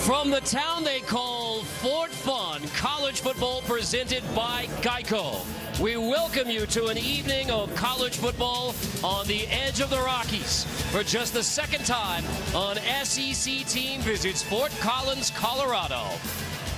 From the town they call Fort Fun, college football presented by Geico. We welcome you to an evening of college football on the edge of the Rockies. For just the second time, an SEC team visits Fort Collins, Colorado.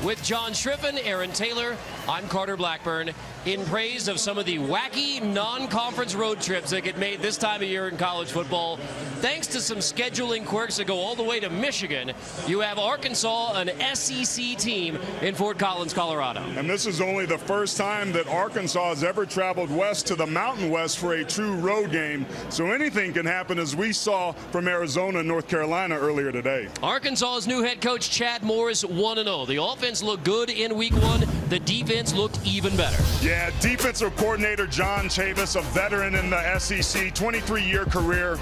With John Schriffen, Aaron Taylor, I'm Carter Blackburn, in praise of some of the wacky non-conference road trips that get made this time of year in college football. Thanks to some scheduling quirks that go all the way to Michigan, you have Arkansas, an SEC team, in Fort Collins, Colorado. And this is only the first time that Arkansas has ever traveled west to the Mountain West for a true road game. So anything can happen, as we saw from Arizona and North Carolina earlier today. Arkansas's new head coach, Chad Morris, 1-0. The offense looked good in week one. The defense looked even better. Yeah, defensive coordinator John Chavis, a veteran in the SEC, 23-year career.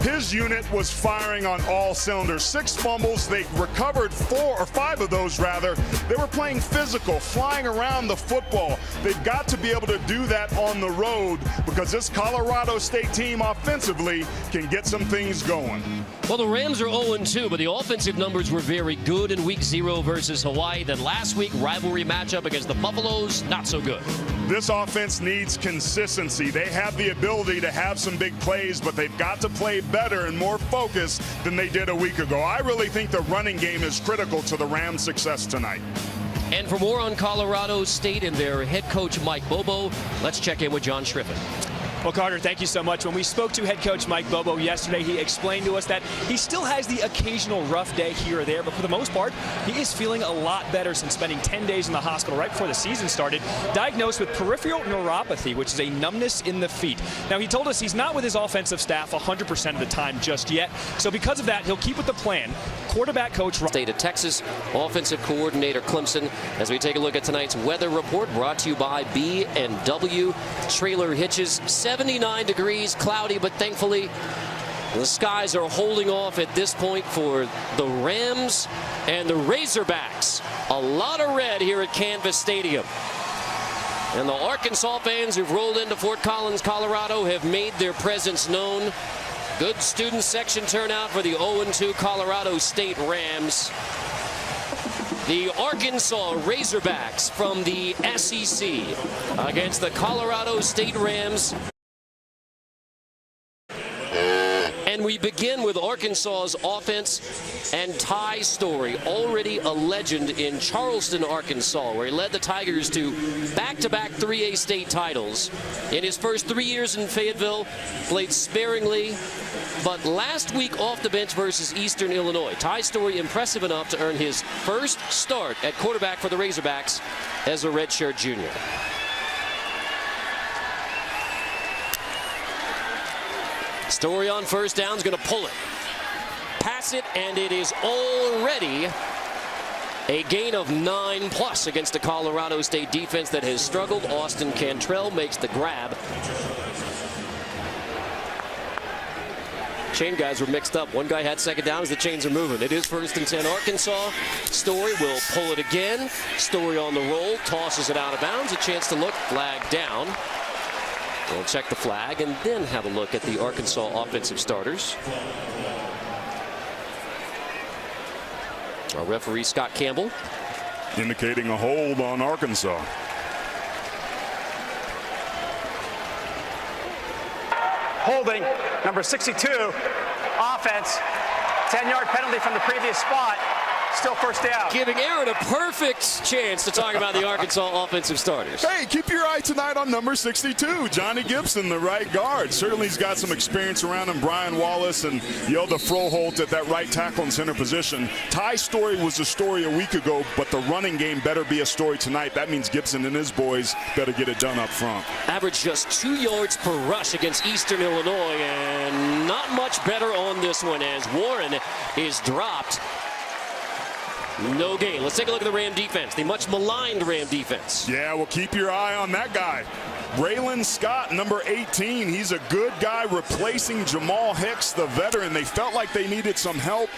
His unit was firing on all cylinders. 6 fumbles. They recovered 4 or 5 of those, rather. They were playing physical, flying around the football. They've got to be able to do that on the road because this Colorado State team offensively can get some things going. Well, the Rams are 0-2, but the offensive numbers were very good in week 0 versus Hawaii. Then last week, rivalry matchup against the Buffaloes, not so good. This offense needs consistency. They have the ability to have some big plays, but they've got to play better and more focused than they did a week ago. I really think the running game is critical to the Rams' success tonight. And for more on Colorado State and their head coach, Mike Bobo, let's check in with John Schriffen. Well, Carter, thank you so much. When we spoke to head coach Mike Bobo yesterday, he explained to us that he still has the occasional rough day here or there, but for the most part, he is feeling a lot better since spending 10 days in the hospital right before the season started, diagnosed with peripheral neuropathy, which is a numbness in the feet. Now, he told us he's not with his offensive staff 100% of the time just yet, so because of that, he'll keep with the plan. Quarterback coach State of Texas, offensive coordinator Clemson, as we take a look at tonight's weather report brought to you by B&W Trailer Hitches. 79 degrees, cloudy, but thankfully the skies are holding off at this point for the Rams and the Razorbacks. A lot of red here at Canvas Stadium. And the Arkansas fans who've rolled into Fort Collins, Colorado have made their presence known. Good student section turnout for the 0-2 Colorado State Rams. The Arkansas Razorbacks from the SEC against the Colorado State Rams. And we begin with Arkansas's offense and Ty Storey, already a legend in Charleston, Arkansas, where he led the Tigers to back-to-back 3A state titles. In his first 3 years in Fayetteville, played sparingly, but last week off the bench versus Eastern Illinois, Ty Storey impressive enough to earn his first start at quarterback for the Razorbacks as a redshirt junior. Storey on first down is going to pull it. Pass it, and it is already a gain of 9+ against the Colorado State defense that has struggled. Austin Cantrell makes the grab. Chain guys were mixed up. One guy had second down as the chains are moving. It is 1st and 10 Arkansas. Storey will pull it again. Storey on the roll, tosses it out of bounds. A chance to look, flag down. We'll check the flag and then have a look at the Arkansas offensive starters. Our referee, Scott Campbell, indicating a hold on Arkansas. Holding, number 62, offense, 10-yard penalty from the previous spot. Still first down. Giving Aaron a perfect chance to talk about the Arkansas offensive starters. Hey, keep your eye tonight on number 62, Johnny Gibson, the right guard. Certainly he's got some experience around him. Brian Wallace and Yelda Froholt at that right tackle and center position. Ty Storey was a story a week ago, but the running game better be a story tonight. That means Gibson and his boys better get it done up front. Average just 2 yards per rush against Eastern Illinois, and not much better on this one as Warren is dropped. No gain. Let's take a look at the Ram defense, the much maligned Ram defense. Yeah, well, keep your eye on that guy. Braylon Scott, number 18. He's a good guy replacing Jamal Hicks, the veteran. They felt like they needed some help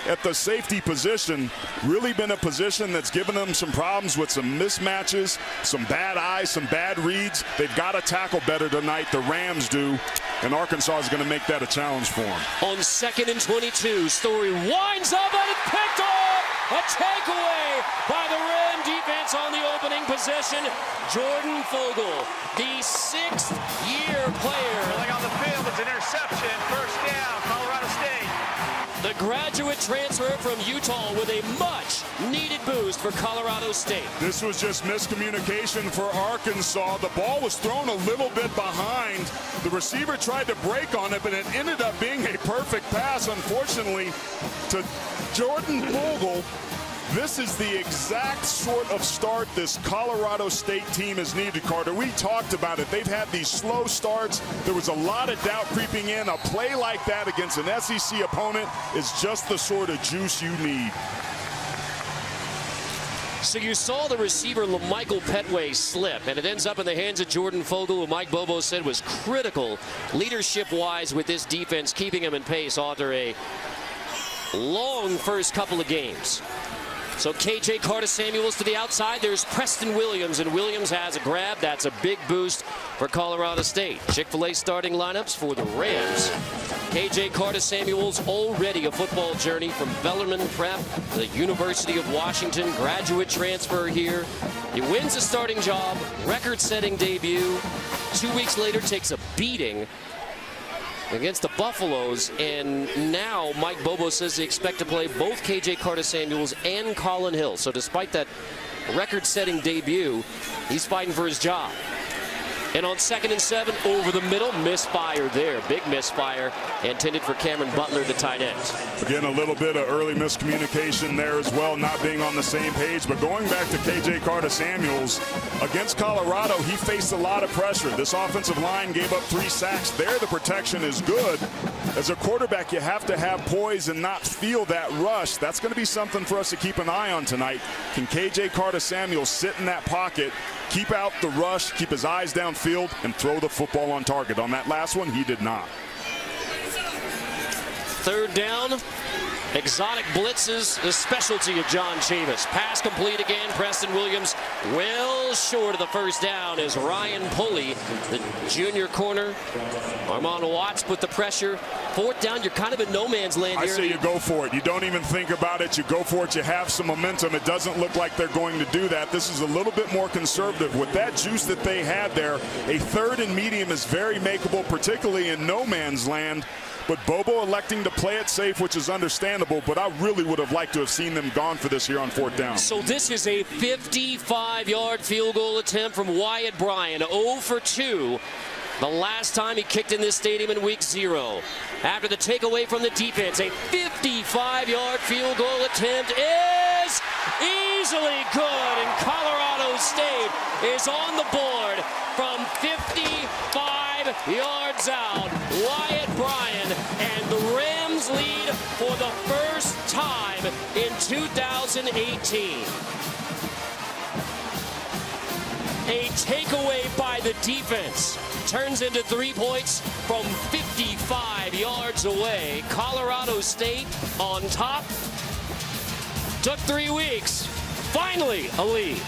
at the safety position. Really been a position that's given them some problems with some mismatches, some bad eyes, some bad reads. They've got to tackle better tonight. The Rams do. And Arkansas is going to make that a challenge for them. On 2nd and 22, Storey winds up and it's picked off. A takeaway by the Ram defense on the opening possession. Jordan Fogle, the sixth-year player. Rolling on the field, it's an interception. First down, Colorado State. The graduate transfer from Utah with a much-needed boost for Colorado State. This was just miscommunication for Arkansas. The ball was thrown a little bit behind. The receiver tried to break on it, but it ended up being a perfect pass, unfortunately, to Jordan Fogle. This is the exact sort of start this Colorado State team has needed, Carter. We talked about it. They've had these slow starts. There was a lot of doubt creeping in. A play like that against an SEC opponent is just the sort of juice you need. So you saw the receiver LaMichael Petway slip, and it ends up in the hands of Jordan Fogle, who Mike Bobo said was critical leadership-wise with this defense, keeping him in pace after a long first couple of games. So KJ Carter-Samuels to the outside. There's Preston Williams, and Williams has a grab. That's a big boost for Colorado State. Chick-fil-A starting lineups for the Rams. KJ Carter-Samuels, already a football journey from Bellarmine Prep, the University of Washington, graduate transfer here. He wins a starting job, record-setting debut. 2 weeks later, takes a beating against the Buffaloes, and now Mike Bobo says they expect to play both KJ Carter-Samuels and Colin Hill. So despite that record-setting debut, he's fighting for his job. And on 2nd and 7, over the middle, misfire there. Big misfire intended for Cameron Butler, the tight end. Again, a little bit of early miscommunication there as well, not being on the same page. But going back to KJ Carter-Samuels, against Colorado, he faced a lot of pressure. This offensive line gave up 3 sacks. There, the protection is good. As a quarterback, you have to have poise and not feel that rush. That's going to be something for us to keep an eye on tonight. Can KJ Carter-Samuels sit in that pocket, keep out the rush, keep his eyes downfield, and throw the football on target? On that last one, he did not. 3rd down. Exotic blitzes, the specialty of John Chavis. Pass complete again. Preston Williams well short of the first down as Ryan Pulley, the junior corner. Armand Watts put the pressure. 4th down, you're kind of in no man's land here. I say you go for it. You don't even think about it. You go for it. You have some momentum. It doesn't look like they're going to do that. This is a little bit more conservative. With that juice that they had there, a 3rd and medium is very makeable, particularly in no man's land. But Bobo electing to play it safe, which is understandable, but I really would have liked to have seen them gone for this here on 4th down. So this is a 55-yard field goal attempt from Wyatt Bryan, 0 for 2. The last time he kicked in this stadium in week 0. After the takeaway from the defense, a 55-yard field goal attempt is easily good, and Colorado State is on the board from 55 yards out. Wyatt Bryan, and the Rams lead for the first time in 2018. A takeaway by the defense turns into 3 points from 55 yards away. Colorado State on top. Took 3 weeks. Finally, a lead.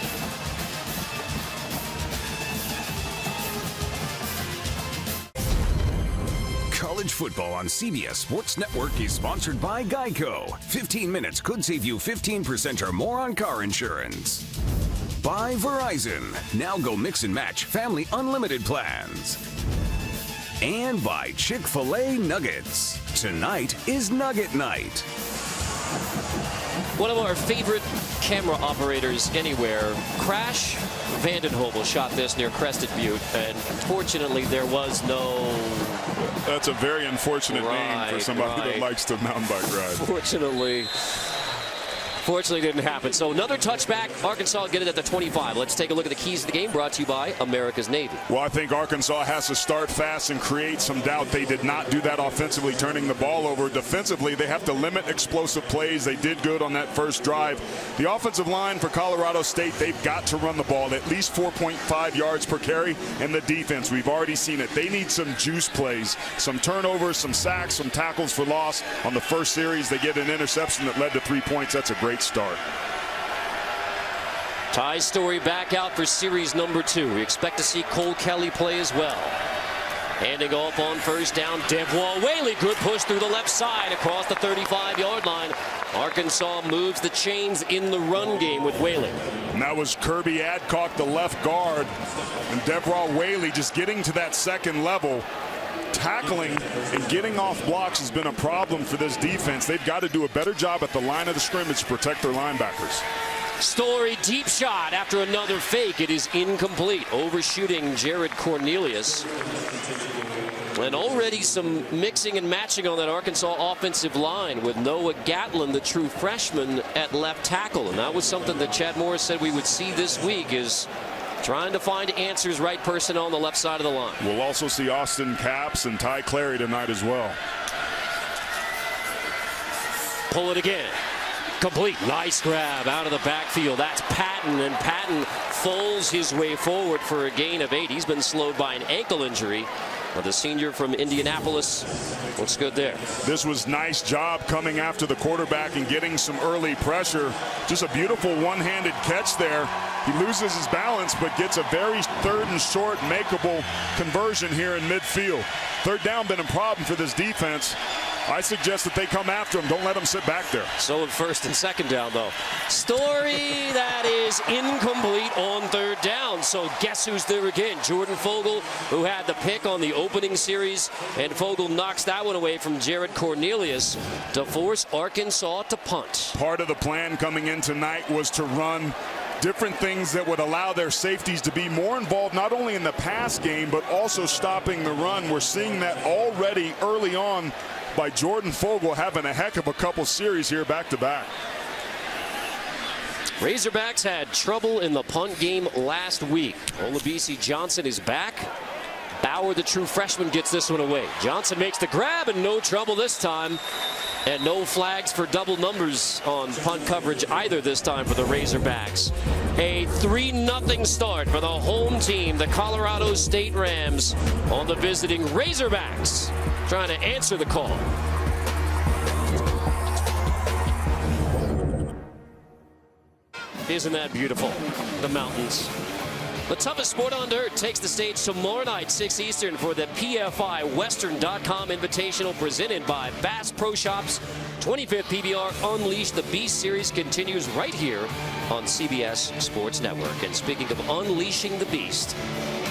College football on CBS Sports Network is sponsored by Geico. 15 minutes could save you 15% or more on car insurance. By Verizon. Now go mix and match family unlimited plans. And by Chick-fil-A Nuggets. Tonight is Nugget Night. One of our favorite camera operators anywhere, Crash Vandenhobel, shot this near Crested Butte, and fortunately there was no... That's a very unfortunate name for somebody that likes to mountain bike ride. Fortunately, didn't happen. So another touchback. Arkansas get it at the 25. Let's take a look at the keys to the game, brought to you by America's Navy. Well, I think Arkansas has to start fast and create some doubt. They did not do that offensively, turning the ball over. Defensively, they have to limit explosive plays. They did good on that first drive. The offensive line for Colorado State, they've got to run the ball at least 4.5 yards per carry. And the defense, we've already seen it. They need some juice plays, some turnovers, some sacks, some tackles for loss. On the first series, they get an interception that led to 3 points. That's a great start. Ty Story back out for series number 2. We expect to see Cole Kelly play as well. Handing off on first down, Devwall Whaley. Good push through the left side across the 35-yard line. Arkansas moves the chains in the run game with Whaley. And that was Kirby Adcock, the left guard. And Deborah Whaley just getting to that second level. Tackling and getting off blocks has been a problem for this defense. They've got to do a better job at the line of the scrimmage to protect their linebackers. Story deep shot after another fake. It is incomplete. Overshooting Jared Cornelius. And already some mixing and matching on that Arkansas offensive line with Noah Gatlin, the true freshman, at left tackle. And that was something that Chad Morris said we would see this week, is trying to find answers, right person on the left side of the line. We'll also see Austin Capps and Ty Clary tonight as well. Pull it again. Complete. Nice grab out of the backfield. That's Patton, and Patton folds his way forward for a gain of 8. He's been slowed by an ankle injury. But the senior from Indianapolis looks good there. This was nice job coming after the quarterback and getting some early pressure. Just a beautiful one-handed catch there. He loses his balance but gets a very third and short makeable conversion here in midfield. Third down been a problem for this defense. I suggest that they come after him. Don't let him sit back there. So in first and second down, though. Story that is incomplete on third down. So guess who's there again? Jordan Fogle, who had the pick on the opening series. And Fogle knocks that one away from Jared Cornelius to force Arkansas to punt. Part of the plan coming in tonight was to run different things that would allow their safeties to be more involved, not only in the pass game, but also stopping the run. We're seeing that already early on by Jordan Fogle, having a heck of a couple series here back-to-back. Razorbacks had trouble in the punt game last week. Olabisi Johnson is back. Bauer, the true freshman, gets this one away. Johnson makes the grab and no trouble this time. And no flags for double numbers on punt coverage either this time for the Razorbacks. A 3-0 start for the home team, the Colorado State Rams, on the visiting Razorbacks, trying to answer the call. Isn't that beautiful? The mountains. The toughest sport on earth takes the stage tomorrow night, 6 Eastern, for the PFI Western.com Invitational presented by Bass Pro Shops. 25th PBR Unleash the Beast series continues right here on CBS Sports Network. And speaking of unleashing the beast,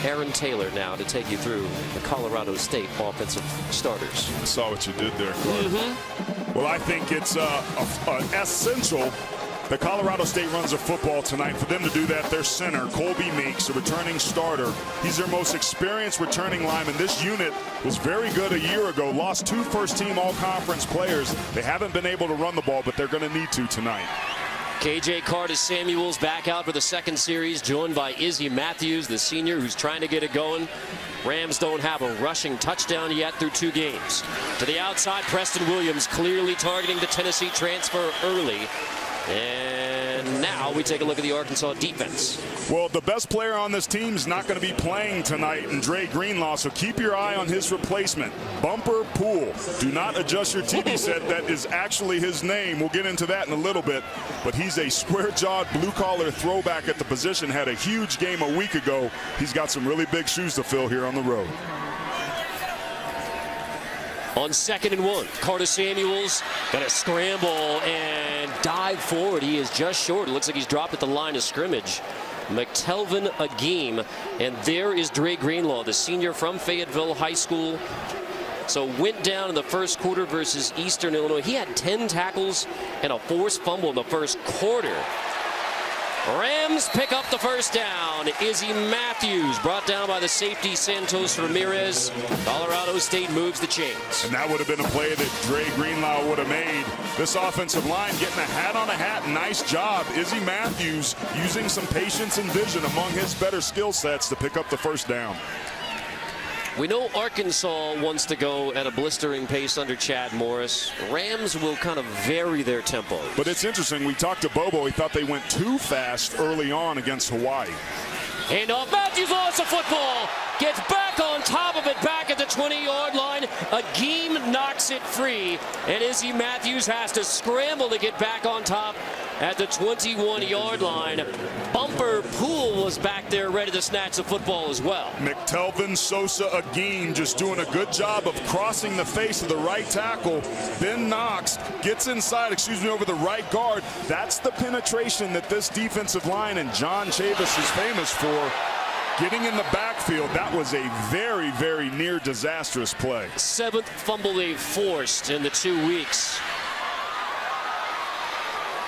Aaron Taylor now to take you through the Colorado State offensive starters. I saw what you did there, Clark. Well, I think it's essential. The Colorado State runs a football tonight. For them to do that, their center, Colby Meeks, a returning starter. He's their most experienced returning lineman. This unit was very good a year ago. Lost 2 first-team all-conference players. They haven't been able to run the ball, but they're going to need to tonight. KJ Carter-Samuels back out for the second series, joined by Izzy Matthews, the senior, who's trying to get it going. Rams don't have a rushing touchdown yet through 2 games. To the outside, Preston Williams clearly targeting the Tennessee transfer early. And now we take a look at the Arkansas defense. Well, the best player on this team is not going to be playing tonight in Dre Greenlaw, so keep your eye on his replacement, Bumper Poole. Do not adjust your TV set. That is actually his name. We'll get into that in a little bit. But he's a square-jawed, blue-collar throwback at the position. Had a huge game a week ago. He's got some really big shoes to fill here on the road. On 2nd and 1, Carter-Samuels got to scramble and dive forward. He is just short. It looks like he's dropped at the line of scrimmage. McTelvin Agim, and there is Dre Greenlaw, the senior from Fayetteville High School. So went down in the first quarter versus Eastern Illinois. He had 10 tackles and a forced fumble in the first quarter. Rams pick up the first down. Izzy Matthews brought down by the safety Santos Ramirez. Colorado State moves the chains. And that would have been a play that Dre Greenlaw would have made. This offensive line getting a hat on a hat. Nice job. Izzy Matthews using some patience and vision among his better skill sets to pick up the first down. We know Arkansas wants to go at a blistering pace under Chad Morris. Rams will kind of vary their tempo. But it's interesting. We talked to Bobo. He thought they went too fast early on against Hawaii. And Matthews lost the football. Gets back on top of it, back at the 20-yard line. Agim knocks it free. And Izzy Matthews has to scramble to get back on top at the 21-yard line. Bumper Poole was back there ready to snatch the football as well. McTelvin Sosa again just doing a good job of crossing the face of the right tackle. Ben Knox gets inside, over the right guard. That's the penetration that this defensive line and John Chavis is famous for. Getting in the backfield, that was a very, very near disastrous play. 7th fumble they've forced in the 2 weeks.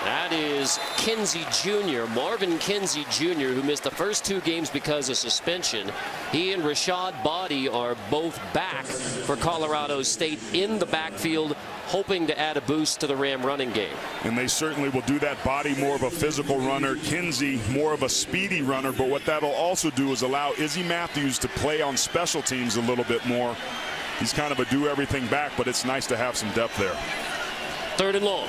That is Kinsey Jr., Marvin Kinsey Jr., who missed the first 2 games because of suspension. He and Rashad Body are both back for Colorado State in the backfield, hoping to add a boost to the Ram running game. And they certainly will do that. Body more of a physical runner, Kinsey more of a speedy runner, but what that'll also do is allow Izzy Matthews to play on special teams a little bit more. He's kind of a do-everything back, but it's nice to have some depth there. 3rd and long.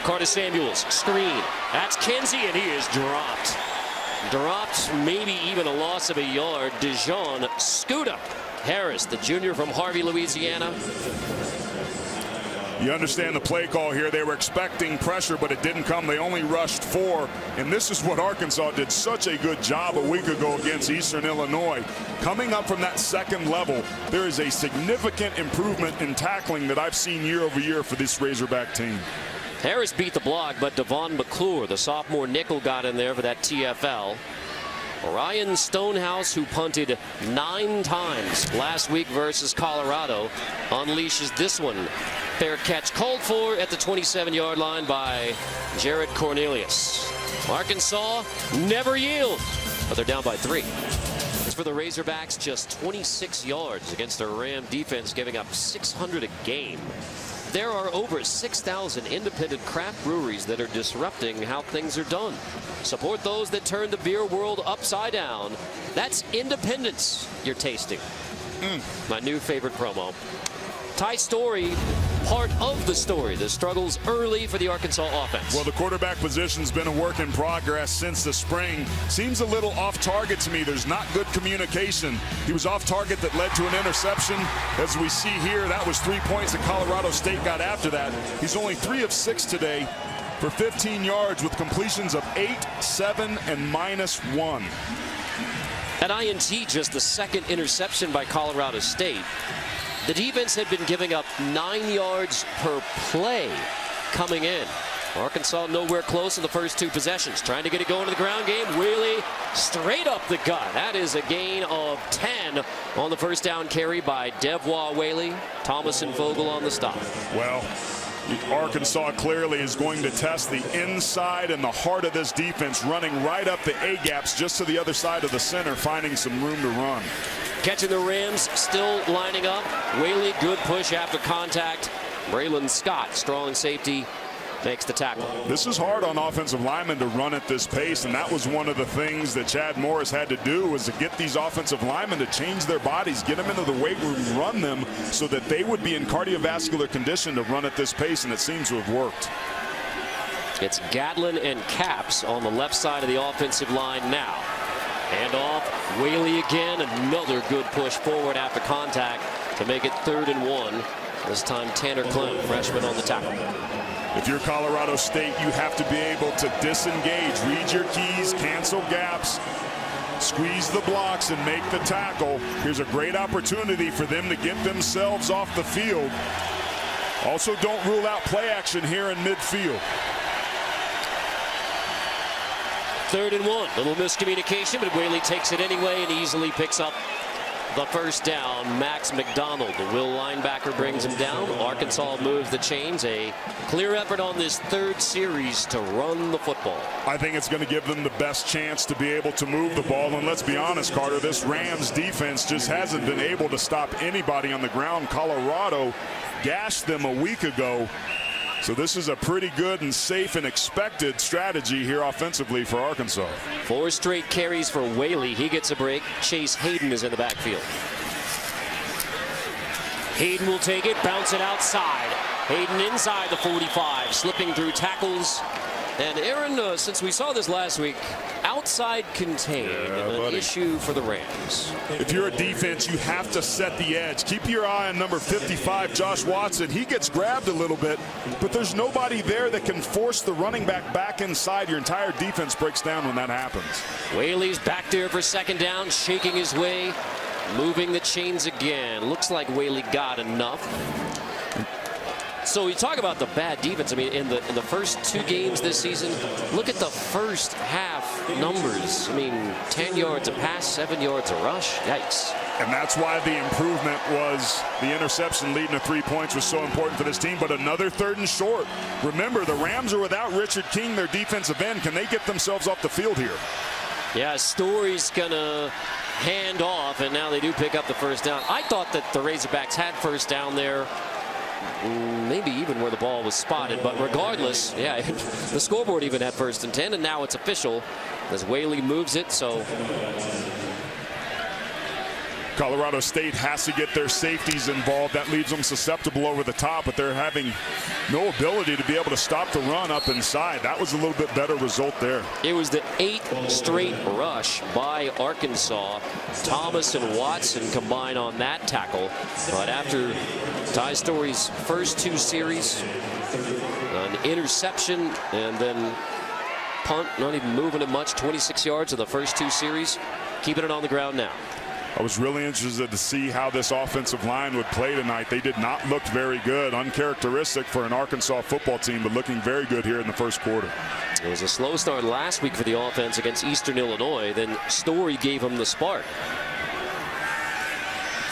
Carter Samuels, screen. That's Kinsey, and he is dropped. Dropped, maybe even a loss of a yard. Dijon Scooter Harris, the junior from Harvey, Louisiana. You understand the play call here. They were expecting pressure, but it didn't come. They only rushed 4. And this is what Arkansas did such a good job a week ago against Eastern Illinois. Coming up from that 2nd level, there is a significant improvement in tackling that I've seen year over year for this Razorback team. Harris beat the block, but Devon McClure, the sophomore nickel, got in there for that TFL. Ryan Stonehouse, who punted 9 times last week versus Colorado, unleashes this one. Fair catch called for at the 27-yard line by Jared Cornelius. Arkansas never yield, but they're down by 3. For the Razorbacks, just 26 yards against a Ram defense giving up 600 a game. There are over 6,000 independent craft breweries that are disrupting how things are done. Support those that turn the beer world upside down. That's independence you're tasting. My new favorite promo. Ty Story, part of the story. The struggles early for the Arkansas offense. Well, the quarterback position's been a work in progress since the spring. Seems a little off target to me. There's not good communication. He was off target that led to an interception. As we see here, that was 3 points that Colorado State got after that. He's only 3 of 6 today for 15 yards with completions of 8, 7, and -1. At INT, just the 2nd interception by Colorado State. The defense had been giving up 9 yards per play coming in. Arkansas nowhere close in the first 2 possessions. Trying to get it going to the ground game. Whaley straight up the gut. That is a gain of 10 on the first down carry by Devois Whaley. Thomas and Vogel on the stop. Well, Arkansas clearly is going to test the inside and the heart of this defense, running right up the A-gaps just to the other side of the center, finding some room to run. Catching the Rams, still lining up. Whaley, good push after contact. Braylon Scott, strong safety, makes the tackle. This is hard on offensive linemen to run at this pace, and that was one of the things that Chad Morris had to do, was to get these offensive linemen to change their bodies, get them into the weight room, run them so that they would be in cardiovascular condition to run at this pace, and it seems to have worked. It's Gatlin and Capps on the left side of the offensive line now. Hand off, Whaley again, another good push forward after contact to make it 3rd and 1. This time Tanner Clem, freshman, on the tackle. If you're Colorado State, you have to be able to disengage, read your keys, cancel gaps, squeeze the blocks, and make the tackle. Here's a great opportunity for them to get themselves off the field. Also, don't rule out play action here in midfield. 3rd and 1. Little miscommunication, but Whaley takes it anyway and easily picks up the first down. Max McDonald, the Will linebacker, brings him down. Arkansas moves the chains. A clear effort on this 3rd series to run the football. I think it's going to give them the best chance to be able to move the ball. And let's be honest, Carter, this Rams defense just hasn't been able to stop anybody on the ground. Colorado gashed them a week ago. So this is a pretty good and safe and expected strategy here offensively for Arkansas. 4 straight carries for Whaley. He gets a break. Chase Hayden is in the backfield. Hayden will take it, bounce it outside. Hayden inside the 45, slipping through tackles. And Aaron, since we saw this last week, out outside contain, an issue for the Rams. If you're a defense, you have to set the edge. Keep your eye on number 55, Josh Watson. He gets grabbed a little bit, but there's nobody there that can force the running back inside. Your entire defense breaks down when that happens. Whaley's back there for second down, shaking his way, moving the chains again. Looks like Whaley got enough. So you talk about the bad defense. I mean, in the first 2 games this season, look at the first half numbers. I mean, 10 yards a pass, 7 yards a rush. Yikes. And that's why the improvement was the interception leading to 3 points was so important for this team. But another 3rd and short. Remember, the Rams are without Richard King, their defensive end. Can they get themselves off the field here? Yeah, Story's going to hand off, and now they do pick up the first down. I thought that the Razorbacks had first down there, maybe even where the ball was spotted. But regardless, yeah, the scoreboard even had 1st and 10, and now it's official as Whaley moves it. So Colorado State has to get their safeties involved. That leaves them susceptible over the top, but they're having no ability to be able to stop the run up inside. That was a little bit better result there. It was the 8th straight rush by Arkansas. Thomas and Watson combine on that tackle. But after Ty Story's first 2 series, an interception and then punt, not even moving it much, 26 yards in the first 2 series, keeping it on the ground now. I was really interested to see how this offensive line would play tonight. They did not look very good, uncharacteristic for an Arkansas football team, but looking very good here in the first quarter. It was a slow start last week for the offense against Eastern Illinois. Then Story gave them the spark.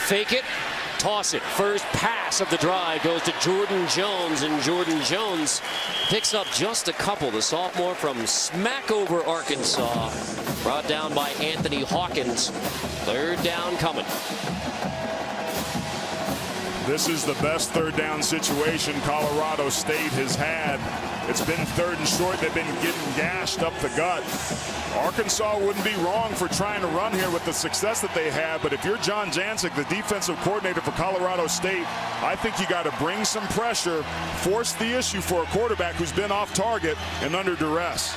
Fake it, toss it. First pass of the drive goes to Jordan Jones, and Jordan Jones picks up just a couple. The sophomore from Smackover, Arkansas, brought down by Anthony Hawkins. 3rd down coming. This is the best 3rd down situation Colorado State has had. It's been 3rd and short. They've been getting gashed up the gut. Arkansas wouldn't be wrong for trying to run here with the success that they have, but if you're John Jancic, the defensive coordinator for Colorado State, I think you got to bring some pressure, force the issue for a quarterback who's been off target and under duress.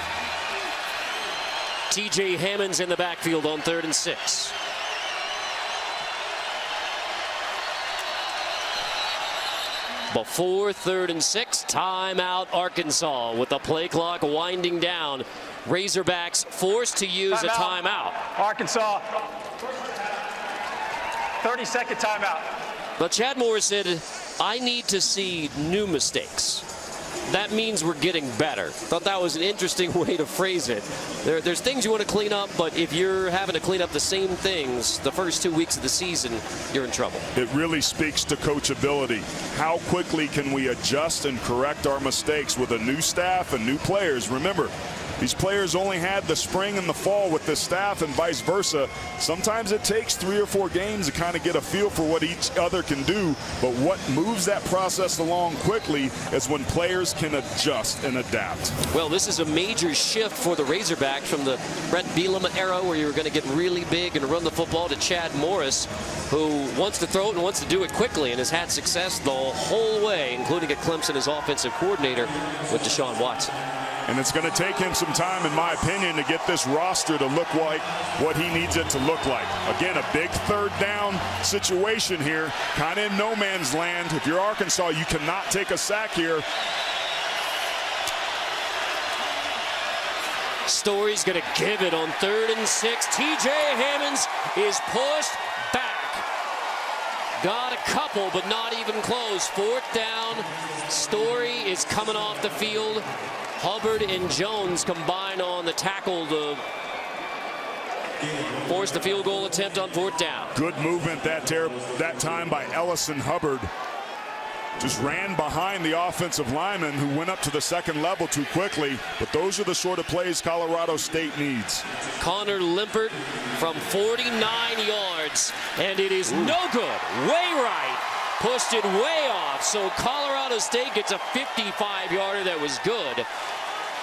TJ Hammond's in the backfield on 3rd and 6. Before 3rd and 6, timeout Arkansas with the play clock winding down. Razorbacks forced to use a timeout. Arkansas, 30-second timeout. But Chad Morris said, I need to see new mistakes. That means we're getting better. Thought that was an interesting way to phrase it. There's things you want to clean up, but if you're having to clean up the same things the first 2 weeks of the season, you're in trouble. It really speaks to coachability. How quickly can we adjust and correct our mistakes with a new staff and new players? Remember, these players only had the spring and the fall with this staff and vice versa. Sometimes it takes 3 or 4 games to kind of get a feel for what each other can do. But what moves that process along quickly is when players can adjust and adapt. Well, this is a major shift for the Razorbacks from the Brett Bielema era where you were going to get really big and run the football to Chad Morris, who wants to throw it and wants to do it quickly and has had success the whole way, including at Clemson as offensive coordinator with Deshaun Watson. And it's going to take him some time, in my opinion, to get this roster to look like what he needs it to look like. Again, a big 3rd down situation here, kind of in no man's land. If you're Arkansas, you cannot take a sack here. Story's going to give it on 3rd and 6. TJ Hammonds is pushed back. Got a couple, but not even close. 4th down. Story is coming off the field. Hubbard and Jones combine on the tackle to force the field goal attempt on 4th down. Good movement that time by Ellison Hubbard. Just ran behind the offensive lineman who went up to the 2nd level too quickly. But those are the sort of plays Colorado State needs. Connor Limpert from 49 yards, and it is no good. Way right. Pushed it way off, so Colorado State gets a 55-yarder that was good.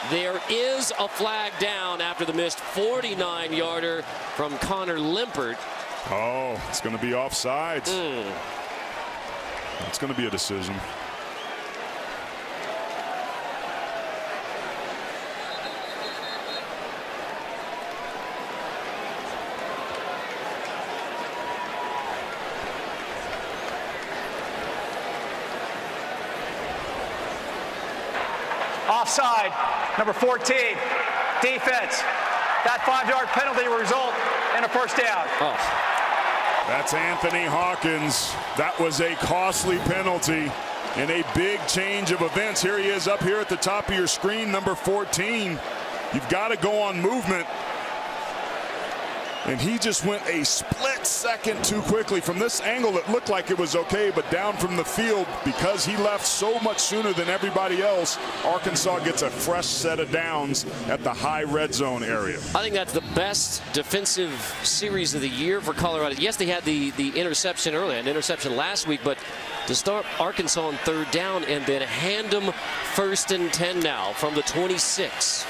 There is a flag down after the missed 49-yarder from Connor Limpert. Oh, it's going to be offsides. It's going to be a decision. Offside, number 14. Defense. That 5-yard penalty will result in a first down. Oh. That's Anthony Hawkins. That was a costly penalty and a big change of events. Here he is up here at the top of your screen, number 14. You've got to go on movement. And he just went a split second too quickly. From this angle, it looked like it was okay, but down from the field, because he left so much sooner than everybody else, Arkansas gets a fresh set of downs at the high red zone area. I think that's the best defensive series of the year for Colorado. Yes, they had the interception earlier, an interception last week, but to start Arkansas on third down and then hand them 1st and 10 now from the 26.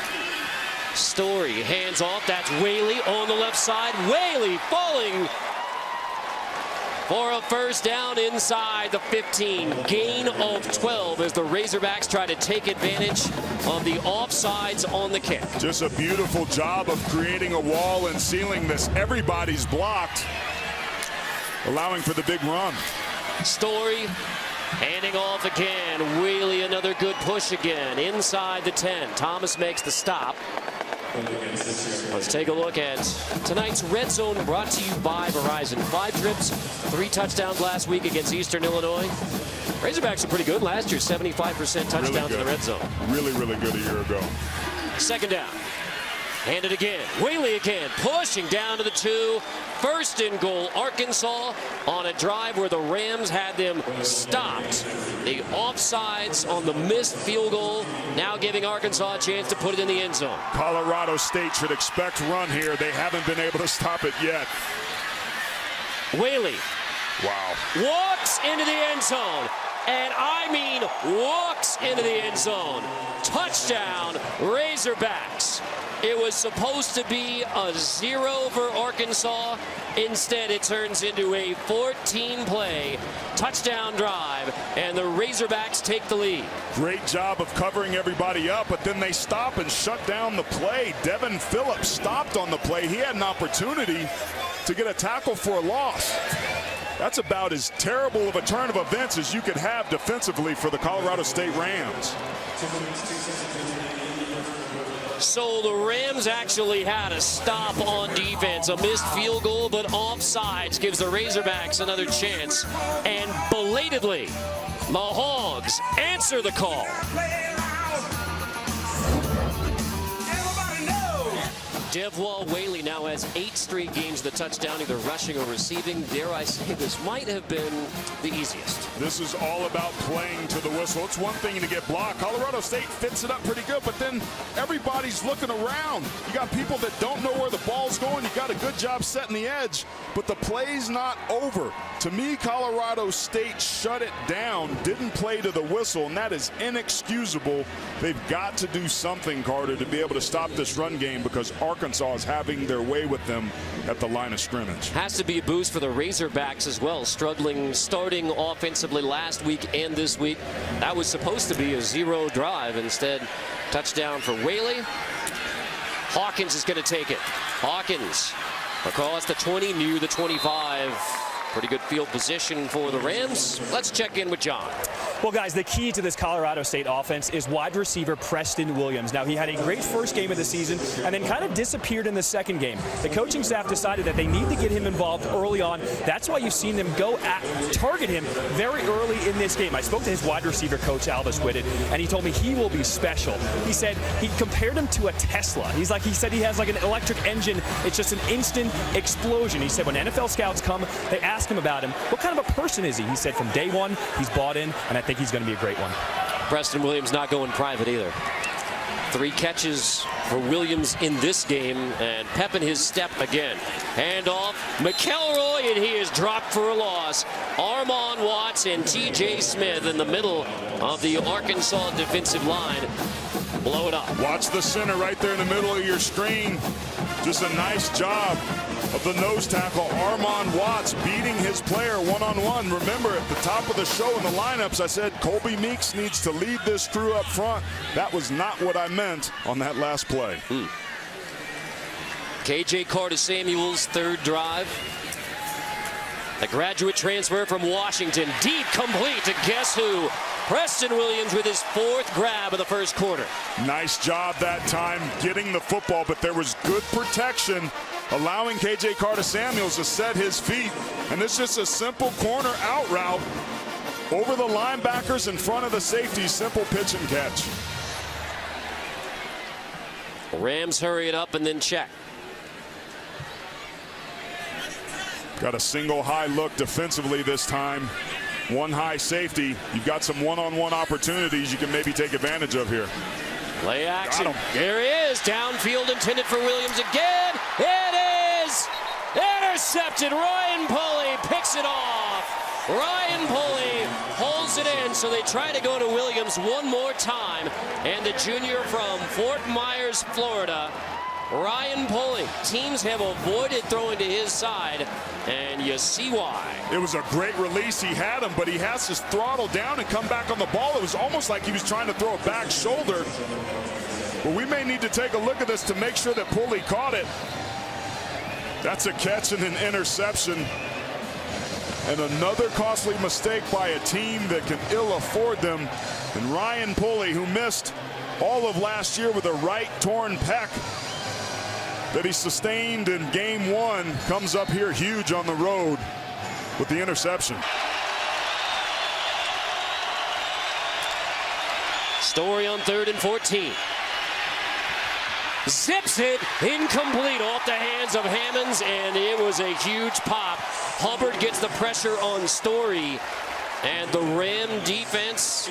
Story hands off. That's Whaley on the left side. Whaley falling for a first down inside the 15. Gain of 12 as the Razorbacks try to take advantage of the offsides on the kick. Just a beautiful job of creating a wall and sealing this. Everybody's blocked, allowing for the big run. Story handing off again. Whaley, another good push again inside the 10. Thomas makes the stop. Let's take a look at tonight's Red Zone, brought to you by Verizon. 5 trips, 3 touchdowns last week against Eastern Illinois. Razorbacks are pretty good last year, 75% touchdowns in the red zone. Really, really good a year ago. 2nd down. And it again. Whaley again, pushing down to the 2. 1st and goal, Arkansas, on a drive where the Rams had them stopped. The offsides on the missed field goal, now giving Arkansas a chance to put it in the end zone. Colorado State should expect run here. They haven't been able to stop it yet. Whaley. Wow. Walks into the end zone. And I mean walks into the end zone. Touchdown, Razorbacks. It was supposed to be a 0 for Arkansas. Instead, it turns into a 14-play touchdown drive, and the Razorbacks take the lead. Great job of covering everybody up, but then they stop and shut down the play. Devin Phillips stopped on the play. He had an opportunity to get a tackle for a loss. That's about as terrible of a turn of events as you could have defensively for the Colorado State Rams. So the Rams actually had a stop on defense, a missed field goal, but offsides gives the Razorbacks another chance. And belatedly, the Hogs answer the call. Devwall Whaley now has 8 straight games of the touchdown, either rushing or receiving. Dare I say, this might have been the easiest. This is all about playing to the whistle. It's one thing to get blocked. Colorado State fits it up pretty good, but then everybody's looking around. You got people that don't know where the ball's going. You got a good job setting the edge, but the play's not over. To me, Colorado State shut it down, didn't play to the whistle, and that is inexcusable. They've got to do something, Carter, to be able to stop this run game, because Arkansas is having their way with them at the line of scrimmage. Has to be a boost for the Razorbacks as well, struggling starting offensively last week and this week. That was supposed to be a 0 drive. Instead, touchdown for Whaley. Hawkins is going to take it. Hawkins across the 20, near the 25. Pretty good field position for the Rams. Let's check in with John. Well, guys, the key to this Colorado State offense is wide receiver Preston Williams. Now, he had a great first game of the season and then kind of disappeared in the second game. The coaching staff decided that they need to get him involved early on. That's why you've seen them target him very early in this game. I spoke to his wide receiver coach, Aldous Whitted, and he told me he will be special. He said he compared him to a Tesla. He said he has like an electric engine. It's just an instant explosion. He said when NFL scouts come, they ask him about him. What kind of a person is he? He said from day one, he's bought in, and I think he's going to be a great one. Preston Williams not going private either. 3 catches for Williams in this game, and pepping his step again. Handoff, McElroy, and he is dropped for a loss. Armon Watts and T.J. Smith in the middle of the Arkansas defensive line. Blow it up. Watch the center right there in the middle of your screen. Just a nice job of the nose tackle, Armon Watts, beating his player one-on-one. Remember, at the top of the show in the lineups, I said Colby Meeks needs to lead this crew up front. That was not what I meant on that last play. KJ Carter-Samuel's 3rd drive. The graduate transfer from Washington, deep, complete to guess who? Preston Williams with his 4th grab of the first quarter. Nice job that time getting the football, but there was good protection, allowing KJ Carter-Samuels to set his feet. And it's just a simple corner out route over the linebackers in front of the safety. Simple pitch and catch. Rams hurry it up and then check. Got a single high look defensively this time. One high safety. You've got some one-on-one opportunities you can maybe take advantage of here. Play action. There he is. Downfield intended for Williams again. It is intercepted. Ryan Pulley picks it off. Ryan Pulley holds it in, so they try to go to Williams one more time. And the junior from Fort Myers, Florida, Ryan Pulley. Teams have avoided throwing to his side, and you see why. It was a great release. He had him, but he has to throttle down and come back on the ball. It was almost like he was trying to throw a back shoulder. But we may need to take a look at this to make sure that Pulley caught it. That's a catch and an interception. And another costly mistake by a team that can ill afford them. And Ryan Pulley, who missed all of last year with a right torn pec that he sustained in game 1, comes up here huge on the road with the interception. Story on 3rd and 14. Zips it, incomplete off the hands of Hammonds, and it was a huge pop. Hubbard gets the pressure on Story, and the Ram defense,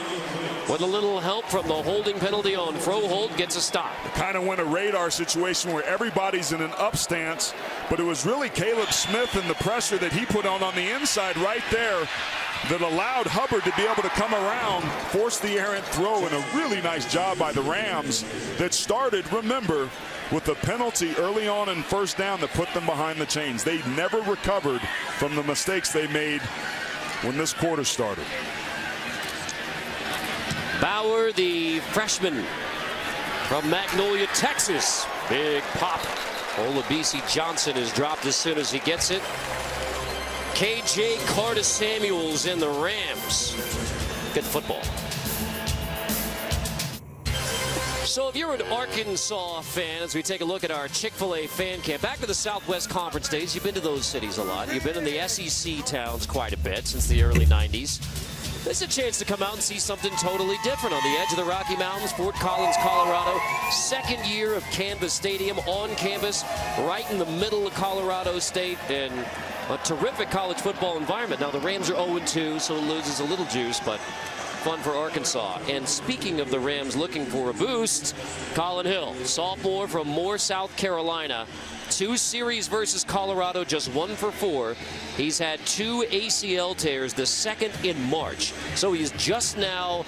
with a little help from the holding penalty on Froholt, gets a stop. Kind of went a radar situation where everybody's in an up stance, but it was really Caleb Smith and the pressure that he put on the inside right there that allowed Hubbard to be able to come around, force the errant throw, and a really nice job by the Rams that started, remember, with the penalty early on in first down that put them behind the chains. They never recovered from the mistakes they made when this quarter started. Bauer, the freshman from Magnolia, Texas. Big pop. Olabisi Johnson is dropped as soon as he gets it. KJ Carter-Samuels and the Rams. Good football. So if you're an Arkansas fan, as we take a look at our Chick-fil-A fan camp, back to the Southwest Conference days, you've been to those cities a lot. You've been in the SEC towns quite a bit since the early 90s. This is a chance to come out and see something totally different on the edge of the Rocky Mountains, Fort Collins, Colorado. 2nd year of Canvas Stadium, on campus, right in the middle of Colorado State, and a terrific college football environment. Now the Rams are 0-2, so it loses a little juice, but fun for Arkansas. And speaking of the Rams looking for a boost, Colin Hill, sophomore from Moore, South Carolina. 2 series versus Colorado, just 1 for 4. He's had 2 ACL tears, the 2nd in March. So he's just now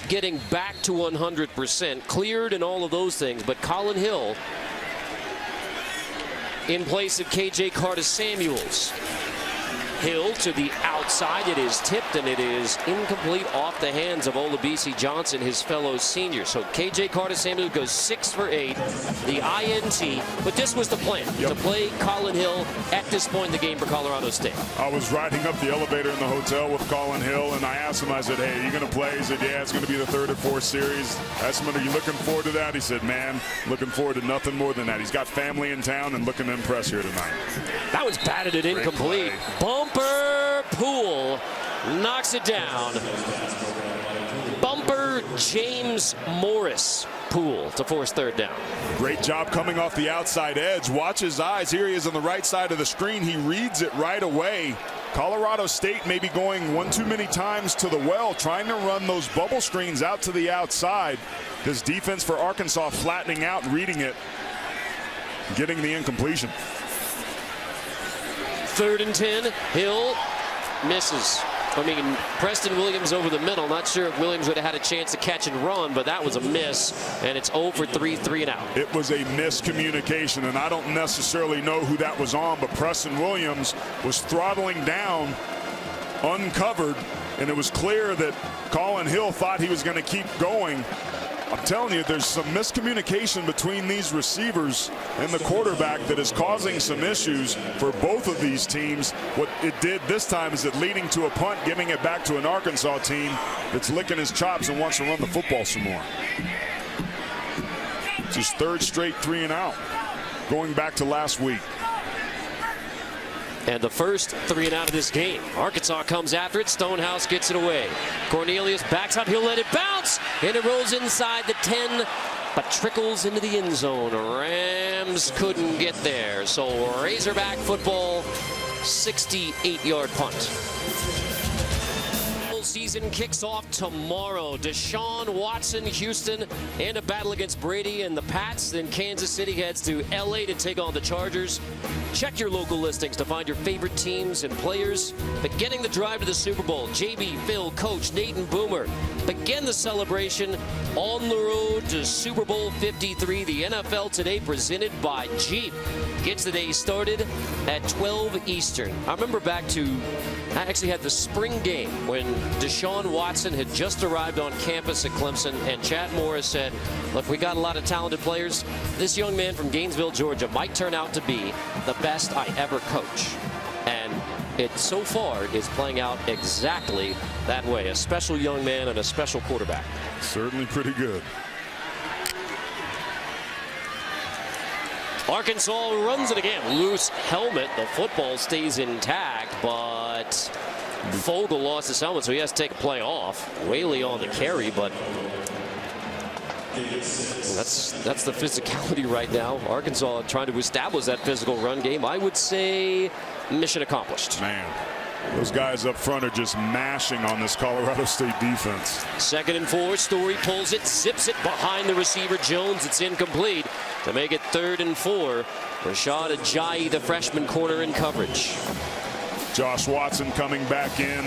getting back to 100%, cleared and all of those things. But Colin Hill in place of KJ Carter-Samuels. Hill to the outside. It is tipped, and it is incomplete off the hands of Olabisi Johnson, his fellow senior. So KJ Carter-Samuels goes 6 for 8, the INT. But this was the plan, to play Colin Hill at this point in the game for Colorado State. I was riding up the elevator in the hotel with Colin Hill, and I asked him, I said, hey, are you going to play? He said, yeah, it's going to be the 3rd or 4th series. I asked him, are you looking forward to that? He said, man, looking forward to nothing more than that. He's got family in town and looking to impress here tonight. That was batted and incomplete. Bumper Poole knocks it down. Bumper James Morris Poole to force 3rd down. Great job coming off the outside edge. Watch his eyes. Here he is on the right side of the screen. He reads it right away. Colorado State may be going one too many times to the well, trying to run those bubble screens out to the outside. This defense for Arkansas flattening out and reading it, getting the incompletion. 3rd and 10. Hill misses. Preston Williams over the middle. Not sure if Williams would have had a chance to catch and run, but that was a miss, and it's 0 for 3, 3 and out. It was a miscommunication, and I don't necessarily know who that was on, but Preston Williams was throttling down, uncovered, and it was clear that Colin Hill thought he was going to keep going. A telling you, there's some miscommunication between these receivers and the quarterback that is causing some issues for both of these teams. What it did this time is it leading to a punt, giving it back to an Arkansas team that's licking his chops and wants to run the football some more. It's his third straight 3-and-out, going back to last week. And the first 3-and-out of this game. Arkansas comes after it. Stonehouse gets it away. Cornelius backs up. He'll let it bounce. And it rolls inside the 10, but trickles into the end zone. Rams couldn't get there. So Razorback football, 68-yard punt. Season kicks off tomorrow. Deshaun Watson, Houston, and a battle against Brady and the Pats. Then Kansas City heads to LA to take on the Chargers. Check your local listings to find your favorite teams and players. Beginning the drive to the Super Bowl, JB, Phil, Coach, Nate, and Boomer begin the celebration on the road to Super Bowl 53. The NFL Today presented by Jeep gets the day started at 12 Eastern. I remember back to, I actually had the spring game when Deshaun Watson had just arrived on campus at Clemson, and Chad Morris said, look, we got a lot of talented players. This young man from Gainesville, Georgia might turn out to be the best I ever coach. And it so far is playing out exactly that way. A special young man and a special quarterback. Certainly pretty good. Arkansas runs it again. Loose helmet. The football stays intact, but Fogel lost his helmet, so he has to take a play off. Whaley on the carry, but that's the physicality right now. Arkansas trying to establish that physical run game. I would say mission accomplished. Man, those guys up front are just mashing on this Colorado State defense. 2nd and 4. Story pulls it, zips it behind the receiver Jones. It's incomplete to make it 3rd and 4. Rashad Ajayi, the freshman, corner in coverage. Josh Watson coming back in.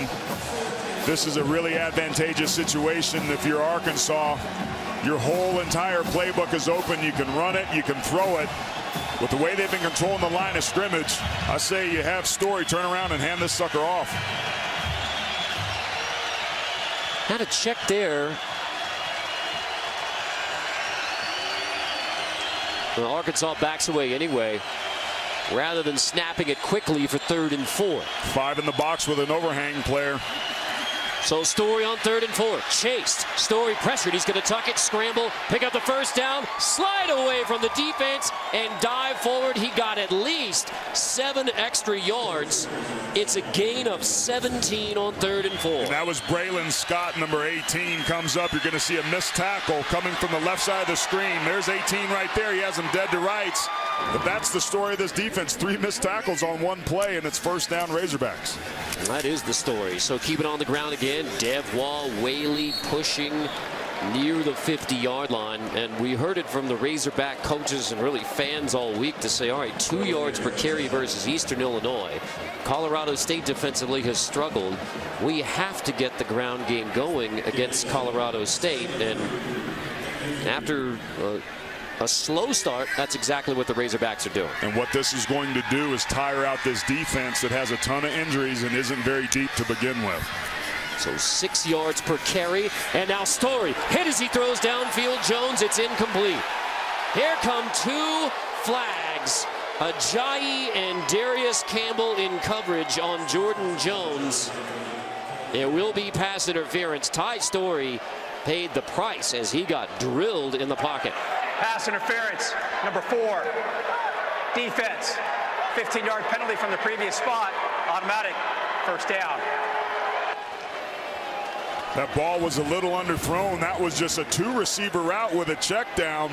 This is a really advantageous situation. If you're Arkansas, your whole entire playbook is open. You can run it, you can throw it. With the way they've been controlling the line of scrimmage, I say you have Story turn around and hand this sucker off. Had a check there. Well, Arkansas backs away anyway, rather than snapping it quickly for 3rd and 4. 5 in the box with an overhang player. So Story on 3rd and 4. Chased. Story pressured. He's going to tuck it, scramble, pick up the first down, slide away from the defense, and dive forward. He got at least 7 extra yards. It's a gain of 17 on 3rd and 4. And that was Braylon Scott, number 18, comes up. You're going to see a missed tackle coming from the left side of the screen. There's 18 right there. He has him dead to rights. But that's the story of this defense. 3 missed tackles on 1 play, and it's 1st down Razorbacks. That is the story. So keep it on the ground again. Devois, Whaley pushing near the 50-yard line. And we heard it from the Razorback coaches and really fans all week to say, all right, 2 yards per carry versus Eastern Illinois. Colorado State defensively has struggled. We have to get the ground game going against Colorado State. And after a slow start, that's exactly what the Razorbacks are doing. And what this is going to do is tire out this defense that has a ton of injuries and isn't very deep to begin with. So 6 yards per carry. And now Story hit as he throws downfield. Jones, it's incomplete. Here come 2 flags. Ajayi and Darius Campbell in coverage on Jordan Jones. There will be pass interference. Ty Story paid the price as he got drilled in the pocket. Pass interference, number 4. Defense, 15-yard penalty from the previous spot. Automatic, 1st down. That ball was a little underthrown. That was just a 2-receiver route with a check down.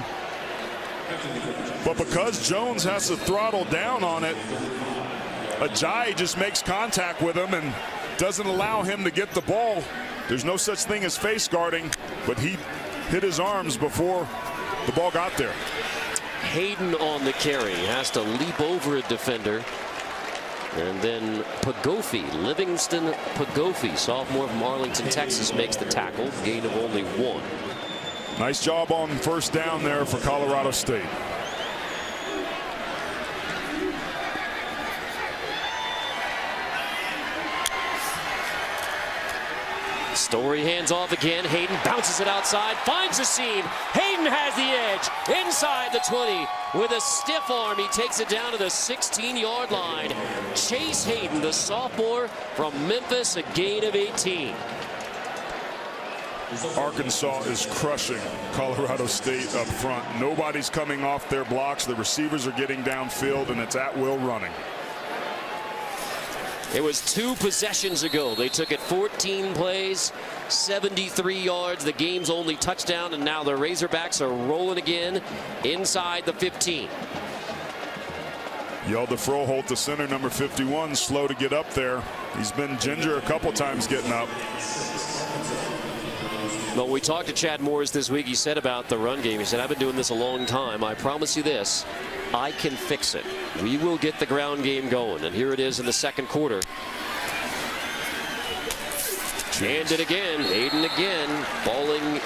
But because Jones has to throttle down on it, Ajayi just makes contact with him and doesn't allow him to get the ball. There's no such thing as face guarding, but he hit his arms before the ball got there. Hayden on the carry has to leap over a defender. And then Pagofi, Livingston Pagofi, sophomore from Arlington, Texas, makes the tackle. Gain of only 1. Nice job on 1st down there for Colorado State. Story hands off again. Hayden bounces it outside, finds the seam. Hayden has the edge inside the 20 with a stiff arm. He takes it down to the 16-yard line. Chase Hayden, the sophomore from Memphis, a gain of 18. Arkansas is crushing Colorado State up front. Nobody's coming off their blocks. The receivers are getting downfield, and it's at will running. It was 2 possessions ago. They took it 14 plays, 73 yards. The game's only touchdown, and now the Razorbacks are rolling again inside the 15. Yelda Froholt, the center, number 51, slow to get up there. He's been ginger a couple times getting up. But we talked to Chad Morris this week. He said about the run game, he said, I've been doing this a long time. I promise you this, I can fix it. We will get the ground game going. And here it is in the second quarter. And it again. Hayden again. Balling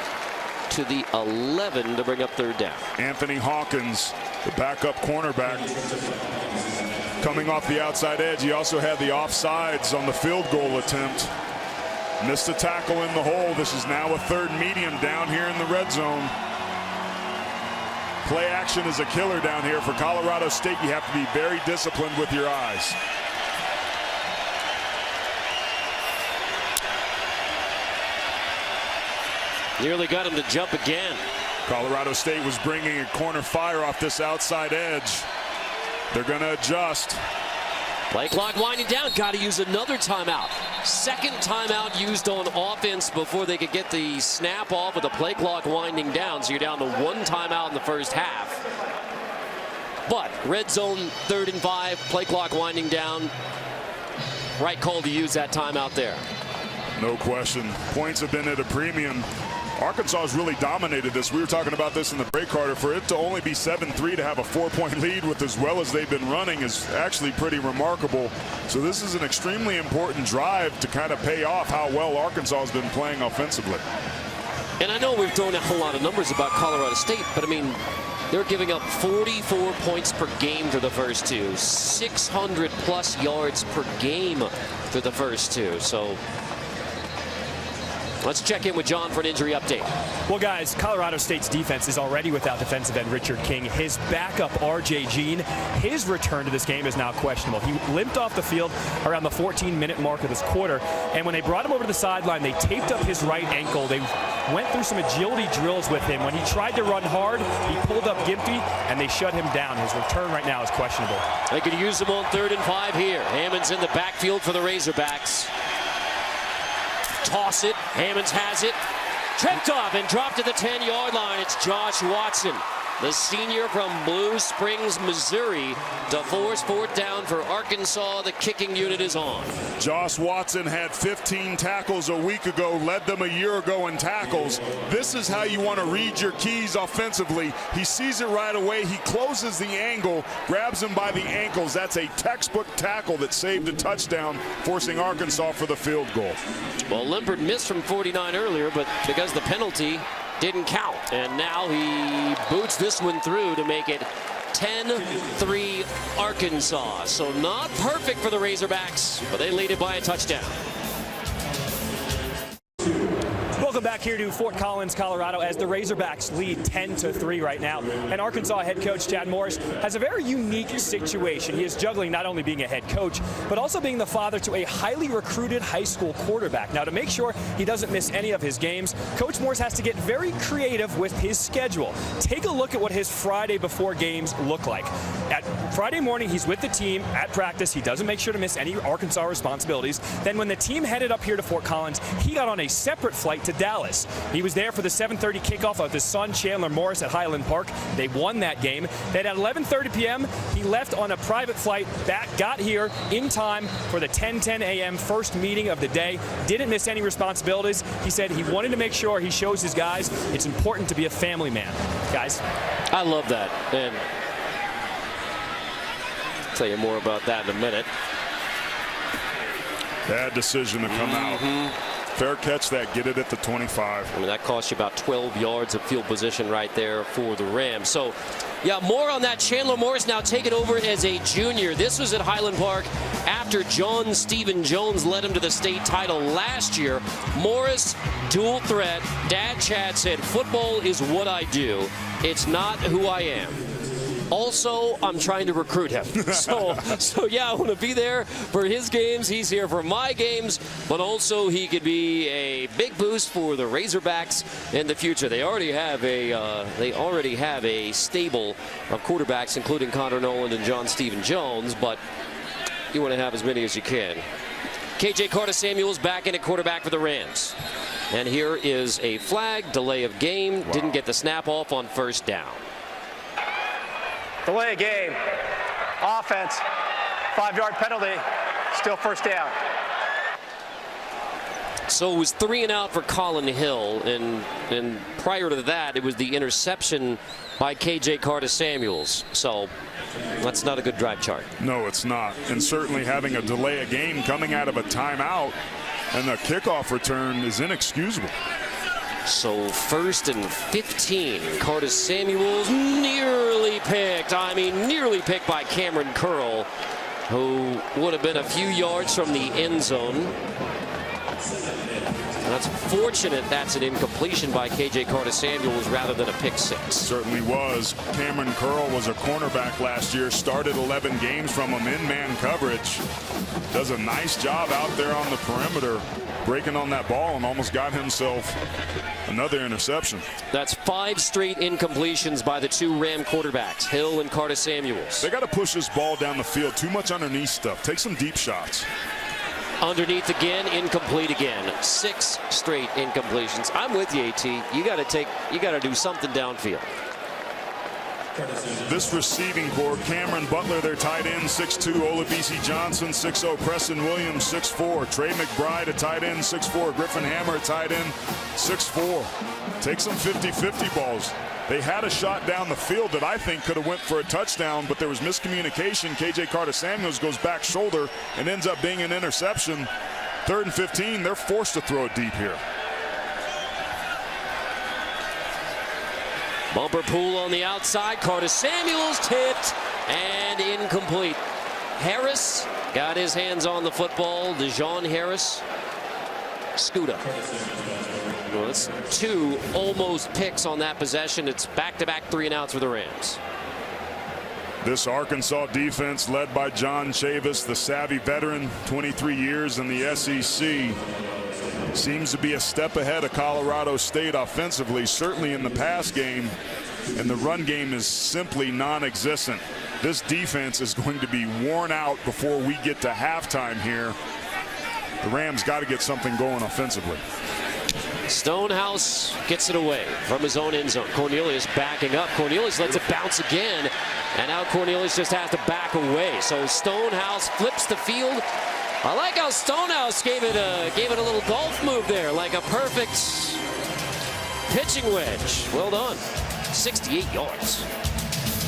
to the 11 to bring up third down. Anthony Hawkins, the backup cornerback, coming off the outside edge. He also had the offsides on the field goal attempt. Missed a tackle in the hole. This is now a third medium down here in the red zone. Play action is a killer down here for Colorado State. You have to be very disciplined with your eyes. Nearly got him to jump again. Colorado State was bringing a corner fire off this outside edge. They're going to adjust. Play clock winding down. Got to use another timeout. Second timeout used on offense before they could get the snap off with the play clock winding down. So you're down to 1 timeout in the first half. But red zone, 3rd and 5, play clock winding down. Right call to use that timeout there. No question. Points have been at a premium. Arkansas has really dominated this. We were talking about this in the break, Carter. For it to only be 7-3 to have a 4-point lead with as well as they've been running is actually pretty remarkable. So this is an extremely important drive to kind of pay off how well Arkansas has been playing offensively. And I know we've thrown out a lot of numbers about Colorado State, but I mean, they're giving up 44 points per game through the first 2, 600 plus yards per game through the first 2. So let's check in with John for an injury update. Well, guys, Colorado State's defense is already without defensive end Richard King. His backup, R.J. Jean, his return to this game is now questionable. He limped off the field around the 14-minute mark of this quarter, and when they brought him over to the sideline, they taped up his right ankle. They went through some agility drills with him. When he tried to run hard, he pulled up gimpy, and they shut him down. His return right now is questionable. They could use him on 3rd and 5 here. Hammond's in the backfield for the Razorbacks. Toss it. Hammonds has it. Tripped off and dropped to the 10-yard line. It's Josh Watson, the senior from Blue Springs, Missouri, to force 4th down for Arkansas. The kicking unit is on. Josh Watson had 15 tackles a week ago, led them a year ago in tackles. This is how you want to read your keys offensively. He sees it right away. He closes the angle, grabs him by the ankles. That's a textbook tackle that saved a touchdown, forcing Arkansas for the field goal. Well, Limpert missed from 49 earlier, but because the penalty didn't count. And now he boots this one through to make it 10-3 Arkansas. So not perfect for the Razorbacks, but they lead it by a touchdown. Welcome back here to Fort Collins, Colorado, as the Razorbacks lead 10-3 right now. And Arkansas head coach Chad Morris has a very unique situation. He is juggling not only being a head coach, but also being the father to a highly recruited high school quarterback. Now, to make sure he doesn't miss any of his games, Coach Morris has to get very creative with his schedule. Take a look at what his Friday before games look like. At Friday morning, he's with the team at practice. He doesn't make sure to miss any Arkansas responsibilities. Then when the team headed up here to Fort Collins, he got on a separate flight to Dallas. He was there for the 7:30 kickoff of his son Chandler Morris at Highland Park. They won that game. Then at 11:30 p.m., he left on a private flight back, got here in time for the 10:10 a.m. first meeting of the day. Didn't miss any responsibilities. He said he wanted to make sure he shows his guys it's important to be a family man. Guys, I love that. And I'll tell you more about that in a minute. Bad decision to come out. Fair catch that. Get it at the 25. I mean, that costs you about 12 yards of field position right there for the Rams. So, yeah, more on that. Chandler Morris now taking over as a junior. This was at Highland Park after John Stephen Jones led him to the state title last year. Morris, dual threat. Dad Chad said, football is what I do. It's not who I am. Also, I'm trying to recruit him. So yeah, I want to be there for his games. He's here for my games, but also he could be a big boost for the Razorbacks in the future. They already have a stable of quarterbacks, including Connor Noland and John Stephen Jones, but you want to have as many as you can. KJ Carter-Samuels back in at quarterback for the Rams. And here is a flag, delay of game. Wow. Didn't get the snap off on first down. Delay of game. Offense. 5-yard penalty. Still first down. So it was 3 and out for Colin Hill, and prior to that, it was the interception by KJ Carter-Samuels. So that's not a good drive chart. No, it's not. And certainly having a delay of game coming out of a timeout and the kickoff return is inexcusable. So 1st and 15. Carter-Samuels nearly picked. I mean, nearly picked by Cameron Curl, who would have been a few yards from the end zone. That's fortunate that's an incompletion by KJ Carter-Samuels rather than a pick six. Certainly was. Cameron Curl was a cornerback last year, started 11 games from him in man coverage. Does a nice job out there on the perimeter, breaking on that ball, and almost got himself another interception. That's 5 straight incompletions by the 2 Ram quarterbacks, Hill and Carter-Samuels. They got to push this ball down the field. Too much underneath stuff. Take some deep shots. Underneath again, incomplete again. 6 straight incompletions. I'm with you, AT. You got to do something downfield. This receiving core, Cameron Butler, their tight end, 6'2", Olabisi Johnson, 6'0", Preston Williams, 6'4", Trey McBride, a tight end, 6'4", Griffin Hammer, a tight end, 6'4". Take some 50-50 balls. They had a shot down the field that I think could have went for a touchdown, but there was miscommunication. KJ Carter-Samuels goes back shoulder and ends up being an interception. 3rd and 15, they're forced to throw it deep here. Bumper pool on the outside. Carter-Samuels tipped and incomplete. Harris got his hands on the football. DeJohn Harris. Scuda. Well, that's 2 almost picks on that possession. It's back-to-back 3 and outs for the Rams. This Arkansas defense led by John Chavis, the savvy veteran, 23 years in the SEC. Seems to be a step ahead of Colorado State offensively, certainly in the pass game, and the run game is simply non-existent. This defense is going to be worn out before we get to halftime here. The Rams got to get something going offensively. Stonehouse gets it away from his own end zone. Cornelius backing up. Cornelius lets it bounce again, and now Cornelius just has to back away. So Stonehouse flips the field. I like how Stonehouse gave it a little golf move there, like a perfect pitching wedge. Well done. 68 yards.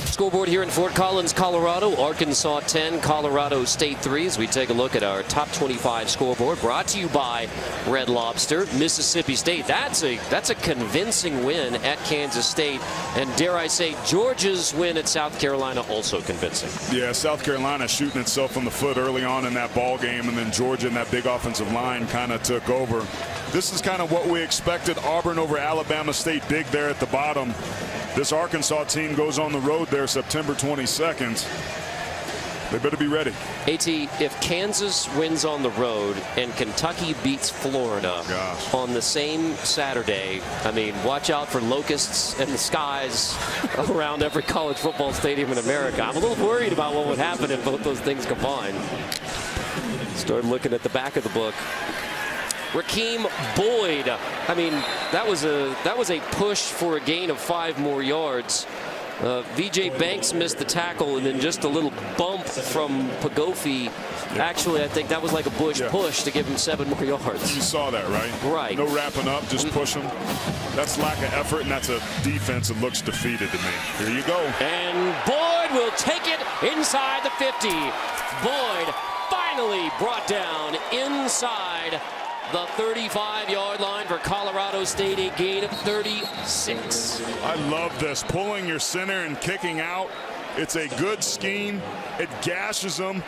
Scoreboard here in Fort Collins, Colorado. Arkansas 10, Colorado State 3. As we take a look at our top 25 scoreboard, brought to you by Red Lobster. Mississippi State. That's a convincing win at Kansas State, and dare I say, Georgia's win at South Carolina also convincing. Yeah, South Carolina shooting itself in the foot early on in that ball game, and then Georgia and that big offensive line kind of took over. This is kind of what we expected. Auburn over Alabama State, big there at the bottom. This Arkansas team goes on the road there September 22nd. They better be ready. AT, if Kansas wins on the road and Kentucky beats Florida on the same Saturday, I mean, watch out for locusts in the skies around every college football stadium in America. I'm a little worried about what would happen if both those things combine. Start looking at the back of the book. Rakeem Boyd. I mean, that was a push for a gain of 5 more yards. VJ Banks missed the tackle, and then just a little bump from Pagofi. Yeah. Actually, I think that was like a Bush push to give him 7 more yards. You saw that, right? Right. No wrapping up, just push him. That's lack of effort, and that's a defense that looks defeated to me. Here you go. And Boyd will take it inside the 50. Boyd finally brought down inside the 35-yard line for Colorado State, a gain of 36. I love this, pulling your center and kicking out. It's a good scheme. It gashes them.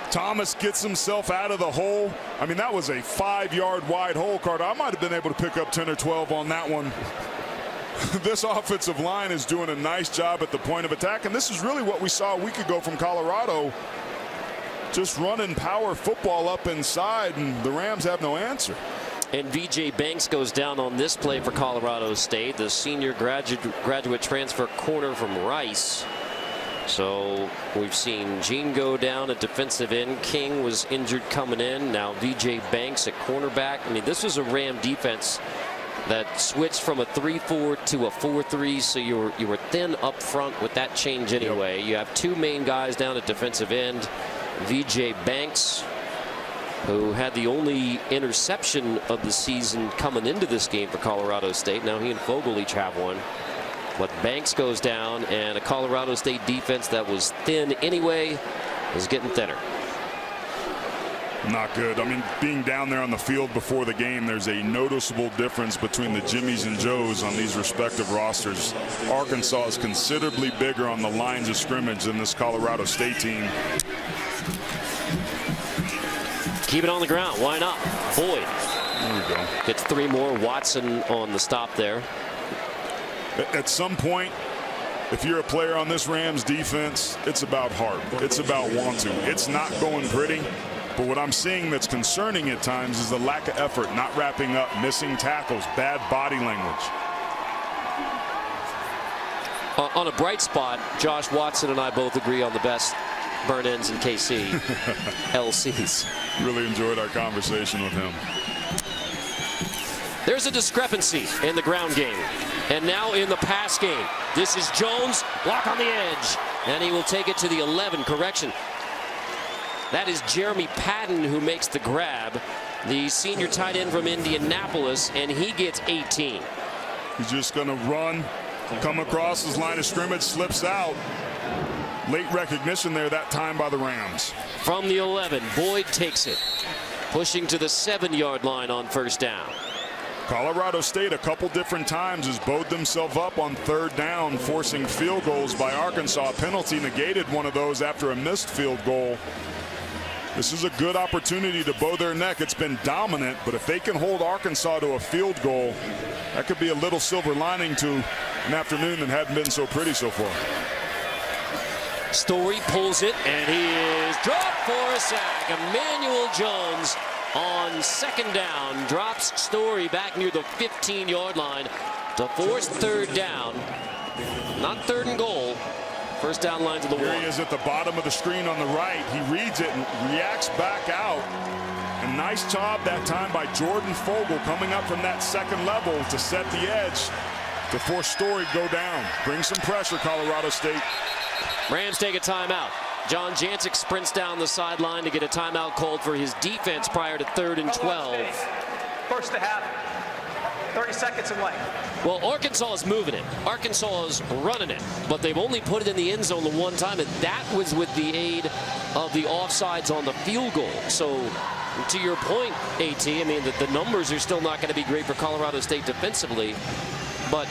Thomas gets himself out of the hole. I mean, that was a 5-yard wide hole, Carter. I might have been able to pick up 10 or 12 on that one. This offensive line is doing a nice job at the point of attack, and this is really what we saw a week ago from Colorado. Just running power football up inside, and the Rams have no answer. And VJ Banks goes down on this play for Colorado State, the senior graduate transfer corner from Rice. So we've seen Gene go down at defensive end. King was injured coming in. Now VJ Banks at cornerback. I mean, this was a Ram defense that switched from a 3-4 to a 4-3. So you were thin up front with that change anyway. Yep. You have two main guys down at defensive end. VJ Banks, who had the only interception of the season coming into this game for Colorado State. Now he and Fogle each have one. But Banks goes down, and a Colorado State defense that was thin anyway is getting thinner. Not good. I mean, being down there on the field before the game, there's a noticeable difference between the Jimmies and Joes on these respective rosters. Arkansas is considerably bigger on the lines of scrimmage than this Colorado State team. Keep it on the ground. Why not? Boyd. There we go. Gets 3 more. Watson on the stop there. At some point, if you're a player on this Rams defense, it's about heart. It's about want to. It's not going pretty. But what I'm seeing that's concerning at times is the lack of effort, not wrapping up, missing tackles, bad body language. On a bright spot, Josh Watson and I both agree on the best burn ends in KC. LCs. Really enjoyed our conversation with him. There's a discrepancy in the ground game. And now in the pass game. This is Jones, block on the edge. And he will take it to the 11. Correction. That is Jeremy Patton who makes the grab. The senior tight end from Indianapolis, and he gets 18. He's just going to run, come across his line of scrimmage, slips out. Late recognition there that time by the Rams. From the 11, Boyd takes it. Pushing to the 7-yard line on first down. Colorado State a couple different times has bowed themselves up on 3rd down, forcing field goals by Arkansas. A penalty negated one of those after a missed field goal. This is a good opportunity to bow their neck. It's been dominant, but if they can hold Arkansas to a field goal, that could be a little silver lining to an afternoon that hadn't been so pretty so far. Story pulls it, and he is dropped for a sack. Emmanuel Jones on 2nd down drops Story back near the 15-yard line to force 3rd down. Not 3rd and goal. First down line to the 1. Here he is at the bottom of the screen on the right. He reads it and reacts back out. A nice job that time by Jordan Fogle coming up from that 2nd level to set the edge to force Story go down. Bring some pressure, Colorado State. Rams take a timeout. John Jancic sprints down the sideline to get a timeout called for his defense prior to 3rd and 12. First to half, 30 seconds and length. Well, Arkansas is moving it. Arkansas is running it, but they've only put it in the end zone the one time, and that was with the aid of the offsides on the field goal. So, to your point, AT, I mean, the numbers are still not going to be great for Colorado State defensively, but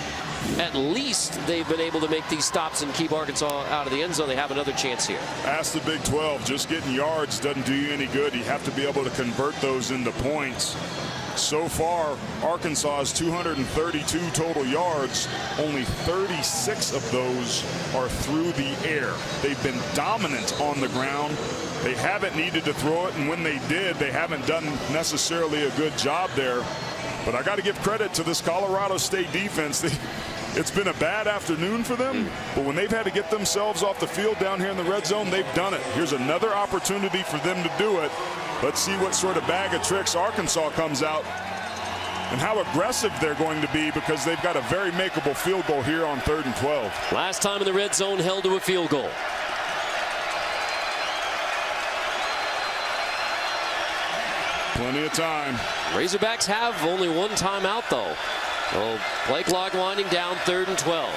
at least they've been able to make these stops and keep Arkansas out of the end zone. They have another chance here. Ask the Big 12. Just getting yards doesn't do you any good. You have to be able to convert those into points. So far, Arkansas has 232 total yards. Only 36 of those are through the air. They've been dominant on the ground. They haven't needed to throw it, and when they did, they haven't done necessarily a good job there. But I got to give credit to this Colorado State defense. It's been a bad afternoon for them, but when they've had to get themselves off the field down here in the red zone, they've done it. Here's another opportunity for them to do it. Let's see what sort of bag of tricks Arkansas comes out and how aggressive they're going to be, because they've got a very makeable field goal here on 3rd and 12. Last time in the red zone held to a field goal. Plenty of time. Razorbacks have only one timeout, though. Well, play clock winding down, 3rd and 12.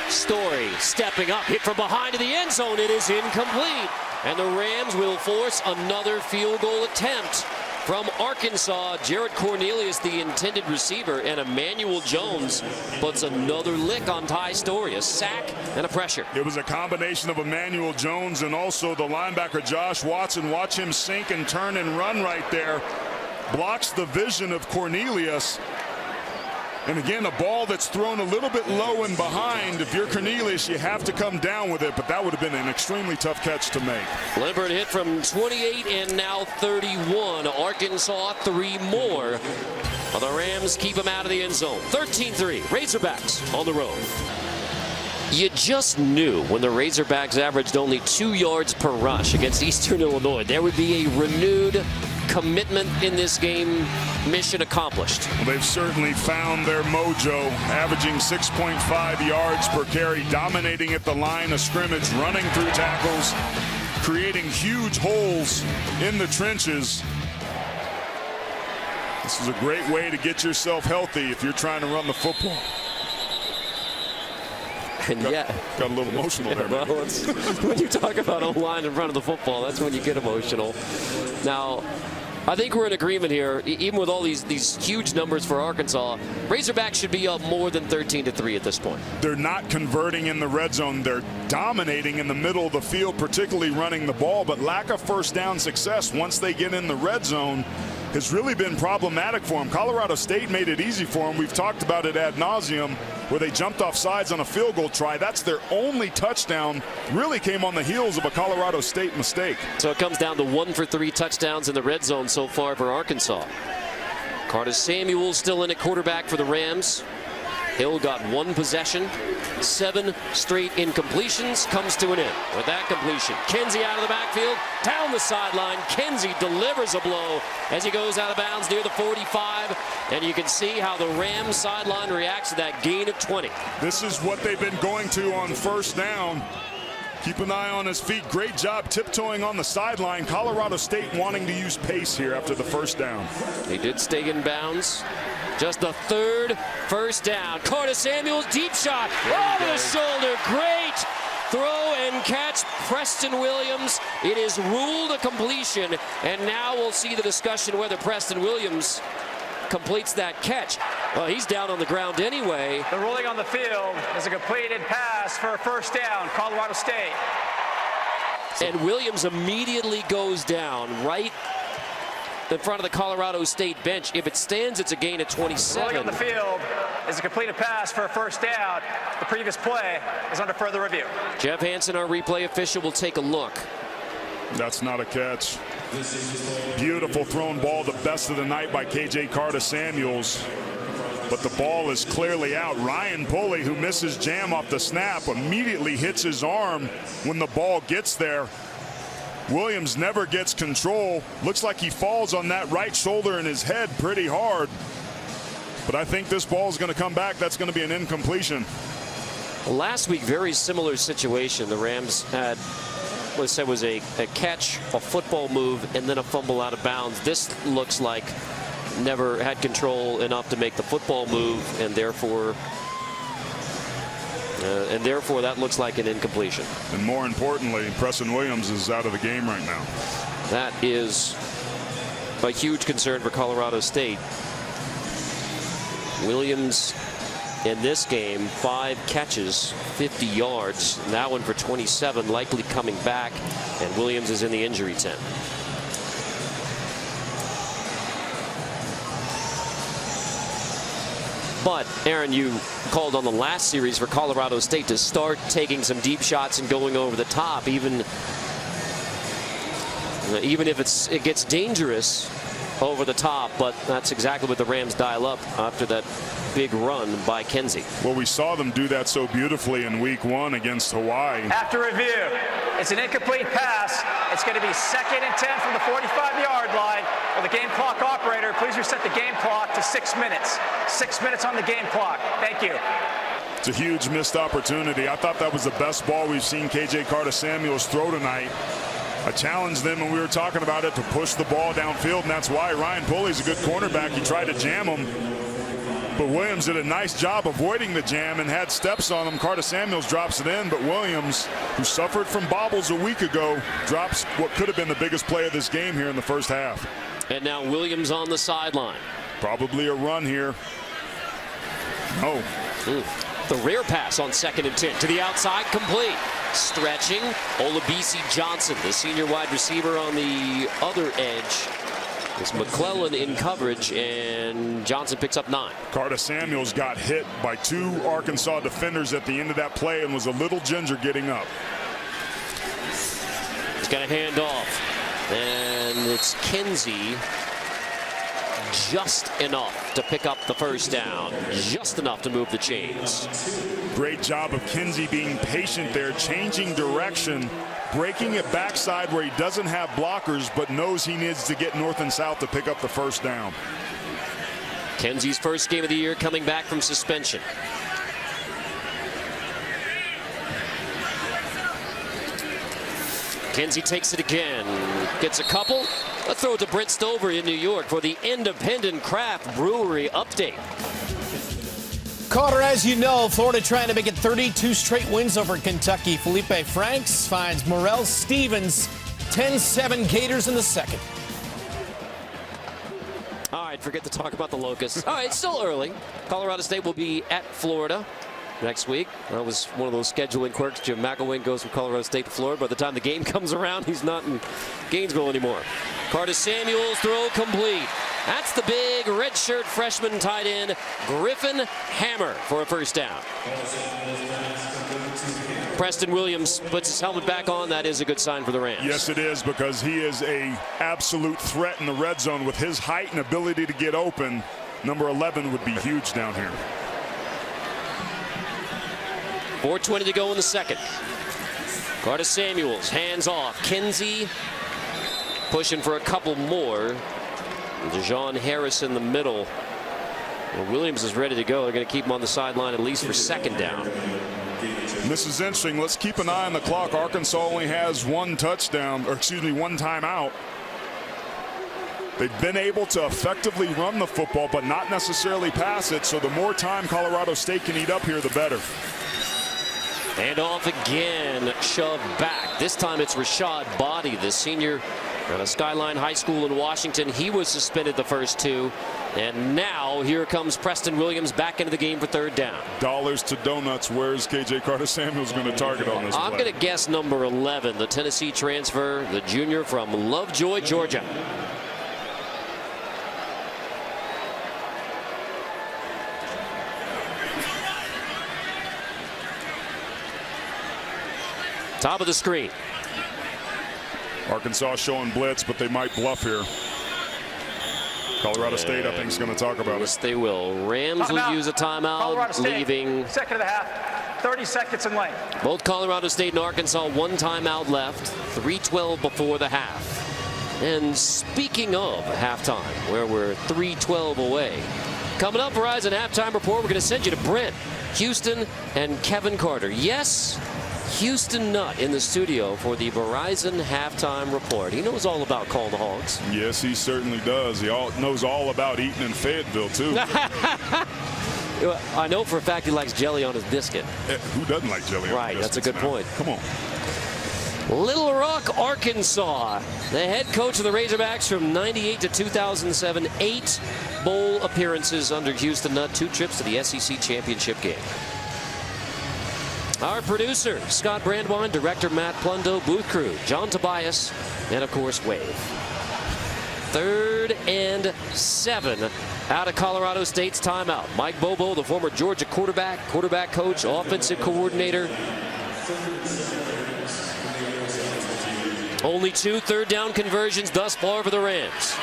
Story stepping up, hit from behind to the end zone. It is incomplete. And the Rams will force another field goal attempt From Arkansas, Jared Cornelius, the intended receiver, and Emmanuel Jones puts another lick on Ty Story, a sack and a pressure. It was a combination of Emmanuel Jones and also the linebacker Josh Watson. Watch him sink and turn and run right there. Blocks the vision of Cornelius. And again, a ball that's thrown a little bit low and behind. If you're Cornelius, you have to come down with it, but that would have been an extremely tough catch to make. Limbert hit from 28 and now 31. Arkansas 3 more. The Rams keep him out of the end zone. 13-3, Razorbacks on the road. You just knew when the Razorbacks averaged only 2 yards per rush against Eastern Illinois, there would be a renewed commitment in this game. Mission accomplished. Well, they've certainly found their mojo, averaging 6.5 yards per carry, dominating at the line of scrimmage, running through tackles, creating huge holes in the trenches. This is a great way to get yourself healthy if you're trying to run the football. And got a little emotional there. Well, when you talk about a line in front of the football, that's when you get emotional. Now, I think we're in agreement here, even with all these huge numbers for Arkansas. Razorbacks should be up more than 13-3 at this point. They're not converting in the red zone. They're dominating in the middle of the field, particularly running the ball, but lack of first down success once they get in the red zone has really been problematic for them. Colorado State made it easy for them. We've talked about it ad nauseum, where they jumped off sides on a field goal try. That's their only touchdown. Really came on the heels of a Colorado State mistake. So it comes down to 1 for 3 touchdowns in the red zone so far for Arkansas. Curtis Samuel still in at quarterback for the Rams. Hill got 1 possession. 7 straight incompletions, comes to an end with that completion. Kinsey out of the backfield, down the sideline. Kinsey delivers a blow as he goes out of bounds near the 45, and you can see how the Rams sideline reacts to that gain of 20. This is what they've been going to on first down. Keep an eye on his feet. Great job tiptoeing on the sideline. Colorado State wanting to use pace here after the first down. He did stay in bounds. Just the 3rd first down. Curtis Samuels, deep shot over the shoulder. Great throw and catch. Preston Williams. It is ruled a completion, and now we'll see the discussion whether Preston Williams completes that catch. Well, he's down on the ground anyway. The ruling on the field is a completed pass for a first down, Colorado State. And Williams immediately goes down right in front of the Colorado State bench. If it stands, it's a gain of 27. The ruling on the field is a completed pass for a first down. The previous play is under further review. Jeff Hansen, our replay official, will take a look. That's not a catch. Beautiful thrown ball, the best of the night by KJ Carter-Samuels. But the ball is clearly out. Ryan Pulley, who misses jam off the snap, immediately hits his arm when the ball gets there. Williams never gets control. Looks like he falls on that right shoulder and his head pretty hard. But I think this ball is going to come back. That's going to be an incompletion. Last week, very similar situation. The Rams had, let's say, was a catch, a football move, and then a fumble out of bounds. This looks like never had control enough to make the football move, and therefore that looks like an incompletion. And more importantly, Preston Williams is out of the game right now. That is a huge concern for Colorado State. Williams in this game, 5 catches, 50 yards. That one for 27, likely coming back, and Williams is in the injury tent. But, Aaron, you called on the last series for Colorado State to start taking some deep shots and going over the top, even if it gets dangerous over the top. But that's exactly what the Rams dial up after that big run by Kinsey. Well, we saw them do that so beautifully in week 1 against Hawaii. After review, it's an incomplete pass. It's going to be 2nd and 10 from the 45-yard line. Will the game clock operator please reset the game clock to 6 minutes? 6 minutes on the game clock. Thank you. It's a huge missed opportunity. I thought that was the best ball we've seen KJ Carter-Samuels throw tonight. I challenged them when we were talking about it to push the ball downfield, and that's why Ryan Pulley's a good cornerback. He tried to jam him, but Williams did a nice job avoiding the jam and had steps on him. Carter-Samuels drops it in, but Williams, who suffered from bobbles a week ago, drops what could have been the biggest play of this game here in the first half. And now Williams on the sideline. Probably a run here. Oh. The rare pass on 2nd and 10 to the outside, complete. Stretching, Olabisi Johnson, the senior wide receiver on the other edge. It's McClellan in coverage, and Johnson picks up 9. Carter Samuels got hit by 2 Arkansas defenders at the end of that play and was a little ginger getting up. He's got a hand off, and it's Kinsey. Just enough to pick up the first down. Just enough to move the chains. Great job of Kinsey being patient there, changing direction, breaking it backside where he doesn't have blockers, but knows he needs to get north and south to pick up the first down. Kinsey's first game of the year coming back from suspension. Kinsey takes it again. Gets a couple. Let's throw it to Brent Stover in New York for the Independent Craft Brewery update. Carter, as you know, Florida trying to make it 32 straight wins over Kentucky. Felipe Franks finds Morrell Stevens 10-7 Gators in the second. All right, forget to talk about the Locusts. All right, it's still early. Colorado State will be at Florida next week. That was one of those scheduling quirks. Jim McElwain goes from Colorado State to Florida. By the time the game comes around, he's not in Gainesville anymore. Carter Samuels throw complete. That's the big redshirt freshman tight end, Griffin Hammer, for a first down. Preston Williams puts his helmet back on. That is a good sign for the Rams. Yes, it is, because he is an absolute threat in the red zone with his height and ability to get open. Number 11 would be huge down here. 4:20 to go in the second. Carter Samuels, hands off. Kinsey pushing for a couple more. DeJean Harris in the middle. Well, Williams is ready to go. They're going to keep him on the sideline at least for second down. This is interesting. Let's keep an eye on the clock. Arkansas only has one timeout. They've been able to effectively run the football, but not necessarily pass it. So the more time Colorado State can eat up here, the better. And off again, shoved back. This time it's Rashad Body, the senior out of Skyline High School in Washington. He was suspended the first 2. And now here comes Preston Williams back into the game for third down. Dollars to donuts. Where's KJ Carter Samuels going to target on this play? I'm going to guess number 11, the Tennessee transfer, the junior from Lovejoy, Georgia. Top of the screen. Arkansas showing blitz, but they might bluff here. Colorado State, I think, is going to talk about yes, it. they will. Rams will use a timeout, leaving. Second of the half, 30 seconds in length. Both Colorado State and Arkansas, one timeout left. 3:12 before the half. And speaking of halftime, where we're 3:12 away, coming up, Verizon Halftime Report, we're going to send you to Brent, Houston, and Kevin Carter. Yes, Houston Nutt in the studio for the Verizon Halftime Report. He knows all about calling the Hogs. Yes, he certainly does. He knows all about eating in Fayetteville, too. I know for a fact he likes jelly on his biscuit. Who doesn't like jelly on right, that's a good point. Come on. Little Rock, Arkansas. The head coach of the Razorbacks from 98 to 2007. 8 bowl appearances under Houston Nutt. 2 trips to the SEC championship game. Our producer, Scott Brandwine, director Matt Plundo, booth crew, John Tobias, and of course, Wave. 3rd and 7 out of Colorado State's timeout. Mike Bobo, the former Georgia quarterback coach, offensive coordinator. Only 2 third down conversions thus far for the Rams.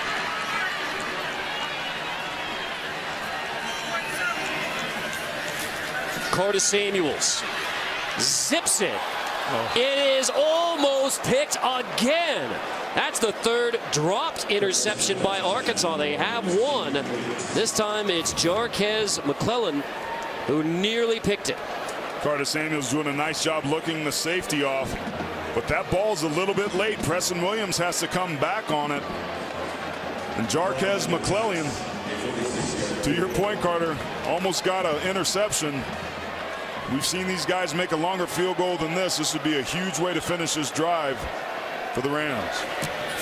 Carter Samuels zips it. It is almost picked again. That's the 3rd dropped interception by Arkansas. They have one. This time it's Jarquez McClellan who nearly picked it. Carter Samuels doing a nice job looking the safety off, but that ball's a little bit late. Preston Williams has to come back on it. And Jarquez McClellan, to your point, Carter, almost got an interception. We've seen these guys make a longer field goal than this. This would be a huge way to finish this drive for the Rams.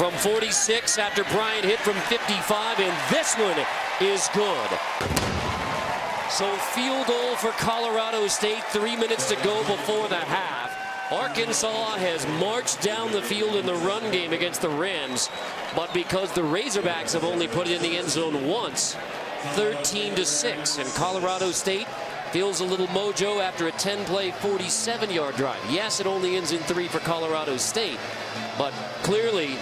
from 46 after Bryant hit from 55, and this one is good. So field goal for Colorado State, 3 minutes to go before the half. Arkansas has marched down the field in the run game against the Rams, but because the Razorbacks have only put it in the end zone once, 13-6, and Colorado State feels a little mojo after a 10-play, 47-yard drive. Yes, it only ends in 3 for Colorado State, but clearly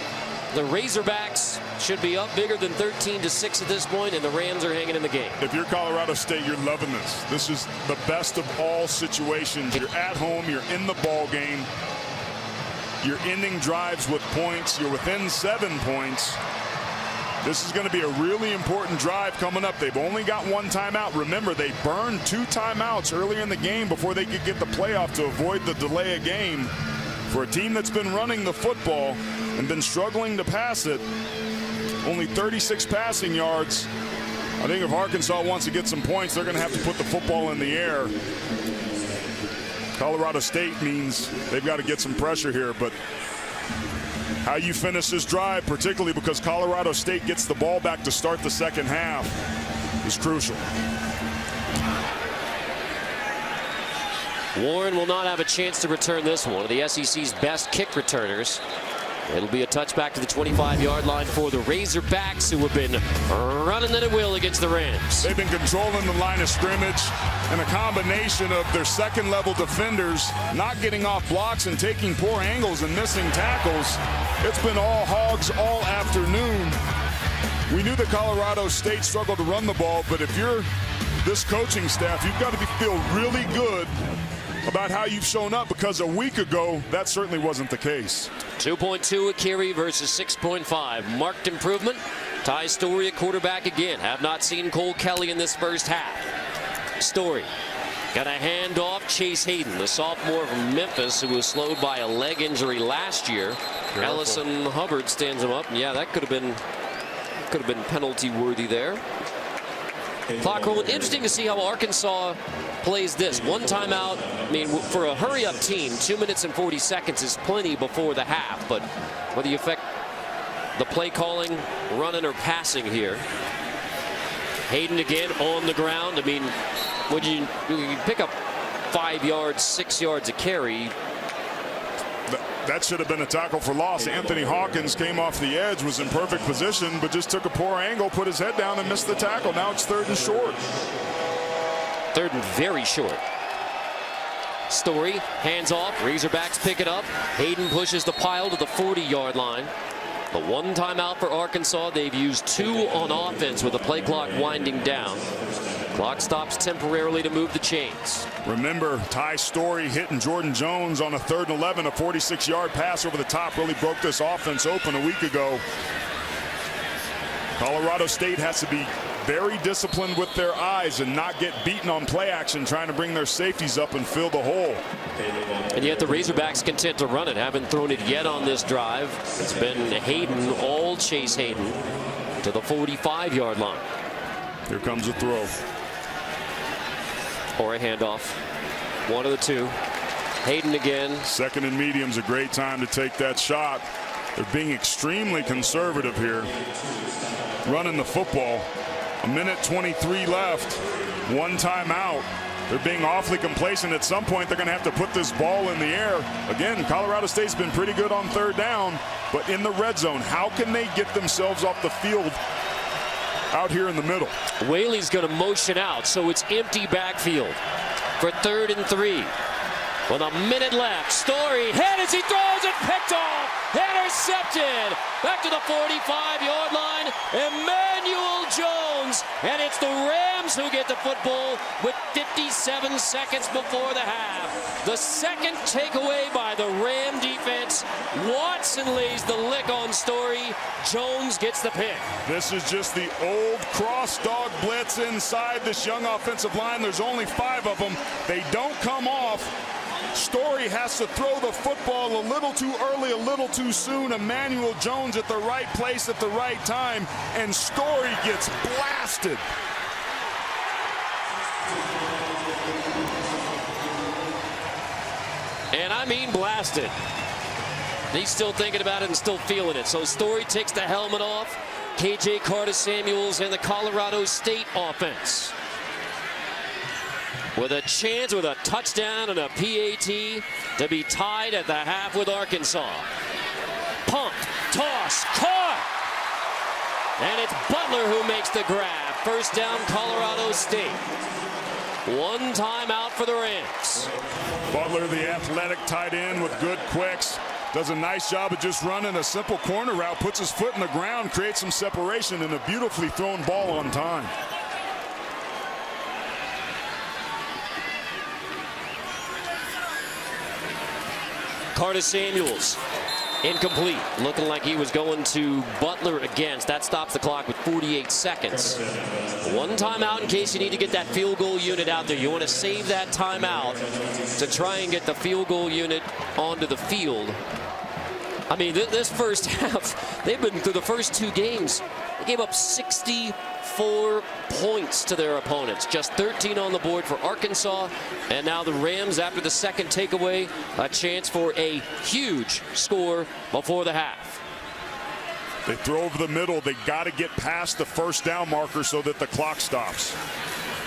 the Razorbacks should be up bigger than 13-6 at this point, and the Rams are hanging in the game. If you're Colorado State, you're loving this. This is the best of all situations. You're at home, you're in the ball game, you're ending drives with points, you're within 7 points. This is going to be a really important drive coming up. They've only got 1 timeout. Remember, they burned 2 timeouts earlier in the game before they could get the playoff to avoid the delay of game. For a team that's been running the football and been struggling to pass it, only 36 passing yards. I think if Arkansas wants to get some points, they're going to have to put the football in the air. Colorado State means they've got to get some pressure here, but how you finish this drive, particularly because Colorado State gets the ball back to start the second half, is crucial. Warren will not have a chance to return this one. The SEC's best kick returners. It'll be a touchback to the 25-yard line for the Razorbacks, who have been running at will against the Rams. They've been controlling the line of scrimmage, and a combination of their second-level defenders not getting off blocks and taking poor angles and missing tackles. It's been all hogs all afternoon. We knew that Colorado State struggled to run the ball, but if you're this coaching staff, you've got to feel really good about how you've shown up, because a week ago that certainly wasn't the case. 2.2 a carry versus 6.5. Marked improvement. Ty Story at quarterback again. Have not seen Cole Kelly in this first half. Story got a hand off. Chase Hayden, the sophomore from Memphis, who was slowed by a leg injury last year. Careful. Ellison Hubbard stands him up. Yeah, that could have been penalty worthy there. Clock rolling. Interesting to see how Arkansas plays this. 1 timeout. I mean, for a hurry-up team, 2 minutes and 40 seconds is plenty before the half. But whether you affect the play calling, running, or passing here. Hayden again on the ground. I mean, when you pick up 5 yards, 6 yards a carry. That should have been a tackle for loss. Anthony Hawkins came off the edge, was in perfect position, but just took a poor angle, put his head down, and missed the tackle. Now it's 3rd and short. 3rd and very short. Story hands off. Razorbacks pick it up. Hayden pushes the pile to the 40-yard line. The 1 timeout for Arkansas. They've used 2 on offense with the play clock winding down. Clock stops temporarily to move the chains. Remember, Ty Story hitting Jordan Jones on a 3rd and 11. A 46-yard pass over the top really broke this offense open a week ago. Colorado State has to be very disciplined with their eyes and not get beaten on play action, trying to bring their safeties up and fill the hole. And yet the Razorbacks content to run it. Haven't thrown it yet on this drive. It's been Hayden, all Chase Hayden, to the 45-yard line. Here comes a throw. Or a handoff. One of the two. Hayden again. 2nd and medium's a great time to take that shot. They're being extremely conservative here. Running the football. 1:23 left. 1 timeout. They're being awfully complacent. At some point, they're going to have to put this ball in the air. Again, Colorado State's been pretty good on 3rd down, but in the red zone, how can they get themselves off the field out here in the middle? Whaley's going to motion out, so it's empty backfield for 3rd and 3. With a minute left, Story head as he throws it, picked off, intercepted, back to the 45-yard line, Emmanuel Jones, and it's the Rams who get the football with 57 seconds before the half. The second takeaway by the Ram defense. Watson lays the lick on Story. Jones gets the pick. This is just the old cross dog blitz inside this young offensive line. There's only 5 of them. They don't come off. Story has to throw the football a little too early, a little too soon. Emmanuel Jones at the right place at the right time, and Story gets blasted. And I mean blasted. He's still thinking about it and still feeling it. So Story takes the helmet off. KJ Carter-Samuels and the Colorado State offense with a chance, with a touchdown and a PAT, to be tied at the half with Arkansas. Pumped, toss, caught! And it's Butler who makes the grab. First down, Colorado State. One timeout for the Rams. Butler, the athletic tight end with good quicks, does a nice job of just running a simple corner route, puts his foot in the ground, creates some separation, and a beautifully thrown ball on time. Carter-Samuels, incomplete. Looking like he was going to Butler against. That stops the clock with 48 seconds. One timeout in case you need to get that field goal unit out there. You want to save that timeout to try and get the field goal unit onto the field. I mean, this first half, they've been through the first two games. They gave up 64 points to their opponents. Just 13 on the board for Arkansas. And now the Rams, after the second takeaway, a chance for a huge score before the half. They throw over the middle. They got to get past the first down marker so that the clock stops.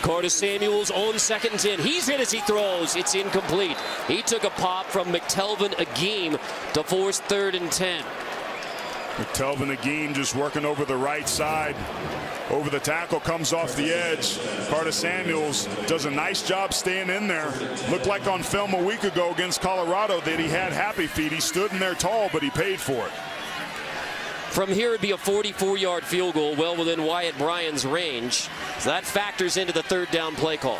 Carter-Samuels on 2nd and 10. He's hit as he throws. It's incomplete. He took a pop from McTelvin Agim to force 3rd and 10. McTelvin Agim just working over the right side. Over the tackle, comes off the edge. Carter-Samuels does a nice job staying in there. Looked like on film a week ago against Colorado that he had happy feet. He stood in there tall, but he paid for it. From here, it'd be a 44-yard field goal, well within Wyatt Bryan's range. So that factors into the 3rd down play call.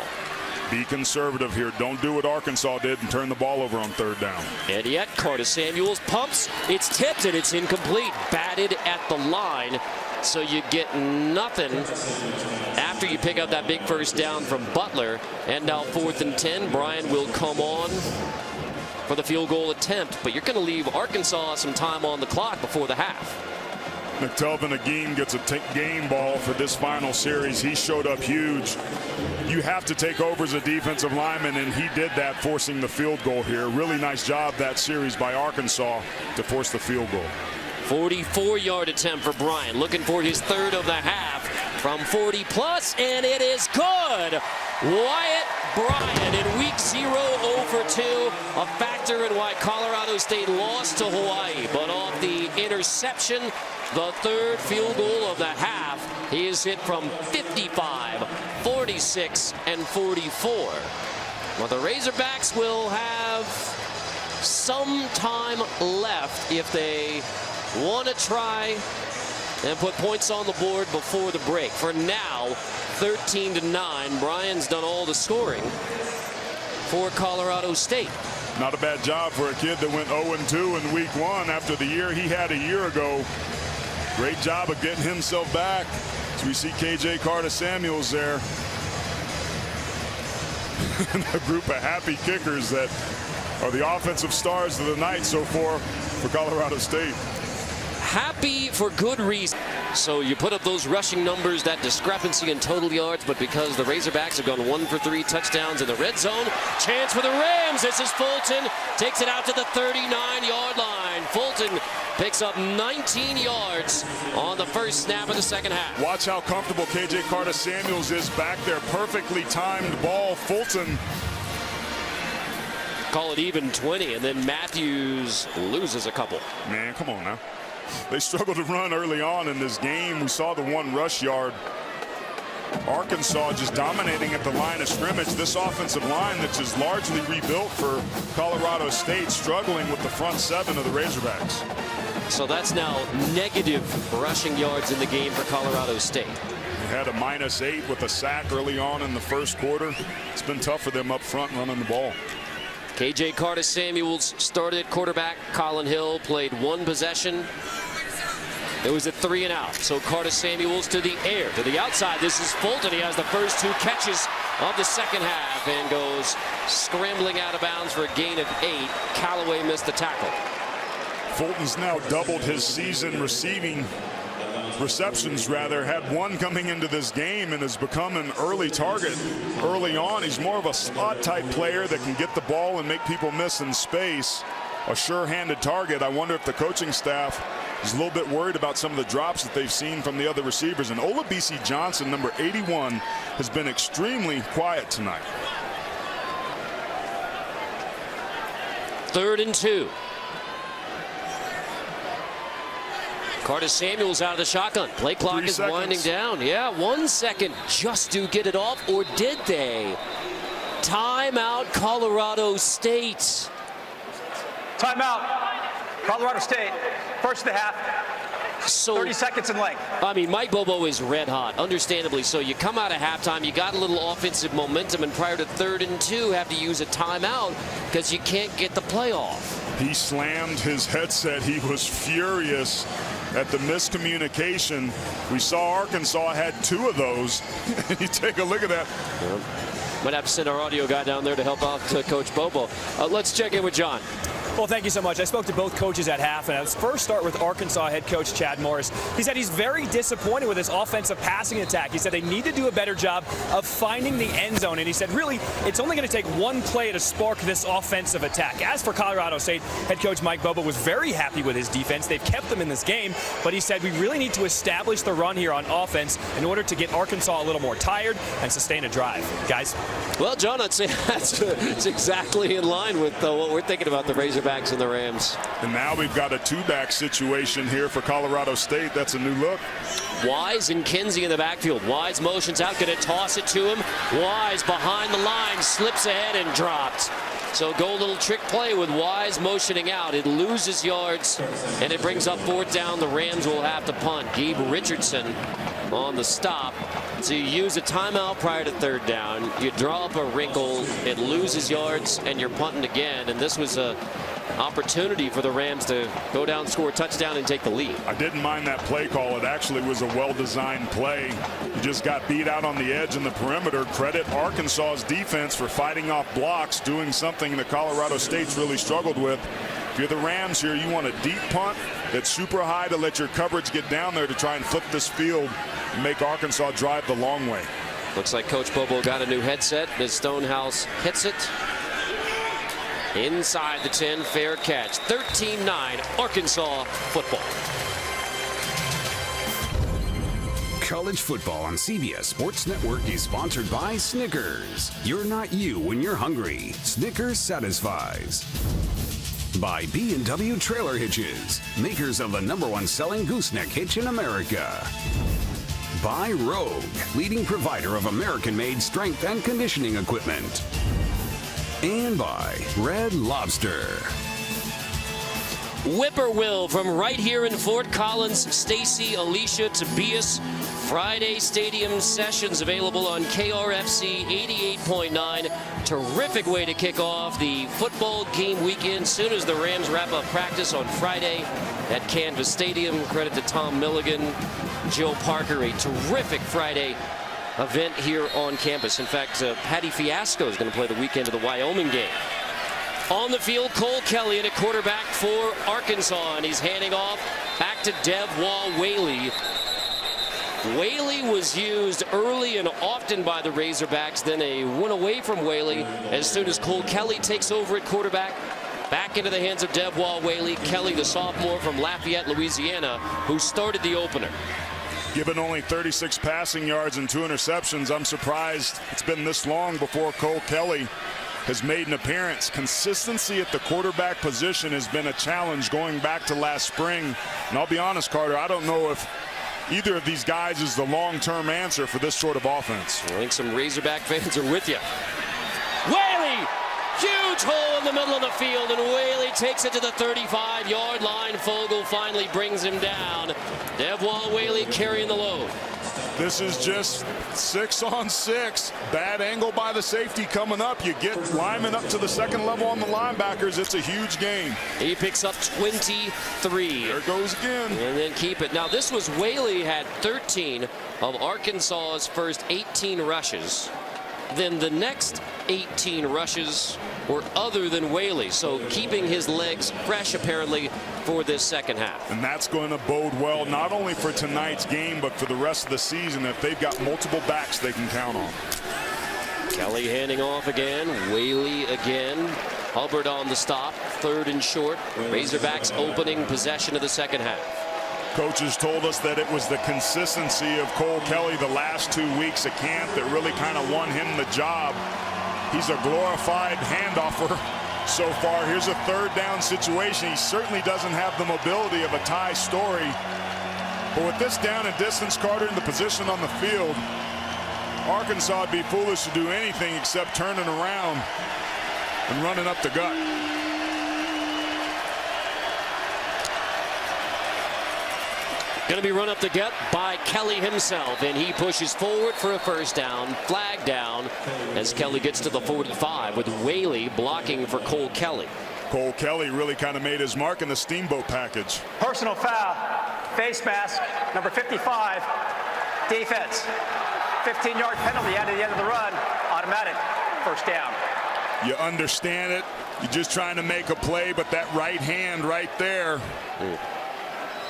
Be conservative here. Don't do what Arkansas did and turn the ball over on 3rd down. And yet, Carter-Samuels pumps. It's tipped and it's incomplete. Batted at the line. So you get nothing after you pick up that big first down from Butler. And now 4th and 10. Bryan will come on for the field goal attempt. But you're going to leave Arkansas some time on the clock before the half. McTelvin Agim gets a game ball for this final series. He showed up huge. You have to take over as a defensive lineman, and he did that, forcing the field goal here. Really nice job that series by Arkansas to force the field goal. 44-yard attempt for Bryan, looking for his 3rd of the half from 40 plus, and it is good. Wyatt Bryan in week 0, 0 for 2, a factor in why Colorado State lost to Hawaii. But off the interception, the 3rd field goal of the half, he is hit from 55, 46, and 44. Well, the Razorbacks will have some time left if they want to try and put points on the board before the break. For now, 13-9. Bryan's done all the scoring for Colorado State. Not a bad job for a kid that went 0-2 in week 1 after the year he had a year ago. Great job of getting himself back. So we see KJ Carter-Samuels there. And a group of happy kickers that are the offensive stars of the night so far for Colorado State. Happy for good reason. So you put up those rushing numbers, that discrepancy in total yards, but because the Razorbacks have gone 1 for 3 touchdowns in the red zone, chance for the Rams. This is Fulton, takes it out to the 39-yard line. Fulton picks up 19 yards on the first snap of the second half. Watch how comfortable KJ Carter-Samuels is back there. Perfectly timed ball. Fulton. Call it even 20, and then Matthews loses a couple. Man, come on now. They struggled to run early on in this game. We saw the 1 rush yard. Arkansas just dominating at the line of scrimmage. This offensive line that's just largely rebuilt for Colorado State, struggling with the front 7 of the Razorbacks. So that's now negative rushing yards in the game for Colorado State. They had a -8 with a sack early on in the first quarter. It's been tough for them up front running the ball. KJ Carter-Samuels started at quarterback. Colin Hill played 1 possession. It was a 3 and out. So Carter-Samuels to the air, to the outside. This is Fulton. He has the first 2 catches of the second half and goes scrambling out of bounds for a gain of 8. Callaway missed the tackle. Fulton's now doubled his season receptions, had 1 coming into this game and has become an early target early on. He's more of a slot type player that can get the ball and make people miss in space. a sure-handed target. I wonder if the coaching staff is a little bit worried about some of the drops that they've seen from the other receivers. And Olabisi Johnson, number 81, has been extremely quiet tonight. 3rd and 2. Curtis Samuel's out of the shotgun. Play clock 3 is seconds. winding down. Yeah, 1 second just to get it off, or did they? Timeout, Colorado State. Timeout, Colorado State. First of the half. So 30 seconds in length. I mean, Mike Bobo is red hot, understandably so. You come out of halftime, you got a little offensive momentum, and prior to 3rd and 2, have to use a timeout because you can't get the play off. He slammed his headset. He was furious at the miscommunication. We saw Arkansas had 2 of those. You take a look at that. Yep. Might have to send our audio guy down there to help out Coach Bobo. Let's check in with John. Well, thank you so much. I spoke to both coaches at half, and let's first start with Arkansas head coach Chad Morris. He said he's very disappointed with his offensive passing attack. He said they need to do a better job of finding the end zone, and he said really it's only going to take one play to spark this offensive attack. As for Colorado State, head coach Mike Bobo was very happy with his defense. They've kept them in this game, but he said we really need to establish the run here on offense in order to get Arkansas a little more tired and sustain a drive. Guys? Well, John, I'd say that's exactly in line with what we're thinking about the Razorbacks and the Rams. And now we've got a 2-back situation here for Colorado State. That's a new look. Wise and Kinsey in the backfield. Wise motions out, going to toss it to him. Wise behind the line, slips ahead and dropped. So go a little trick play with Wise motioning out. It loses yards, and it brings up 4th down. The Rams will have to punt. Gabe Richardson on the stop. So you use a timeout prior to 3rd down. You draw up a wrinkle. It loses yards, and you're punting again. And this was a opportunity for the Rams to go down, score a touchdown, and take the lead. I didn't mind that play call. It actually was a well-designed play. You just got beat out on the edge in the perimeter. Credit Arkansas's defense for fighting off blocks, doing something that Colorado State's really struggled with. If you're the Rams here, you want a deep punt that's super high to let your coverage get down there to try and flip this field and make Arkansas drive the long way. Looks like Coach Bobo got a new headset as Stonehouse hits it. Inside the 10, fair catch. 13-9, Arkansas football. College football on CBS Sports Network is sponsored by Snickers. You're not you when you're hungry. Snickers satisfies. By B&W Trailer Hitches, makers of the #1 selling gooseneck hitch in America. By Rogue, leading provider of American-made strength and conditioning equipment. And by Red Lobster. Whippoorwill from right here in Fort Collins. Stacy, Alicia, Tobias. Friday Stadium sessions available on KRFC 88.9. Terrific way to kick off the football game weekend. Soon as the Rams wrap up practice on Friday at Canvas Stadium. Credit to Tom Milligan, Joe Parker. A terrific Friday event here on campus. In fact, Patty Fiasco is going to play the weekend of the Wyoming game. On the field, Cole Kelly at quarterback for Arkansas, and he's handing off back to Dev Whaley. Whaley was used early and often by the Razorbacks, then a went away from Whaley as soon as Cole Kelly takes over at quarterback. Back into the hands of Dev Whaley. Kelly, the sophomore from Lafayette, Louisiana, who started the opener. Given only 36 passing yards and 2 interceptions, I'm surprised it's been this long before Cole Kelly has made an appearance. Consistency at the quarterback position has been a challenge going back to last spring. And I'll be honest, Carter, I don't know if either of these guys is the long-term answer for this sort of offense. I think some Razorback fans are with you. Whaley! Huge hole in the middle of the field, and Whaley takes it to the 35-yard line. Fogle finally brings him down. Devwall Whaley carrying the load. This is just 6-on-6. Bad angle by the safety coming up. You get Lyman up to the second level on the linebackers. It's a huge gain. He picks up 23. There it goes again. And then keep it. Now, this was Whaley had 13 of Arkansas's first 18 rushes. Then the next 18 rushes were other than Whaley. So keeping his legs fresh, apparently, for this second half. And that's going to bode well not only for tonight's game, but for the rest of the season if they've got multiple backs they can count on. Kelly handing off again. Whaley again. Hubbard on the stop, 3rd and short. Razorbacks opening possession of the second half. Coaches told us that it was the consistency of Cole Kelly the last 2 weeks at camp that really kind of won him the job. He's a glorified handoffer so far. Here's a 3rd down situation. He certainly doesn't have the mobility of a Ty Story. But with this down and distance, Carter, in the position on the field, Arkansas would be foolish to do anything except turning around and running up the gut. Going to be run up the gut by Kelly himself, and he pushes forward for a 1st down. Flag down as Kelly gets to the 45 with Whaley blocking for Cole Kelly. Cole Kelly really kind of made his mark in the Steamboat package. Personal foul, face mask, number 55, defense. 15-yard penalty out of the end of the run, automatic, 1st down. You understand it. You're just trying to make a play, but that right hand right there.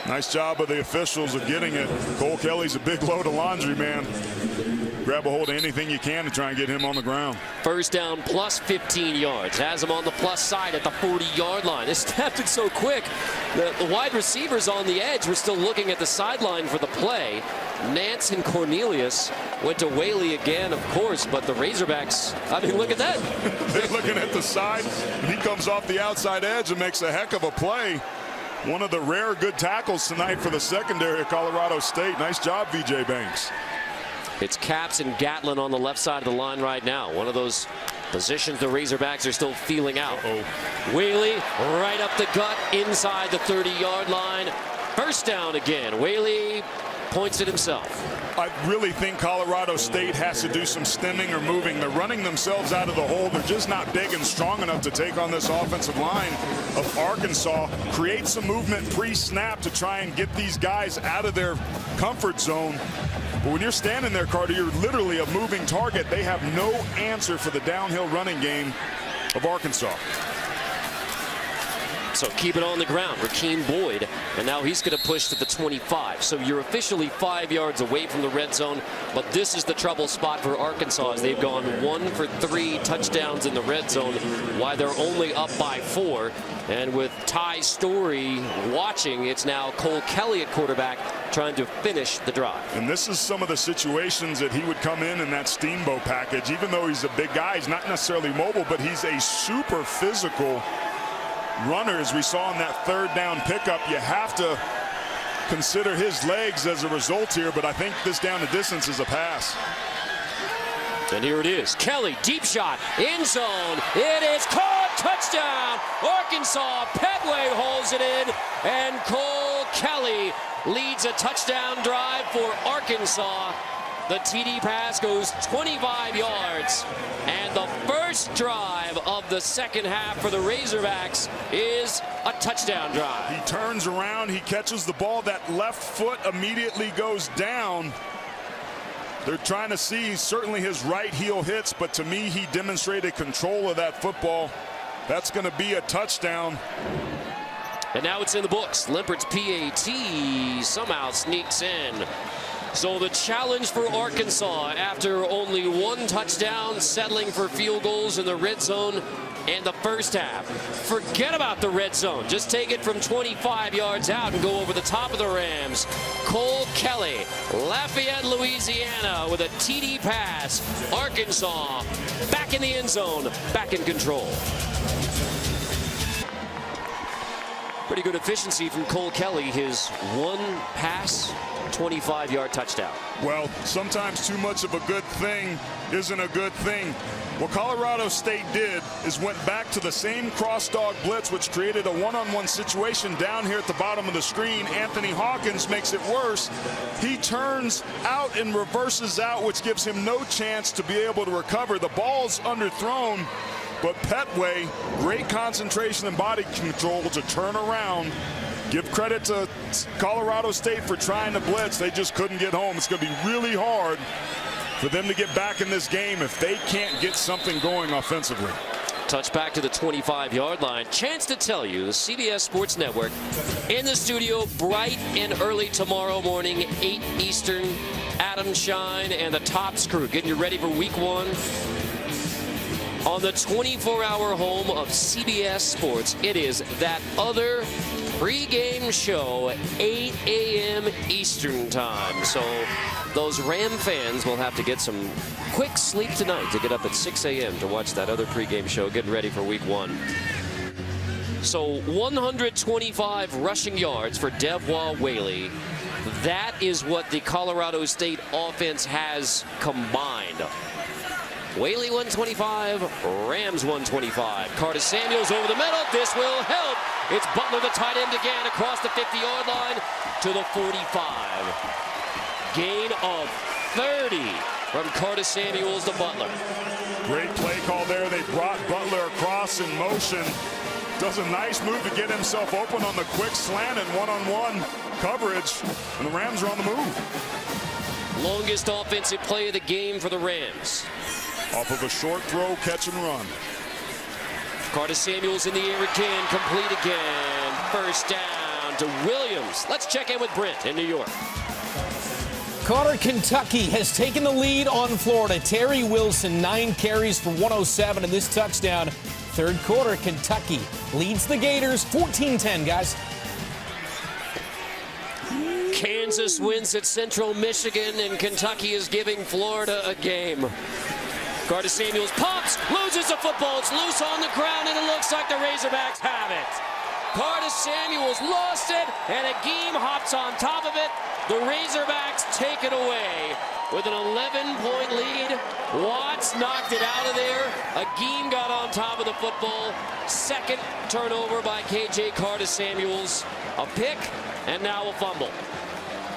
Nice job of the officials of getting it. Cole Kelly's a big load of laundry, man. Grab a hold of anything you can to try and get him on the ground. 1st down plus 15 yards. Has him on the plus side at the 40-yard line. It snapped it so quick. The wide receivers on the edge were still looking at the sideline for the play. Nance and Cornelius went to Whaley again, of course, but the Razorbacks, I mean, look at that. They're looking at the side, and he comes off the outside edge and makes a heck of a play. One of the rare good tackles tonight for the secondary of Colorado State. Nice job, VJ Banks. It's Capps and Gatlin on the left side of the line right now. One of those positions the Razorbacks are still feeling out. Whaley right up the gut inside the 30-yard line. 1st down again. Whaley points it himself. I really think Colorado State has to do some stemming or moving. They're running themselves out of the hole. They're just not big and strong enough to take on this offensive line of Arkansas. Create some movement pre-snap to try and get these guys out of their comfort zone. But when you're standing there, Carter, you're literally a moving target. They have no answer for the downhill running game of Arkansas. So keep it on the ground. Rakeem Boyd, and now he's going to push to the 25. So you're officially 5 yards away from the red zone, but this is the trouble spot for Arkansas as they've gone 1 for 3 touchdowns in the red zone, while they're only up by 4. And with Ty Story watching, it's now Cole Kelly at quarterback trying to finish the drive. And this is some of the situations that he would come in that Steamboat package. Even though he's a big guy, he's not necessarily mobile, but he's a super physical runner, as we saw in that 3rd down pickup. You have to consider his legs as a result here, but I think this down the distance is a pass. And here it is. Kelly, deep shot, end zone. It is caught, touchdown. Arkansas, Petway holds it in, and Cole Kelly leads a touchdown drive for Arkansas. The TD pass goes 25 yards, and the first drive of the second half for the Razorbacks is a touchdown drive. He turns around, he catches the ball, that left foot immediately goes down. They're trying to see, certainly his right heel hits, but to me, he demonstrated control of that football. That's going to be a touchdown. And now it's in the books. Limpert's PAT somehow sneaks in. So the challenge for Arkansas after only 1 touchdown, settling for field goals in the red zone in the first half. Forget about the red zone. Just take it from 25 yards out and go over the top of the Rams. Cole Kelly, Lafayette, Louisiana with a TD pass. Arkansas back in the end zone, back in control. Pretty good efficiency from Cole Kelly. His 1 pass, 25-yard touchdown. Well, sometimes too much of a good thing isn't a good thing. What Colorado State did is went back to the same cross-dog blitz, which created a one-on-one situation down here at the bottom of the screen. Anthony Hawkins makes it worse. He turns out and reverses out, which gives him no chance to be able to recover. The ball's underthrown, but Petway, great concentration and body control to turn around. Give credit to Colorado State for trying to blitz. They just couldn't get home. It's going to be really hard for them to get back in this game if they can't get something going offensively. Touch back to the 25-yard line. Chance to tell you, the CBS Sports Network in the studio bright and early tomorrow morning, 8 Eastern. Adam Shine and the Tops crew getting you ready for week 1. on the 24-hour home of CBS Sports. It is That Other pregame show, 8 a.m. Eastern time. So those Ram fans will have to get some quick sleep tonight to get up at 6 a.m. to watch That Other pregame show, getting ready for week 1. So 125 rushing yards for Devois Whaley. That is what the Colorado State offense has combined. Whaley 125, Rams 125. Curtis Samuels over the middle. This will help. It's Butler, the tight end, again across the 50-yard line to the 45. Gain of 30 from Curtis Samuels to Butler. Great play call there. They brought Butler across in motion. Does a nice move to get himself open on the quick slant and one-on-one coverage. And the Rams are on the move. Longest offensive play of the game for the Rams. Off of a short throw, catch and run. Curtis Samuels in the air again, complete again. First down to Williams. Let's check in with Brent in New York. Carter, Kentucky has taken the lead on Florida. Terry Wilson, 9 carries for 107 in this touchdown. Third quarter, Kentucky leads the Gators 14-10, guys. Kansas wins at Central Michigan, and Kentucky is giving Florida a game. Curtis Samuels pops, loses the football. It's loose on the ground, and it looks like the Razorbacks have it. Curtis Samuels lost it, and Agim hops on top of it. The Razorbacks take it away with an 11-point lead. Watts knocked it out of there. Agim got on top of the football. Second turnover by KJ Curtis Samuels. A pick, and now a fumble.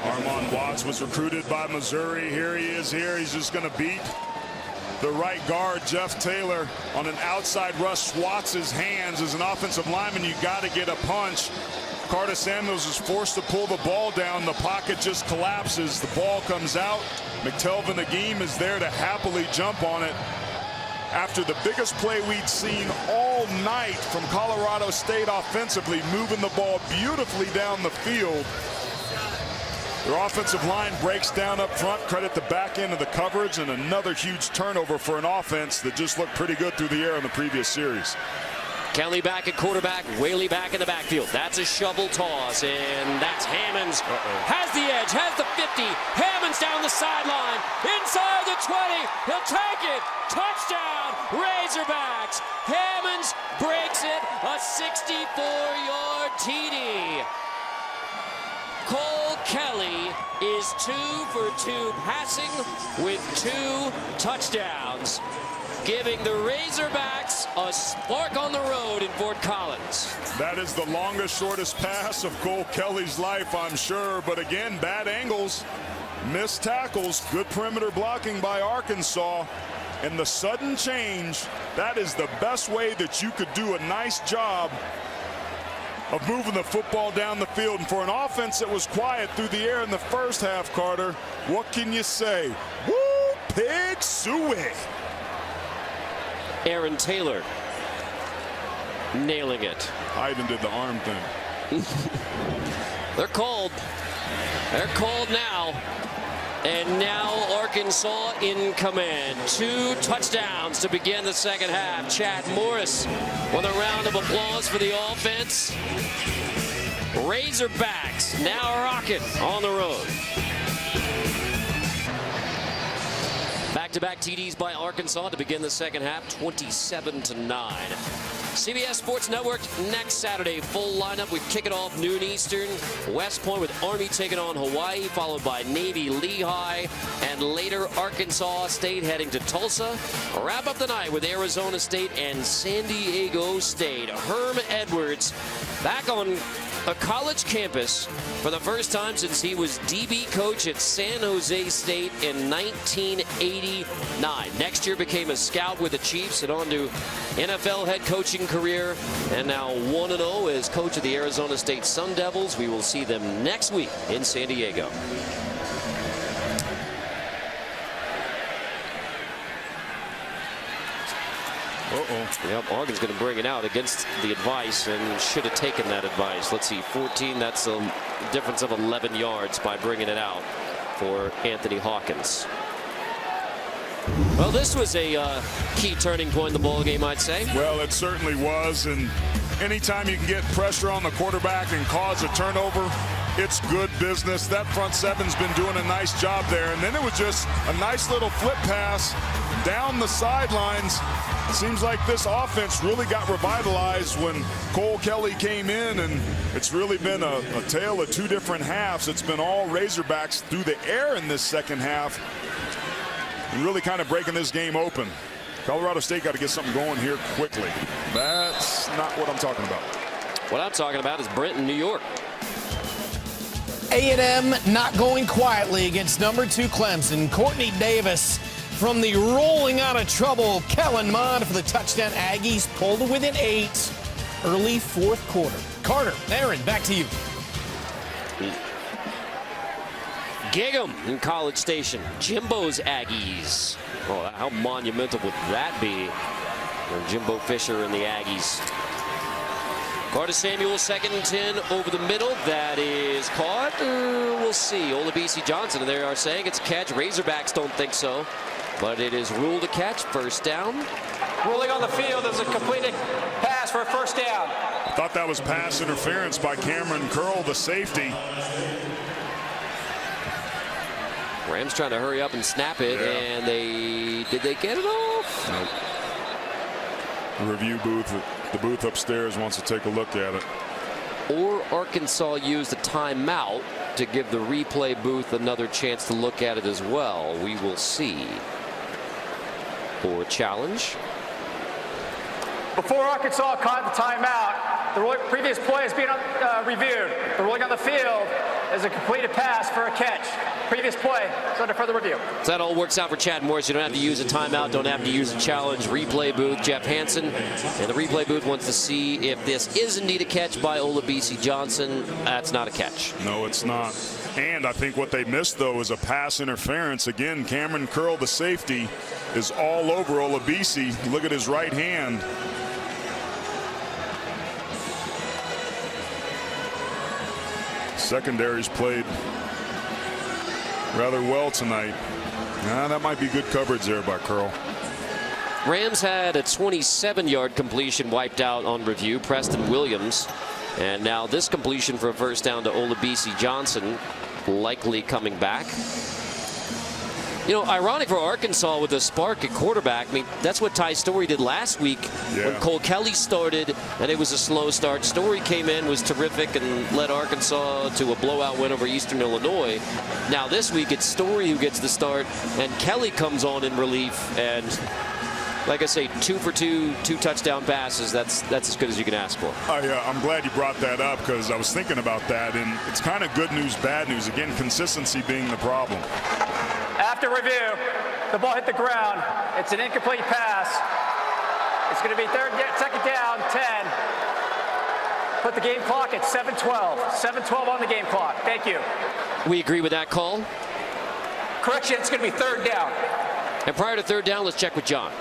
Armon Watts was recruited by Missouri. Here he is here. He's just going to beat the right guard, Jeff Taylor, on an outside rush. Swats his hands. As an offensive lineman, you got to get a punch. Curtis Samuels is forced to pull the ball down. The pocket just collapses. The ball comes out. McTelvin Agim is there to happily jump on it. After the biggest play we'd seen all night from Colorado State offensively, moving the ball beautifully down the field. Their offensive line breaks down up front. Credit the back end of the coverage, and another huge turnover for an offense that just looked pretty good through the air in the previous series. Kelly back at quarterback, Whaley back in the backfield. That's a shovel toss, and that's Hammonds. Has the edge, has the 50. Hammonds down the sideline, inside the 20. He'll take it. Touchdown, Razorbacks. Hammonds breaks it, a 64-yard TD. Cole Kelly is 2 for 2 passing with 2 touchdowns, giving the Razorbacks a spark on the road in Fort Collins. That is the longest, shortest pass of Cole Kelly's life, I'm sure. But again, bad angles, missed tackles, good perimeter blocking by Arkansas. And the sudden change, that is the best way that you could do a nice job of moving the football down the field. And for an offense that was quiet through the air in the first half, Carter, what can you say? Woo, pig suey. Aaron Taylor nailing it. I even did the arm thing. They're called. They're called now. And now Arkansas in command. 2 touchdowns to begin the second half. Chad Morris with a round of applause for the offense. Razorbacks now rocking on the road. Back-to-back TDs by Arkansas to begin the second half, 27-9. CBS Sports Network next Saturday, full lineup. We kick it off noon Eastern. West Point with Army taking on Hawaii, followed by Navy Lehigh, and later Arkansas State heading to Tulsa. Wrap up the night with Arizona State and San Diego State. Herm Edwards back on a college campus for the first time since he was DB coach at San Jose State in 1989. Next year became a scout with the Chiefs and on to NFL head coaching career, and now 1-0 as coach of the Arizona State Sun Devils. We will see them next week in San Diego. Yep, Oregon's going to bring it out against the advice and should have taken that advice. Let's see, 14, that's a difference of 11 yards by bringing it out for Anthony Hawkins. Well, this was a key turning point in the ball game, I'd say. Well, it certainly was, and anytime you can get pressure on the quarterback and cause a turnover, it's good business. That front seven's been doing a nice job there, and then it was just a nice little flip pass down the sidelines. Seems like this offense really got revitalized when Cole Kelly came in, and it's really been a tale of two different halves. It's been all Razorbacks through the air in this second half, and really kind of breaking this game open. Colorado State got to get something going here quickly. That's not what I'm talking about. What I'm talking about is Brenton, New York. A&M not going quietly against number 2 Clemson. Courtney Davis from the rolling out of trouble Kellen Mond for the touchdown. Aggies pulled to within 8 early fourth quarter. Carter, Aaron, back to you. Gig'em in College Station. Jimbo's Aggies. Oh, how monumental would that be for Jimbo Fisher and the Aggies? Carter Samuel, 2nd and 10 over the middle. That is caught. We'll see. Olabisi Johnson, and they are saying it's a catch. Razorbacks don't think so, but it is ruled a catch. First down. Ruling on the field is a completed pass for a first down. I thought that was pass interference by Cameron Curl, the safety. Rams trying to hurry up and snap it, and did they get it off? Nope. The review booth, the booth upstairs wants to take a look at it. Or Arkansas used a timeout to give the replay booth another chance to look at it as well. We will see. For a challenge. Before Arkansas caught the timeout, the previous play is being reviewed. The ruling on the field is a completed pass for a catch. Previous play is under further review. So that all works out for Chad Morris. You don't have to use a timeout, don't have to use a challenge. Replay booth, Jeff Hansen. And the replay booth wants to see if this is indeed a catch by Olabisi Johnson. That's not a catch. No, it's not. And I think what they missed, though, is a pass interference. Again, Cameron Curl, the safety, is all over Olabisi. Look at his right hand. Secondary's played rather well tonight. That might be good coverage there by Curl. Rams had a 27-yard completion wiped out on review. Preston Williams. And now this completion for a first down to Olabisi Johnson, likely coming back. You know, ironic for Arkansas with a spark at quarterback. I mean, that's what Ty Story did last week when Cole Kelly started, and it was a slow start. Story came in, was terrific, and led Arkansas to a blowout win over Eastern Illinois. Now this week, it's Story who gets the start, and Kelly comes on in relief. And like I say, 2 for 2, 2 touchdown passes. That's as good as you can ask for. I'm glad you brought that up because I was thinking about that, and it's kind of good news, bad news. Again, consistency being the problem. After review, the ball hit the ground. It's an incomplete pass. It's going to be second down, 10. Put the game clock at 7:12. 7:12 on the game clock. Thank you. We agree with that call. Correction, it's going to be third down. And prior to third down, let's check with John.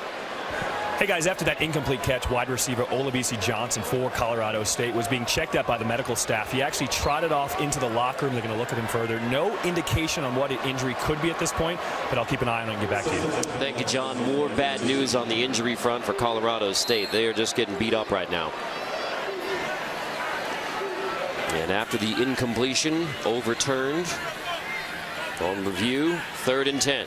Hey guys, after that incomplete catch, wide receiver Olabisi Johnson for Colorado State was being checked out by the medical staff. He actually trotted off into the locker room. They're going to look at him further. No indication on what an injury could be at this point, but I'll keep an eye on it and get back to you. Thank you, John. More bad news on the injury front for Colorado State. They are just getting beat up right now. And after the incompletion, overturned on review, 3rd and 10.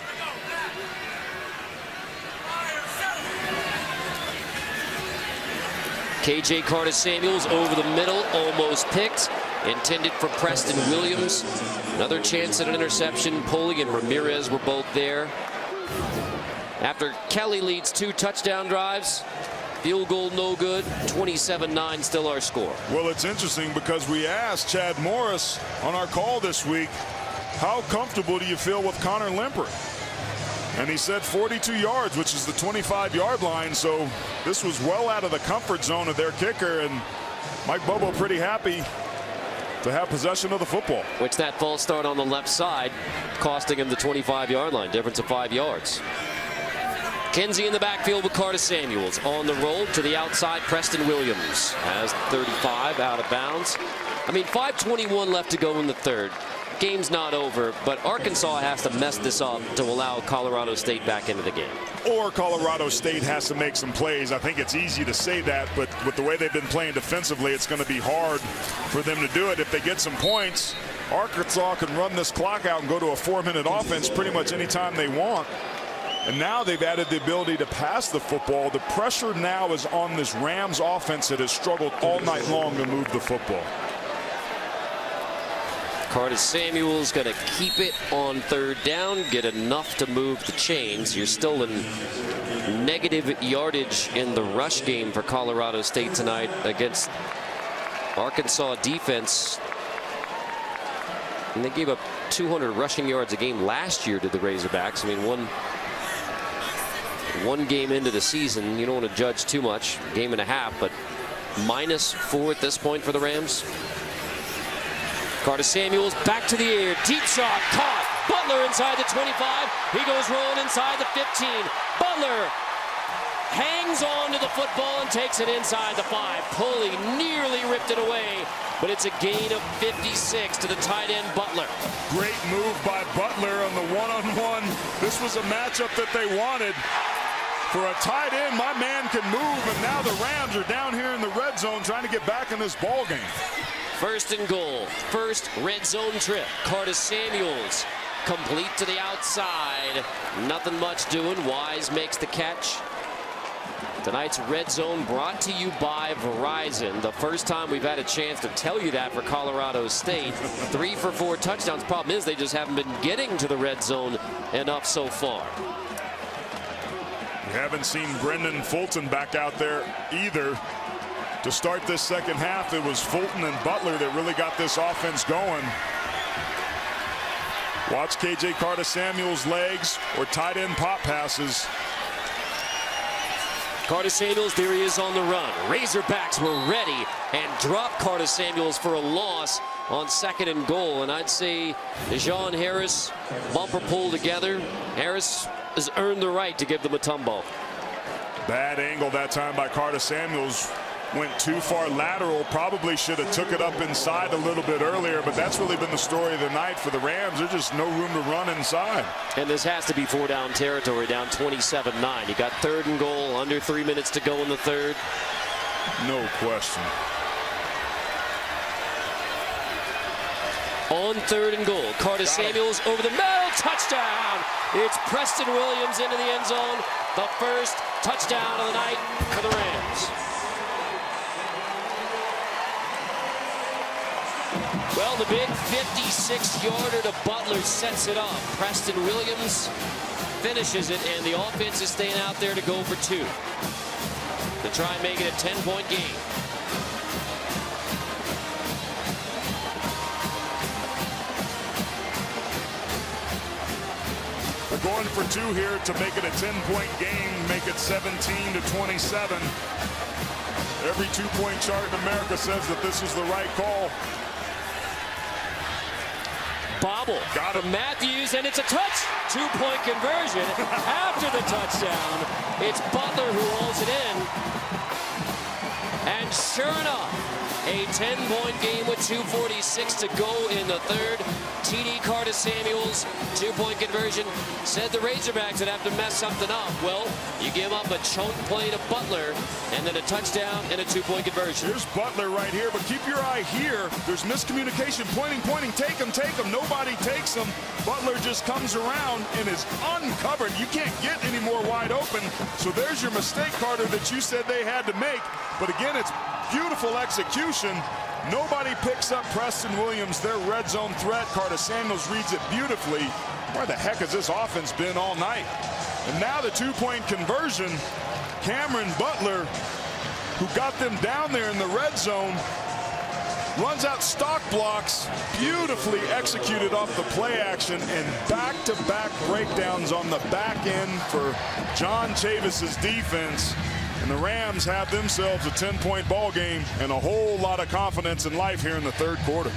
KJ Carter Samuels over the middle, almost picked. Intended for Preston Williams. Another chance at an interception. Poli and Ramirez were both there. After Kelly leads 2 touchdown drives, field goal no good, 27-9 still our score. Well, it's interesting because we asked Chad Morris on our call this week, how comfortable do you feel with Connor Limpert? And he said 42 yards, which is the 25-yard line. So this was well out of the comfort zone of their kicker. And Mike Bobo pretty happy to have possession of the football. Which that false start on the left side costing him the 25-yard line. Difference of 5 yards. Kinsey in the backfield with Carter Samuels. On the roll to the outside, Preston Williams has 35 out of bounds. I mean, 5:21 left to go in the third. Game's not over, but Arkansas has to mess this up to allow Colorado State back into the game. or Colorado State has to make some plays. I think it's easy to say that, but with the way they've been playing defensively, it's going to be hard for them to do it. If they get some points, Arkansas can run this clock out and go to a 4-minute offense pretty much anytime they want. And now they've added the ability to pass the football. The pressure now is on this Rams offense that has struggled all night long to move the football. Curtis Samuel's going to keep it on third down, get enough to move the chains. You're still in negative yardage in the rush game for Colorado State tonight against Arkansas defense. And they gave up 200 rushing yards a game last year to the Razorbacks. I mean, one game into the season, you don't want to judge too much, game and a half, but -4 at this point for the Rams. Curtis Samuel's back to the air, deep shot, caught. Butler inside the 25. He goes rolling inside the 15. Butler hangs on to the football and takes it inside the 5. Pulley nearly ripped it away, but it's a gain of 56 to the tight end Butler. Great move by Butler on the one-on-one. This was a matchup that they wanted. For a tight end, my man can move, and now the Rams are down here in the red zone trying to get back in this ball game. First and goal, first red zone trip. Curtis Samuels complete to the outside. Nothing much doing. Wise makes the catch. Tonight's red zone brought to you by Verizon. The first time we've had a chance to tell you that for Colorado State. 3 for 4 touchdowns. Problem is they just haven't been getting to the red zone enough so far. We haven't seen Brendan Fulton back out there either. To start this second half, it was Fulton and Butler that really got this offense going. Watch KJ Carter-Samuel's legs or tight end pop passes. Curtis Samuels, there he is on the run. Razorbacks were ready and dropped Curtis Samuels for a loss on second and goal. And I'd say Dejon Harris, bumper pull together. Harris has earned the right to give them a tumble. Bad angle that time by Carter-Samuels. Went too far lateral. Probably should have took it up inside a little bit earlier, but that's really been the story of the night for the Rams. There's just no room to run inside. And this has to be 4-down territory, down 27-9. You got third and goal, under 3 minutes to go in the third. No question. On third and goal, Curtis Samuels over the middle, touchdown. It's Preston Williams into the end zone. The first touchdown of the night for the Rams. Well, the big 56-yarder to Butler sets it up. Preston Williams finishes it, and the offense is staying out there to go for 2 to try and make it a 10-point game. They're going for 2 here to make it a 10-point game, make it 17-27. Every 2-point chart in America says that this is the right call. Bobble from Matthews, and it's a touch. 2-point conversion after the touchdown. It's Butler who rolls it in. And sure enough, a 10-point game with 2:46 to go in the third. TD Carter-Samuels, 2-point conversion. Said the Razorbacks would have to mess something up. Well, you give up a choke play to Butler, and then a touchdown and a 2-point conversion. Here's Butler right here, but keep your eye here. There's miscommunication, pointing, take him. Nobody takes him. Butler just comes around and is uncovered. You can't get any more wide open. So there's your mistake, Carter, that you said they had to make. But again, it's beautiful execution. Nobody picks up Preston Williams, their red zone threat. Carter-Samuels reads it beautifully. Where the heck has this offense been all night? And now the 2-point conversion. Cameron Butler, who got them down there in the red zone, runs out stock blocks, beautifully executed off the play action, and back-to-back breakdowns on the back end for John Chavis's defense. And the Rams have themselves a 10-point ball game and a whole lot of confidence in life here in the third quarter.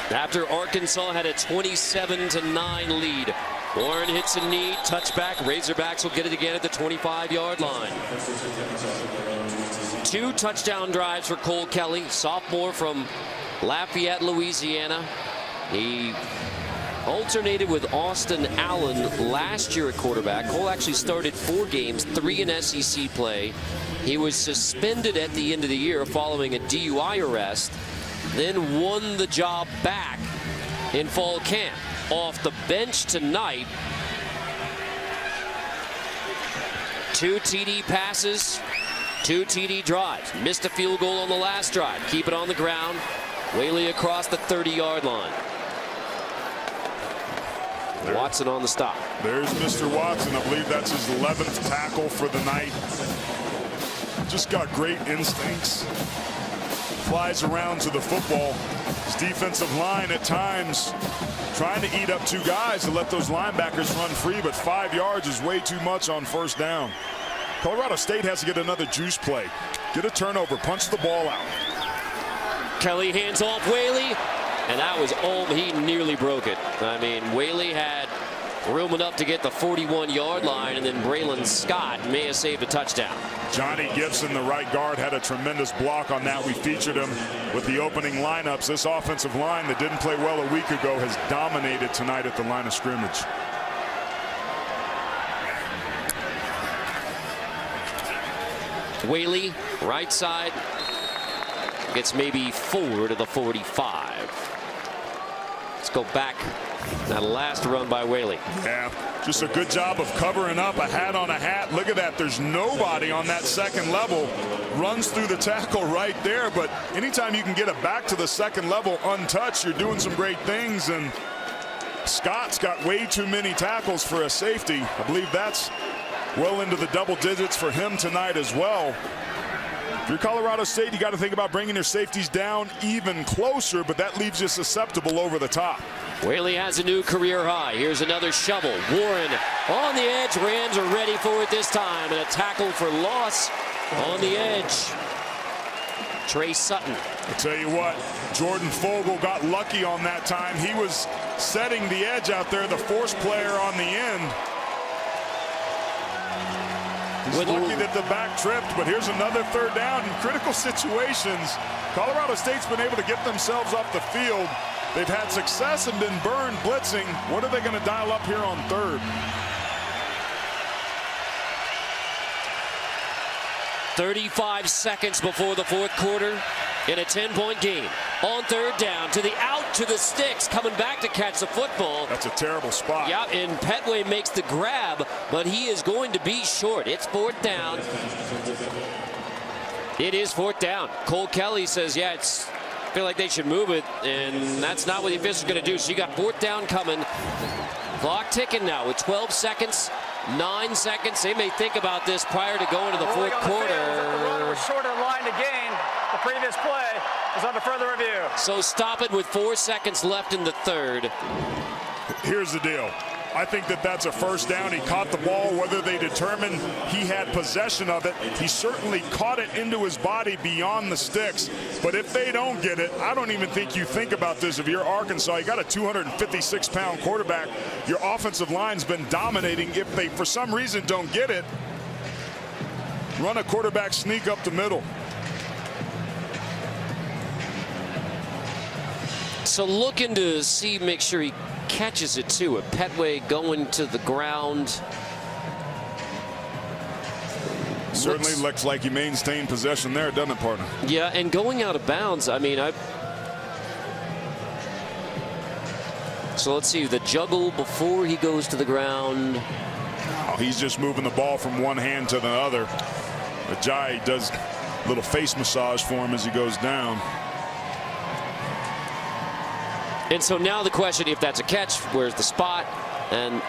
After Arkansas had a 27-9 lead, Warren hits a knee, touchback. Razorbacks will get it again at the 25-yard line. 2 touchdown drives for Cole Kelly, sophomore from Lafayette, Louisiana. He alternated with Austin Allen last year at quarterback. Cole actually started 4 games, 3 in SEC play. He was suspended at the end of the year following a DUI arrest, then won the job back in fall camp. Off the bench tonight, 2 TD passes, 2 TD drives. Missed a field goal on the last drive. Keep it on the ground. Whaley across the 30-yard line. Watson on the stop. There's Mr. Watson. I believe that's his 11th tackle for the night. Just got great instincts. Flies around to the football. His defensive line at times trying to eat up 2 guys to let those linebackers run free, but 5 yards is way too much on first down. Colorado State has to get another juice play. Get a turnover, punch the ball out. Kelly hands off Whaley, and that was he nearly broke it. I mean, Whaley had room enough to get the 41-yard line, and then Braylon Scott may have saved a touchdown. Johnny Gibson, the right guard, had a tremendous block on that. We featured him with the opening lineups. This offensive line that didn't play well a week ago has dominated tonight at the line of scrimmage. Whaley, right side, gets maybe 4 to the 45. Let's go back. That last run by Whaley. Yeah, just a good job of covering up. A hat on a hat. Look at that. There's nobody on that second level. Runs through the tackle right there. But anytime you can get it back to the second level untouched, you're doing some great things. And Scott's got way too many tackles for a safety. I believe that's well into the double digits for him tonight as well. If you're Colorado State, you got to think about bringing your safeties down even closer, but that leaves you susceptible over the top. Whaley has a new career high. Here's another shovel. Warren on the edge. Rams are ready for it this time. And a tackle for loss on the edge. Trey Sutton. I'll tell you what, Jordan Fogle got lucky on that time. He was setting the edge out there, the force player on the end. He's lucky that the back tripped, but here's another third down in critical situations. Colorado State's been able to get themselves off the field. They've had success and been burned blitzing. What are they going to dial up here on third? 35 seconds before the 4th quarter in a 10-point game. On third down, to the out, to the sticks, coming back to catch the football. That's a terrible spot. Yeah, and Petway makes the grab, but he is going to be short. It's 4th down. It is 4th down. Cole Kelly says, yeah, I feel like they should move it, and that's not what the official's going to do. So you got 4th down coming. Clock ticking now with 12 seconds, 9 seconds. They may think about this prior to going to the 4th quarter. The runner was short of the line to gain. The previous play is under further review. So stop it with 4 seconds left in the 3rd. Here's the deal. I think that that's a first down. He caught the ball. Whether they determine he had possession of it, he certainly caught it into his body beyond the sticks. But if they don't get it, I don't even think you think about this. If you're Arkansas, you got a 256-pound quarterback. Your offensive line's been dominating. If they, for some reason, don't get it, run a quarterback sneak up the middle. So looking to see, make sure he catches it too. A Petway going to the ground. Certainly looks like he maintained possession there, doesn't it, partner? Yeah, and going out of bounds. I mean, so let's see, the juggle before he goes to the ground. Oh, he's just moving the ball from one hand to the other. Ajayi does a little face massage for him as he goes down. And so now the question, if that's a catch, where's the spot? And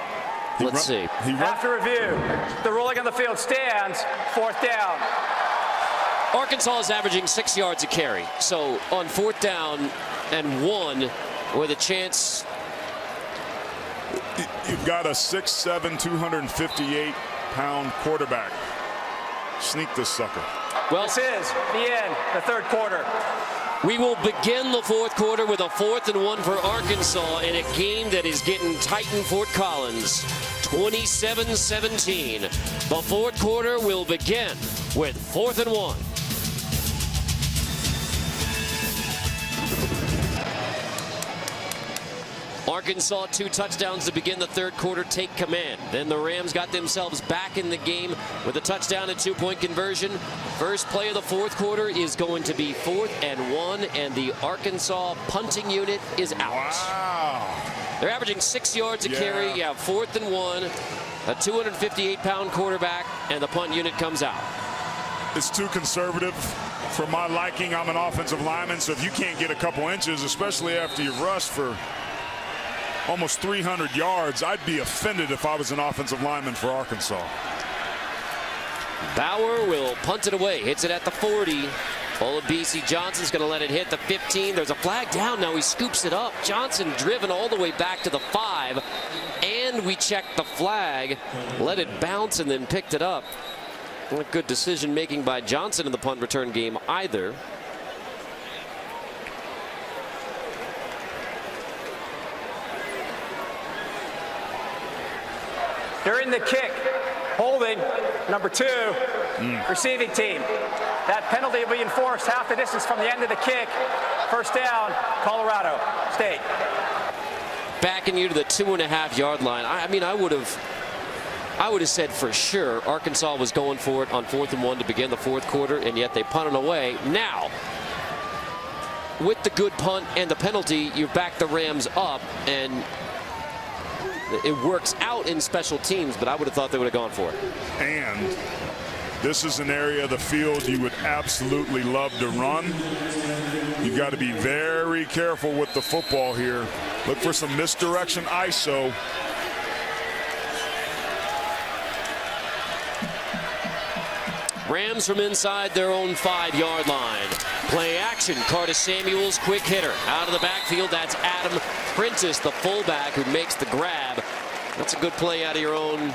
let's see. After review, the ruling on the field stands. 4th down. Arkansas is averaging 6 yards a carry. So on 4th down and 1 with a chance. You've got a 6'7", 258-pound quarterback. Sneak this sucker. Well, this is the end, the 3rd quarter. We will begin the 4th quarter with a 4th and 1 for Arkansas in a game that is getting tight in Fort Collins. 27-17. The 4th quarter will begin with 4th and 1. Arkansas 2 touchdowns to begin the third quarter, take command. Then the Rams got themselves back in the game with a touchdown and 2-point conversion. First play of the fourth quarter is going to be 4th and 1, and the Arkansas punting unit is out. Wow. They're averaging 6 yards a carry. Yeah, 4th and 1, a 258-pound quarterback, and the punt unit comes out. It's too conservative for my liking. I'm an offensive lineman, so if you can't get a couple inches, especially after you've rushed for almost 300 yards, I'd be offended if I was an offensive lineman for Arkansas. Bauer will punt it away, hits it at the 40. Olabisi Johnson's going to let it hit the 15. There's a flag down. Now he scoops it up. Johnson driven all the way back to the 5. And we checked the flag, let it bounce, and then picked it up. Not good decision making by Johnson in the punt return game either. During the kick, holding number 2, receiving team. That penalty will be enforced half the distance from the end of the kick. First down, Colorado State. Backing you to the 2.5-yard line. I mean, I would have said for sure Arkansas was going for it on 4th and 1 to begin the fourth quarter, and yet they punted away. Now, with the good punt and the penalty, you back the Rams up, and it works out in special teams, but I would have thought they would have gone for it. And this is an area of the field you would absolutely love to run. You've got to be very careful with the football here. Look for some misdirection ISO. Rams from inside their own 5-yard line. Play action. Curtis Samuels, quick hitter. Out of the backfield, that's Adam Prentice, the fullback, who makes the grab. That's a good play out of your own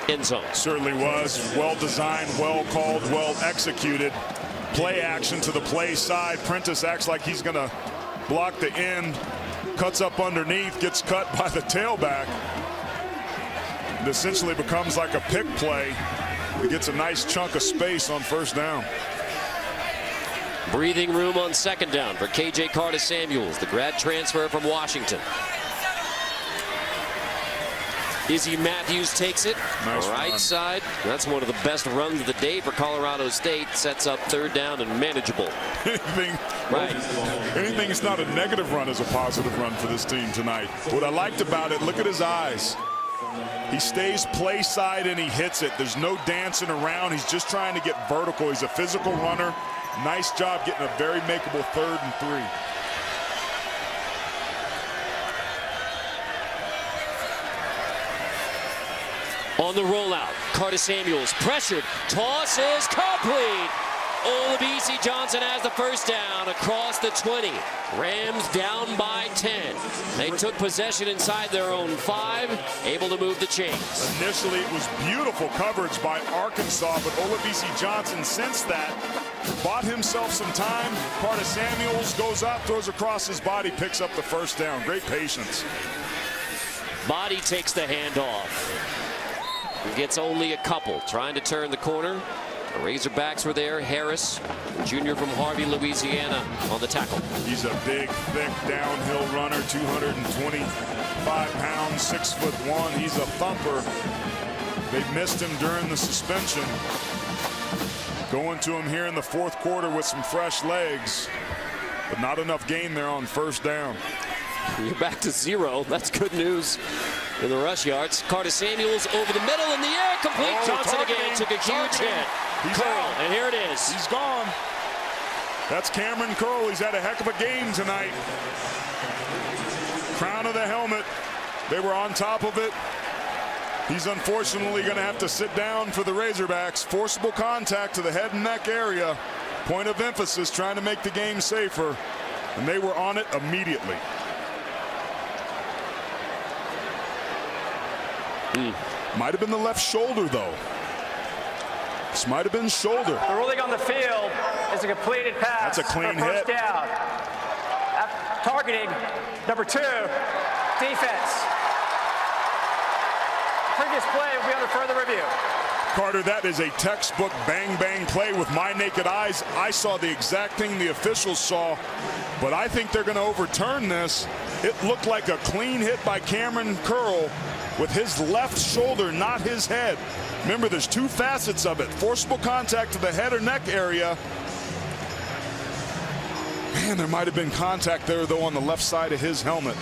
end zone. Certainly was. Well designed, well called, well executed. Play action to the play side. Prentice acts like he's going to block the end. Cuts up underneath, gets cut by the tailback. It essentially becomes like a pick play. He gets a nice chunk of space on first down. Breathing room on second down for KJ Curtis Samuels, the grad transfer from Washington. Izzy Matthews takes it. Nice right run. Side. That's one of the best runs of the day for Colorado State. Sets up third down and manageable. Anything that's not a negative run is a positive run for this team tonight. What I liked about it, look at his eyes. He stays play side and he hits it. There's no dancing around. He's just trying to get vertical. He's a physical runner. Nice job getting a very makeable 3rd and 3. On the rollout, Curtis Samuels pressured. Toss is complete. Olabisi Johnson has the first down across the 20. Rams down by 10. They took possession inside their own 5, able to move the chains. Initially, it was beautiful coverage by Arkansas, but Olabisi Johnson, since that, bought himself some time. Curtis Samuels goes up, throws across his body, picks up the first down. Great patience. Body takes the handoff. Gets only a couple, trying to turn the corner. The Razorbacks were there. Harris, junior from Harvey, Louisiana, on the tackle. He's a big, thick, downhill runner, 225 pounds, 6'1". He's a thumper. They missed him during the suspension. Going to him here in the fourth quarter with some fresh legs, but not enough gain there on first down. You're back to 0. That's good news in the rush yards. Curtis Samuels over the middle in the air, complete. Johnson again took a huge hit. Curl, and here it is. He's gone. That's Cameron Curl. He's had a heck of a game tonight. Crown of the helmet. They were on top of it. He's unfortunately going to have to sit down for the Razorbacks. Forcible contact to the head and neck area. Point of emphasis, trying to make the game safer. And they were on it immediately. Might have been the left shoulder, though. This might have been shoulder. The ruling on the field is a completed pass. That's a clean for first hit. down. Targeting number 2, defense. Previous play will be under further review. Carter, that is a textbook bang-bang play with my naked eyes. I saw the exact thing the officials saw, but I think they're going to overturn this. It looked like a clean hit by Cameron Curl with his left shoulder, not his head. Remember, there's two facets of it. Forcible contact to the head or neck area. Man, there might have been contact there, though, on the left side of his helmet.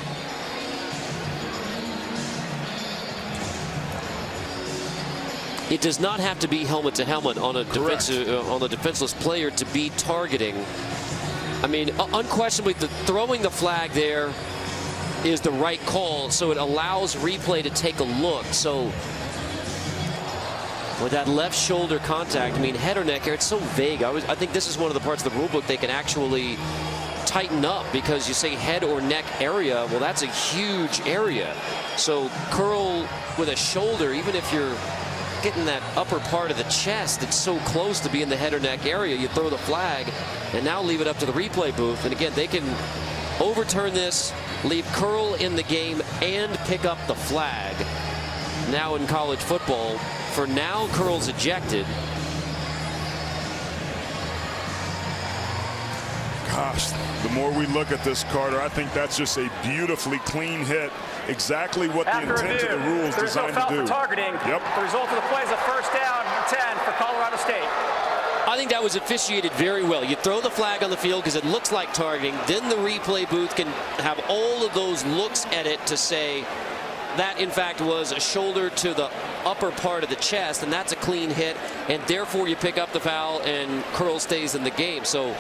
It does not have to be helmet to helmet on a defenseless player to be targeting. I mean, unquestionably, throwing the flag there is the right call, so it allows replay to take a look. So with that left shoulder contact, I mean, head or neck area, it's so vague. I think this is one of the parts of the rule book they can actually tighten up, because you say head or neck area, well, that's a huge area. So curl with a shoulder, even if you're getting that upper part of the chest, it's so close to be in the head or neck area, you throw the flag and now leave it up to the replay booth. And again, they can overturn this, leave curl in the game, and pick up the flag. Now in college football, for now, curl's ejected. Gosh, the more we look at this, Carter, I think that's just a beautifully clean hit. Exactly what the intent of the rule is designed to do. For targeting. Yep. The result of the play is a first down and 10 for Colorado State. I think that was officiated very well. You throw the flag on the field because it looks like targeting. Then the replay booth can have all of those looks at it to say that, in fact, was a shoulder to the upper part of the chest, and that's a clean hit, and therefore you pick up the foul and curl stays in the game. So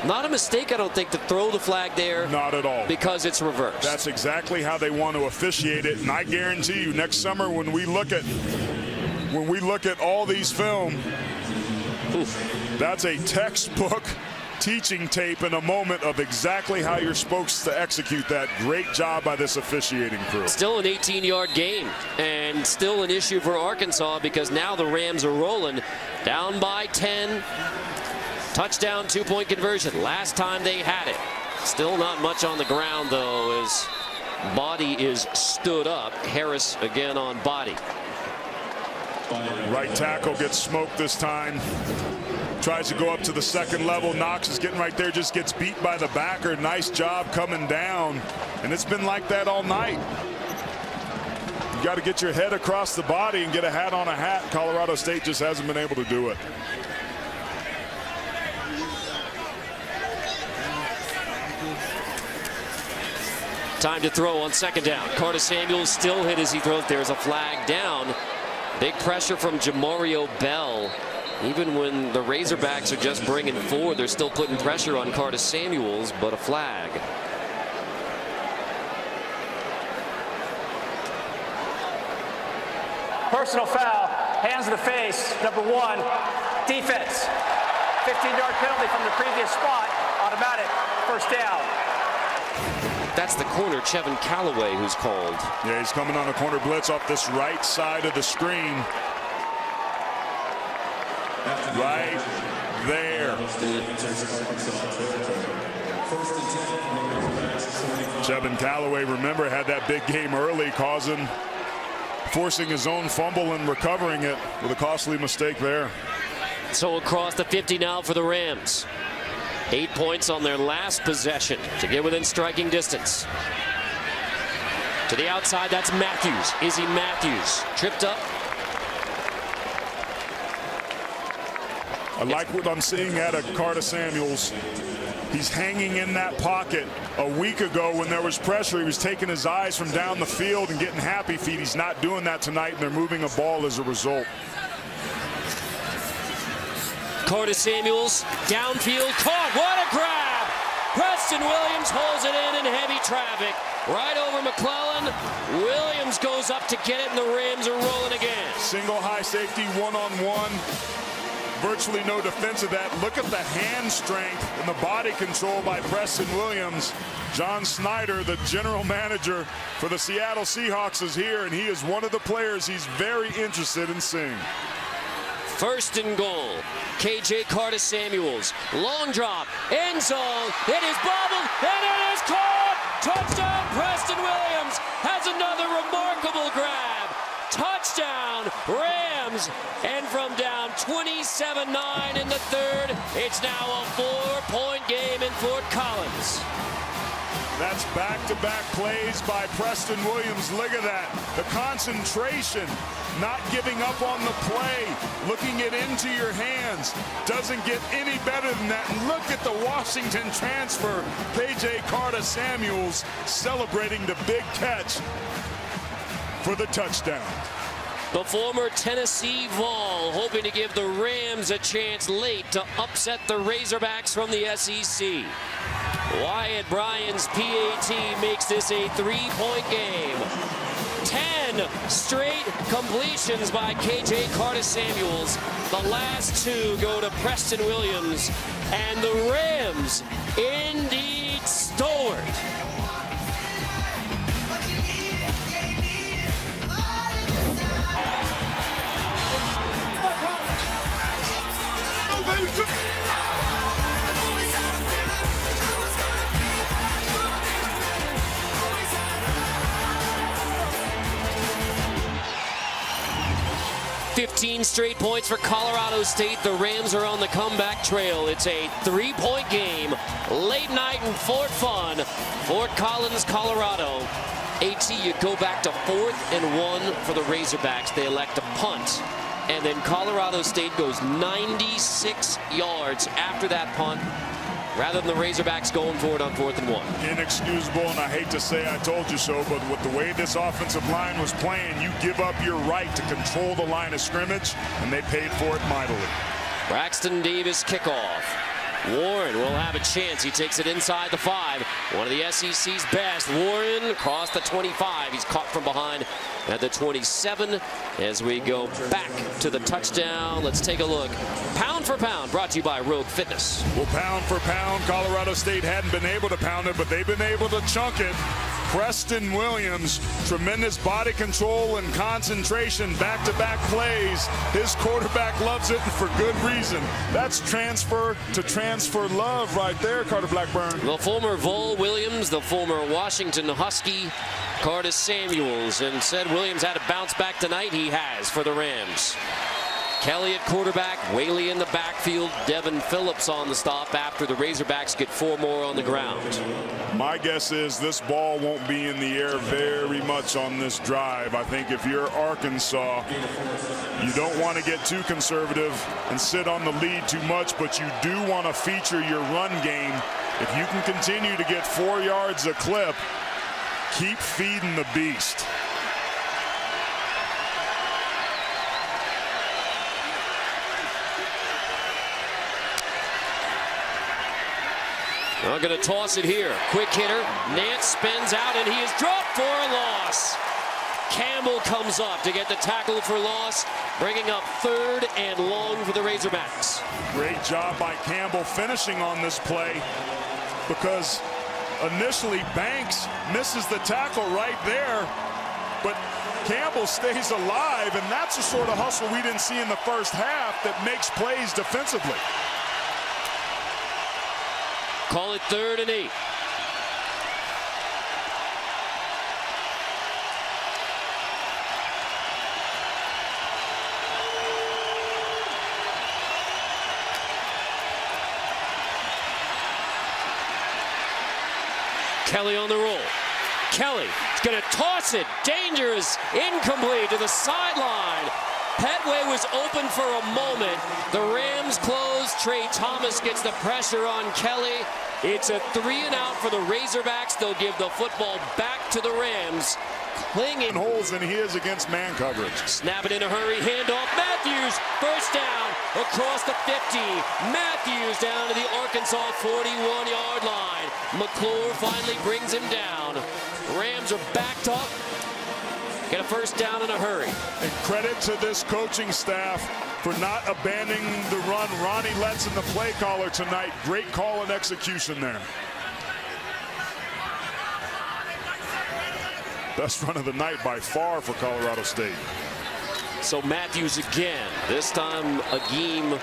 not a mistake, I don't think, to throw the flag there. Not at all. Because it's reversed. That's exactly how they want to officiate it, and I guarantee you next summer when we look at all these film, that's a textbook teaching tape in a moment of exactly how you're supposed to execute that. Great job by this officiating crew. Still an 18-yard game, and still an issue for Arkansas, because now the Rams are rolling down by 10. Touchdown, two-point conversion. Last time they had it. Still not much on the ground, though, as body is stood up. Harris again on body. Right tackle gets smoked this time. Tries to go up to the second level. Knox is getting right there, just gets beat by the backer. Nice job coming down. And it's been like that all night. You got to get your head across the body and get a hat on a hat. Colorado State just hasn't been able to do it. Time to throw on second down. Carter Samuels still hit as he throws. There's a flag down. Big pressure from Jamario Bell. Even when the Razorbacks are just bringing forward, they're still putting pressure on Carter Samuels, but a flag. Personal foul, hands to the face, number 1. Defense, 15-yard penalty from the previous spot, automatic, first down. That's the corner, Chevin Callaway, who's called. Yeah, he's coming on a corner blitz off this right side of the screen. Right there. Chevin Callaway, remember, had that big game early, forcing his own fumble and recovering it with a costly mistake there. So across the 50 now for the Rams. 8 points on their last possession to get within striking distance. To the outside, that's Matthews. Izzy Matthews tripped up. I like what I'm seeing out of Carter Samuels. He's hanging in that pocket. A week ago when there was pressure, he was taking his eyes from down the field and getting happy feet. He's not doing that tonight, and they're moving a ball as a result. Carter Samuels, downfield, caught, what a grab! Preston Williams holds it in heavy traffic. Right over McClellan. Williams goes up to get it, and the Rams are rolling again. Single high safety, one-on-one. Virtually no defense of that. Look at the hand strength and the body control by Preston Williams. John Snyder, the general manager for the Seattle Seahawks, is here, and he is one of the players he's very interested in seeing. First and goal. KJ Carter Samuels. Long drop. End zone. It is bobbled, and it is caught. Touchdown. Preston Williams has another remarkable grab. Touchdown. Rams. Williams. And from down 27-9 in the third, it's now a 4-point game in Fort Collins. That's back-to-back plays by Preston Williams. Look at that. The concentration, not giving up on the play, looking it into your hands. Doesn't get any better than that. And look at the Washington transfer, KJ Carter-Samuels, celebrating the big catch for the touchdown. The former Tennessee Vol hoping to give the Rams a chance late to upset the Razorbacks from the SEC. Wyatt Bryan's PAT makes this a 3-point game. 10 straight completions by KJ Carter-Samuels. The last 2 go to Preston Williams. And the Rams indeed stalwart. "15 straight points for Colorado State. The Rams are on the comeback trail. It's a 3-point game. Late night in Fort Fun, Fort Collins, Colorado. AT, you go back to 4th and 1 for the Razorbacks. They elect a punt. And then Colorado State goes 96 yards after that punt, rather than the Razorbacks going for it on 4th and 1. Inexcusable, and I hate to say I told you so, but with the way this offensive line was playing, you give up your right to control the line of scrimmage, and they paid for it mightily. Braxton Davis kickoff. Warren will have a chance. He takes it inside the 5. One of the SEC's best. Warren across the 25. He's caught from behind at the 27 as we go back to the touchdown. Let's take a look. Pound for pound brought to you by Rogue Fitness. Well, pound for pound, Colorado State hadn't been able to pound it, but they've been able to chunk it. Preston Williams, tremendous body control and concentration, back-to-back plays. His quarterback loves it, and for good reason. That's transfer to transfer love right there, Carter Blackburn. The former Vol Williams, the former Washington Husky, Carter-Samuels, and said Williams had to bounce back tonight. He has for the Rams. Kelly at quarterback, Whaley in the backfield, Devin Phillips on the stop after the Razorbacks get 4 more on the ground. My guess is this ball won't be in the air very much on this drive. I think if you're Arkansas, you don't want to get too conservative and sit on the lead too much, but you do want to feature your run game. If you can continue to get 4 yards a clip, keep feeding the beast. I'm going to toss it here. Quick hitter. Nance spins out, and he is dropped for a loss. Campbell comes up to get the tackle for loss, bringing up 3rd and long for the Razorbacks. Great job by Campbell finishing on this play, because initially Banks misses the tackle right there, but Campbell stays alive, and that's the sort of hustle we didn't see in the first half that makes plays defensively. Call it 3rd and 8. Kelly on the roll. Kelly is going to toss it. Dangerous. Incomplete to the sideline. Petway was open for a moment. The Rams close. Trey Thomas gets the pressure on Kelly. It's a 3-and-out for the Razorbacks. They'll give the football back to the Rams. Clinging holes than he is against man coverage. Snap it in a hurry. Handoff. Matthews. First down across the 50. Matthews down to the Arkansas 41-yard line. McClure finally brings him down. Rams are backed up. Get a first down in a hurry. And credit to this coaching staff for not abandoning the run. Ronnie Letson, the play caller tonight. Great call and execution there. Best run of the night by far for Colorado State. So Matthews again. This time Agim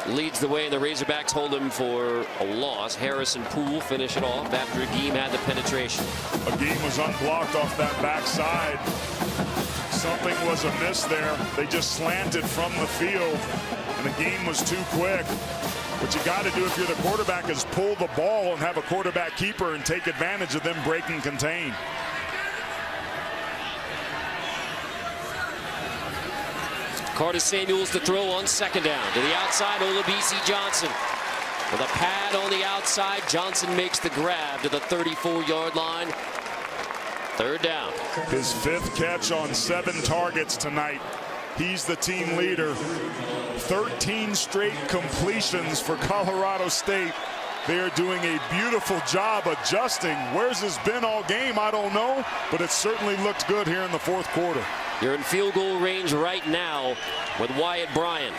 leads the way, and the Razorbacks hold him for a loss. Harris and Poole finish it off after Agim had the penetration. Agim was unblocked off that backside. something was amiss there. They just slanted from the field, and the game was too quick. What you got to do if you're the quarterback is pull the ball and have a quarterback keeper and take advantage of them break and contain. Curtis Samuels to throw on second down. To the outside, Olabisi Johnson. With a pad on the outside, Johnson makes the grab to the 34-yard line. Third down. His 5th catch on 7 targets tonight. He's the team leader. 13 straight completions for Colorado State. They are doing a beautiful job adjusting. Where's this been all game? I don't know, but it certainly looked good here in the 4th quarter. You're in field goal range right now with Wyatt Bryan.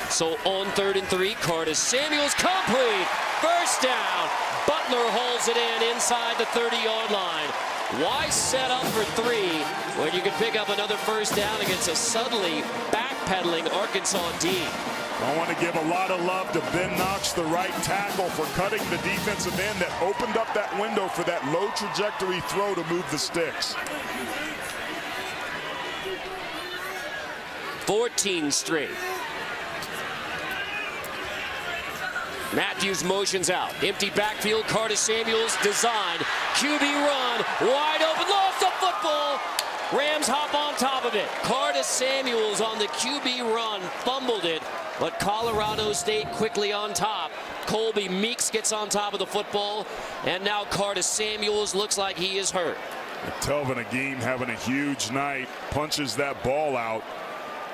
So on 3rd and 3, Curtis Samuels complete. First down. Butler hauls it in inside the 30-yard line. Why set up for 3 when you can pick up another first down against a suddenly backpedaling Arkansas D? I want to give a lot of love to Ben Knox, the right tackle, for cutting the defensive end that opened up that window for that low trajectory throw to move the sticks. 14 straight. Matthews motions out. Empty backfield. Curtis Samuels designed. QB run. Wide open. Lost the football. Rams hop on top of it. Curtis Samuels on the QB run. Fumbled it. But Colorado State quickly on top. Colby Meeks gets on top of the football. And now Curtis Samuels looks like he is hurt. Telvin Agim having a huge night. Punches that ball out.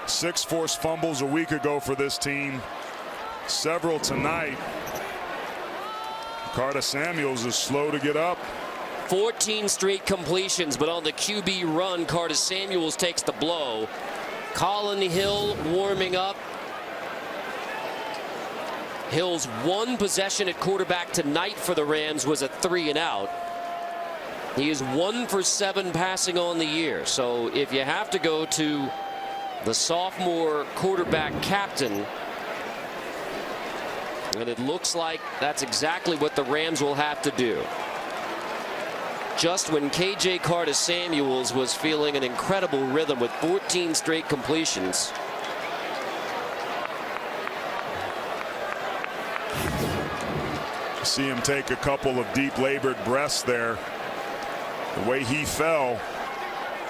6 forced fumbles a week ago for this team. Several tonight. Curtis Samuels is slow to get up. 14 straight completions, but on the QB run, Curtis Samuels takes the blow. Colin Hill warming up. Hill's 1 possession at quarterback tonight for the Rams was a 3-and-out. He is 1 for 7 passing on the year. So if you have to go to the sophomore quarterback captain, and it looks like that's exactly what the Rams will have to do. Just when KJ Curtis Samuels was feeling an incredible rhythm with 14 straight completions. See him take a couple of deep labored breaths there. The way he fell.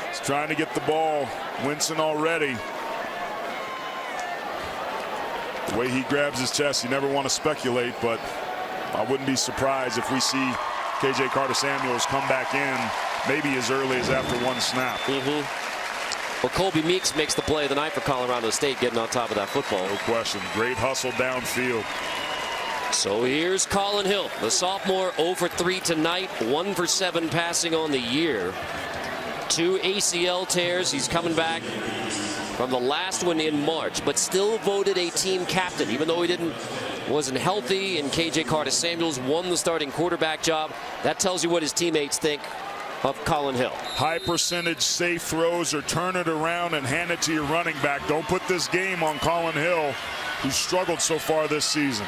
He's trying to get the ball. Winston already. The way he grabs his chest, you never want to speculate, but I wouldn't be surprised if we see KJ Curtis Samuels come back in maybe as early as after 1 snap. Well, Colby Meeks makes the play of the night for Colorado State, getting on top of that football. No question. Great hustle downfield. So here's Colin Hill, the sophomore, 0 for 3 tonight, 1 for 7 passing on the year. 2 ACL tears. He's coming back from the last one in March, but still voted a team captain, even though he wasn't healthy, and KJ Curtis Samuels won the starting quarterback job. That tells you what his teammates think of Colin Hill. High percentage safe throws, or turn it around and hand it to your running back. Don't put this game on Colin Hill, who's struggled so far this season.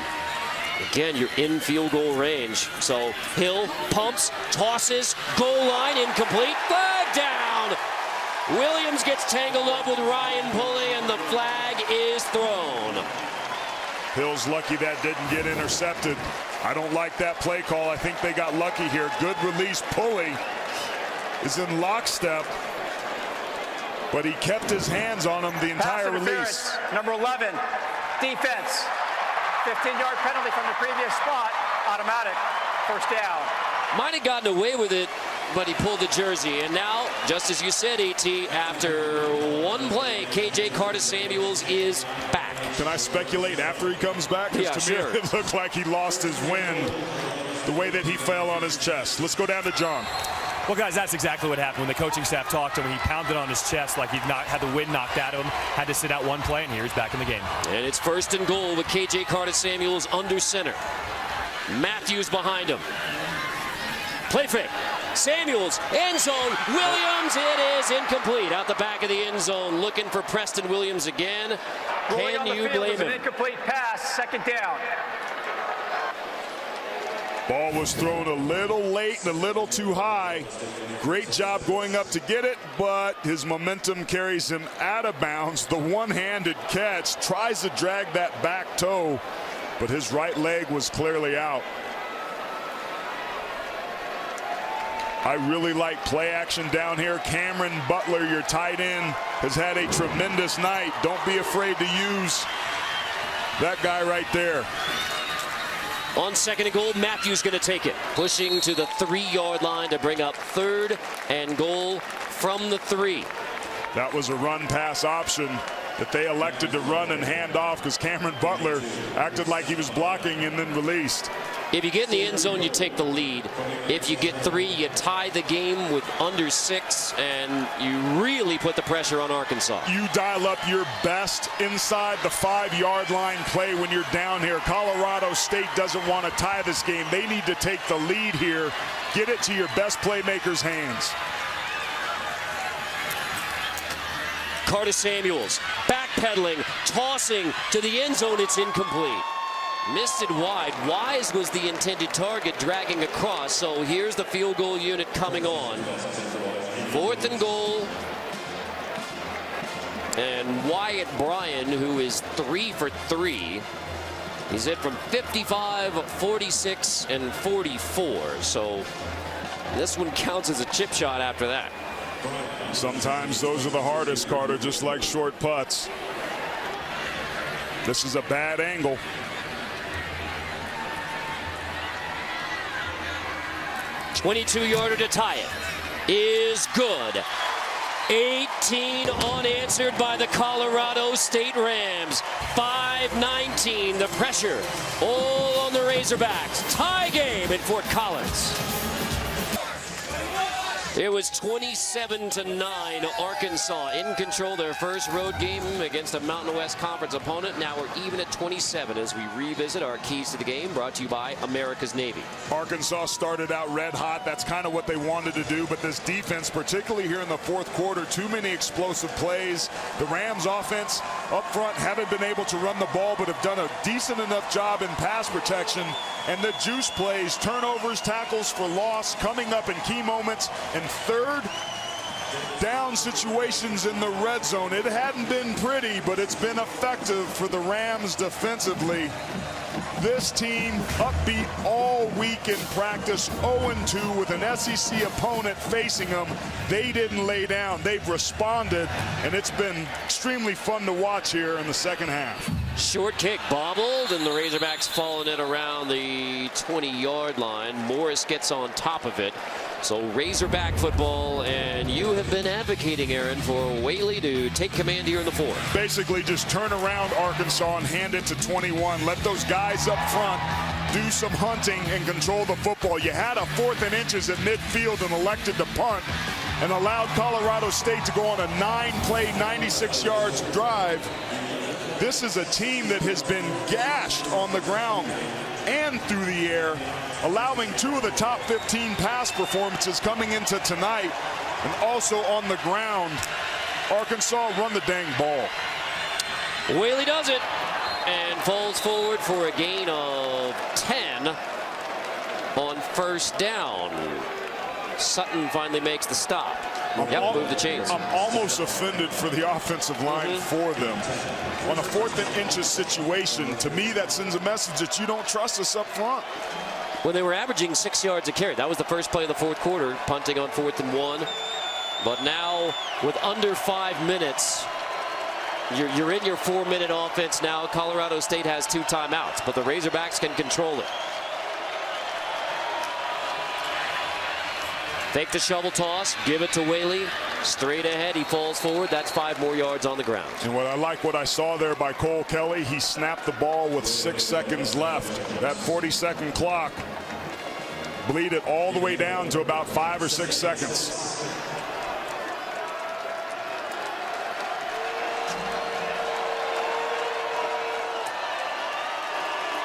Again, you're in field goal range. So Hill pumps, tosses, goal line, incomplete, flag down. Williams gets tangled up with Ryan Pulley, and the flag is thrown. Hill's lucky that didn't get intercepted. I don't like that play call. I think they got lucky here. Good release. Pulley is in lockstep, but he kept his hands on him the entire release. Number 11, defense. 15-yard penalty from the previous spot. Automatic. First down. Might have gotten away with it, but he pulled the jersey. And now, just as you said, E.T., after 1 play, KJ Curtis Samuels is back. Can I speculate after he comes back? Because Yeah, to sure. me, it looked like he lost his wind the way that he fell on his chest. Let's go down to John. Well, guys, that's exactly what happened when the coaching staff talked to him. He pounded on his chest like he'd had the wind knocked out of him, had to sit out 1 play, and here he's back in the game. And it's 1st and goal with KJ Curtis Samuels under center. Matthews behind him. Play fake. Samuels, end zone. Williams, it is incomplete. Out the back of the end zone, looking for Preston Williams again. Can you blame An him? incomplete pass, 2nd down. Ball was thrown a little late and a little too high. Great job going up to get it, but his momentum carries him out of bounds. The one-handed catch, tries to drag that back toe, but his right leg was clearly out. I really like play action down here. Cameron Butler, your tight end, has had a tremendous night. Don't be afraid to use that guy right there. On second and goal, Matthews going to take it. Pushing to the 3-yard line to bring up 3rd and goal from the 3. That was a run-pass option that they elected to run and hand off because Cameron Butler acted like he was blocking and then released. If you get in the end zone, you take the lead. If you get 3, you tie the game with under 6, and you really put the pressure on Arkansas. You dial up your best inside the 5-yard line play when you're down here. Colorado State doesn't want to tie this game. They need to take the lead here. Get it to your best playmakers' hands. Carter Samuels backpedaling, tossing to the end zone. It's incomplete. Missed it wide. Wise was the intended target, dragging across. So here's the field goal unit coming on. 4th and goal. And Wyatt Bryan, who is 3 for 3. He's hit from 55, 46, and 44. So this one counts as a chip shot after that. Sometimes those are the hardest, Carter, just like short putts. This is a bad angle. .22-yarder to tie it is good. 18 unanswered by the Colorado State Rams. 5:19, the pressure all on the Razorbacks. Tie game in Fort Collins. It was 27-9. Arkansas in control their first road game against a Mountain West Conference opponent. Now we're even at 27 as we revisit our keys to the game, brought to you by America's Navy. Arkansas started out red hot. That's kind of what they wanted to do, but this defense, particularly here in the 4th quarter, too many explosive plays. The Rams offense up front haven't been able to run the ball, but have done a decent enough job in pass protection. And the juice plays, turnovers, tackles for loss, coming up in key moments, and 3rd down situations in the red zone. It hadn't been pretty, but it's been effective for the Rams defensively. This team upbeat all week in practice, 0-2 with an SEC opponent facing them. They didn't lay down. They've responded, and it's been extremely fun to watch here in the second half. Short kick bobbled, and the Razorbacks falling it around the 20-yard line. Morris gets on top of it. So Razorback football, and you have been advocating, Aaron, for Whaley to take command here in the 4th. Basically just turn around Arkansas and hand it to 21. Let those guys up front do some hunting and control the football. You had a 4th and inches at midfield and elected to punt and allowed Colorado State to go on a 9-play, 96-yard drive. This is a team that has been gashed on the ground and through the air, allowing 2 of the top 15 pass performances coming into tonight, and also on the ground. Arkansas run the dang ball. Whaley does it and falls forward for a gain of 10 on 1st down. Sutton finally makes the stop. Move the chains. I'm almost offended for the offensive line for them. On a 4th and inches situation, to me that sends a message that you don't trust us up front. Well, they were averaging 6 yards a carry. That was the first play of the 4th quarter, punting on 4th and 1. But now, with under 5 minutes, you're in your 4-minute offense now. Colorado State has 2 timeouts, but the Razorbacks can control it. Fake the shovel toss, give it to Whaley. Straight ahead, he falls forward. That's 5 more yards on the ground. And what I saw there by Cole Kelly, he snapped the ball with 6 seconds left. That 40-second clock, bleed it all the way down to about 5 or 6 seconds.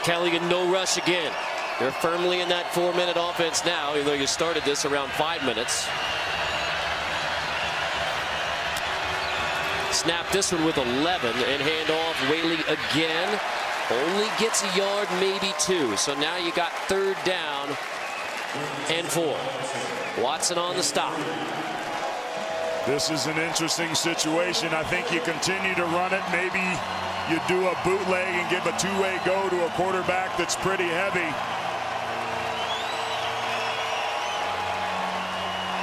Kelly in no rush again. They're firmly in that 4-minute offense now, even though you started this around 5 minutes. Snap this one with 11 and hand off Whaley again. Only gets a yard, maybe 2. So now you got 3rd down and 4. Watson on the stop. This is an interesting situation. I think you continue to run it. Maybe you do a bootleg and give a two-way go to a quarterback that's pretty heavy.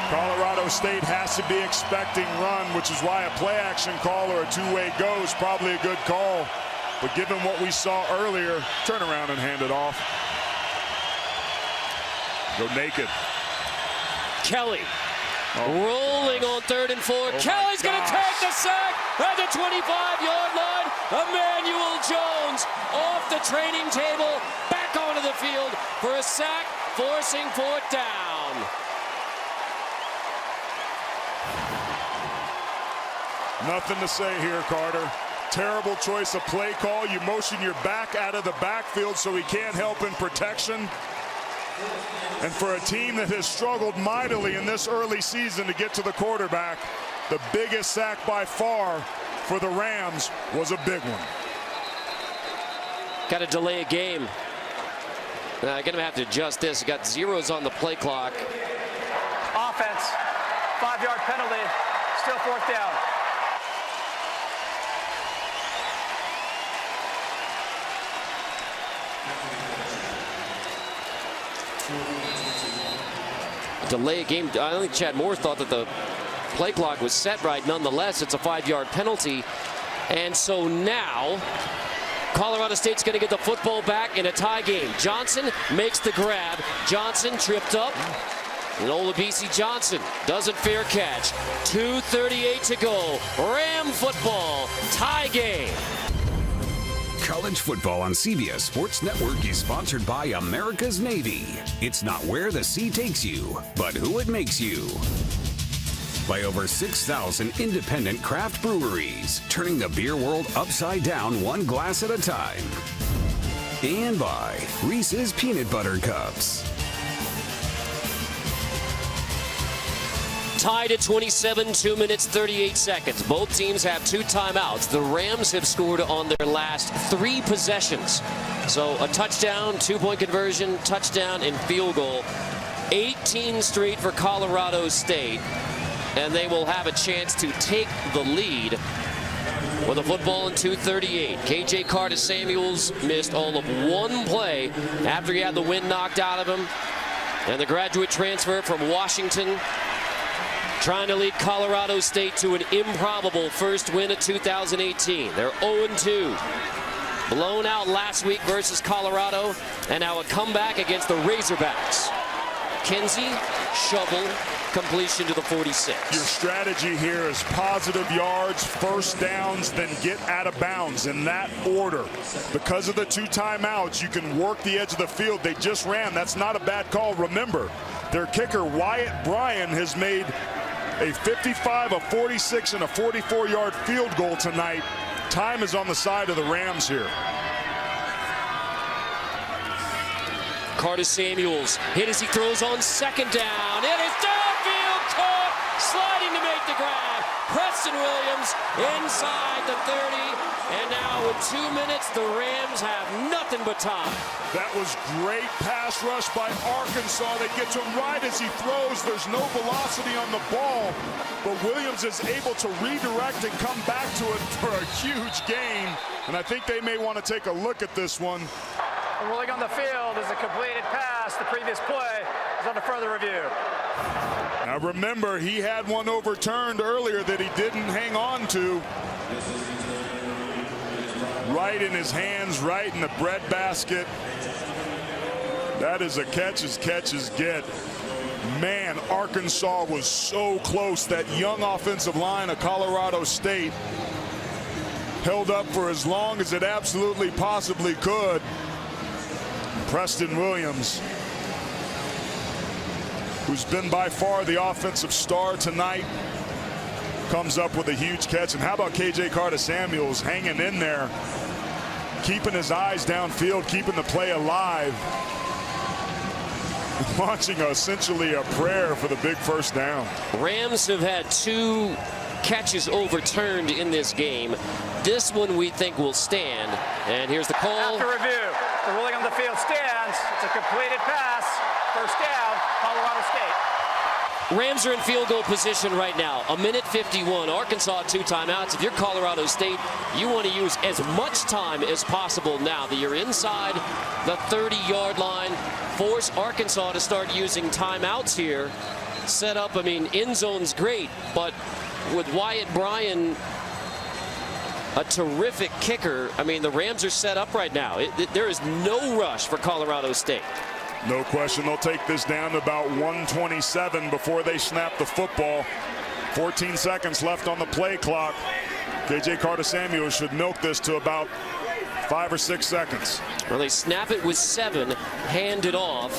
Colorado State has to be expecting run, which is why a play-action call or a two-way go is probably a good call. But given what we saw earlier, turn around and hand it off. Go naked. Kelly rolling on 3rd and 4. Kelly's going to take the sack at the 25-yard line. Emmanuel Jones off the training table, back onto the field for a sack, forcing 4th down. Nothing to say here, Carter. Terrible choice of play call. You motion your back out of the backfield so he can't help in protection. And for a team that has struggled mightily in this early season to get to the quarterback, the biggest sack by far for the Rams was a big one. Got to delay a game. Going to have to adjust this. Got zeros on the play clock. Offense, 5-yard penalty, still 4th down. Delay a game. I don't think Chad Moore thought that the play clock was set right. Nonetheless, it's a 5-yard penalty. And so now Colorado State's going to get the football back in a tie game. Johnson makes the grab. Johnson tripped up. And Olabisi Johnson doesn't fair catch. 2:38 to go. Ram football. Tie game. College football on CBS Sports Network is sponsored by America's Navy. It's not where the sea takes you, but who it makes you. By over 6,000 independent craft breweries, turning the beer world upside down one glass at a time. And by Reese's Peanut Butter Cups. Tied at 27, 2 minutes, 38 seconds. Both teams have 2 timeouts. The Rams have scored on their last 3 possessions. So a touchdown, 2-point conversion, touchdown, and field goal. 18 straight for Colorado State. And they will have a chance to take the lead with a football in 2:38. KJ Carter-Samuels missed all of 1 play after he had the wind knocked out of him. And the graduate transfer from Washington trying to lead Colorado State to an improbable first win of 2018. They're 0-2. Blown out last week versus Colorado, and now a comeback against the Razorbacks. Kinsey, shovel, completion to the 46. Your strategy here is positive yards, first downs, then get out of bounds in that order. Because of the 2 timeouts, you can work the edge of the field. They just ran. That's not a bad call. Remember, their kicker, Wyatt Bryan, has made a 55, a 46, and a 44-yard field goal tonight. Time is on the side of the Rams here. Carter-Samuels hit as he throws on 2nd down. It is downfield, caught, sliding to make the grab. Preston Williams inside the 30. And now with 2 minutes, the Rams have nothing but time. That was great pass rush by Arkansas. They get to him right as he throws. There's no velocity on the ball, but Williams is able to redirect and come back to it for a huge gain. And I think they may want to take a look at this one. The ruling on the field is a completed pass. The previous play is under further review. Now remember, he had one overturned earlier that he didn't hang on to. Right in his hands, right in the breadbasket. That is a catch as catches get. Man, Arkansas was so close. That young offensive line of Colorado State held up for as long as it absolutely possibly could. Preston Williams, who's been by far the offensive star tonight, comes up with a huge catch. And how about KJ Carter-Samuels hanging in there, keeping his eyes downfield, keeping the play alive, launching essentially a prayer for the big first down. Rams have had 2 catches overturned in this game. This one we think will stand. And here's the call. After review, the ruling on the field stands. It's a completed pass. First down, Colorado State. Rams are in field goal position right now. 1:51. Arkansas 2 timeouts. If you're Colorado State, you want to use as much time as possible now that you're inside the 30-yard line. Force Arkansas to start using timeouts here. Set up, I mean, end zone's great, but with Wyatt Bryan, a terrific kicker, I mean, the Rams are set up right now. There is no rush for Colorado State. No question, they'll take this down to about 1:27 before they snap the football. 14 seconds left on the play clock. KJ Carter-Samuels should milk this to about 5 or 6 seconds. Well, they snap it with 7, hand it off.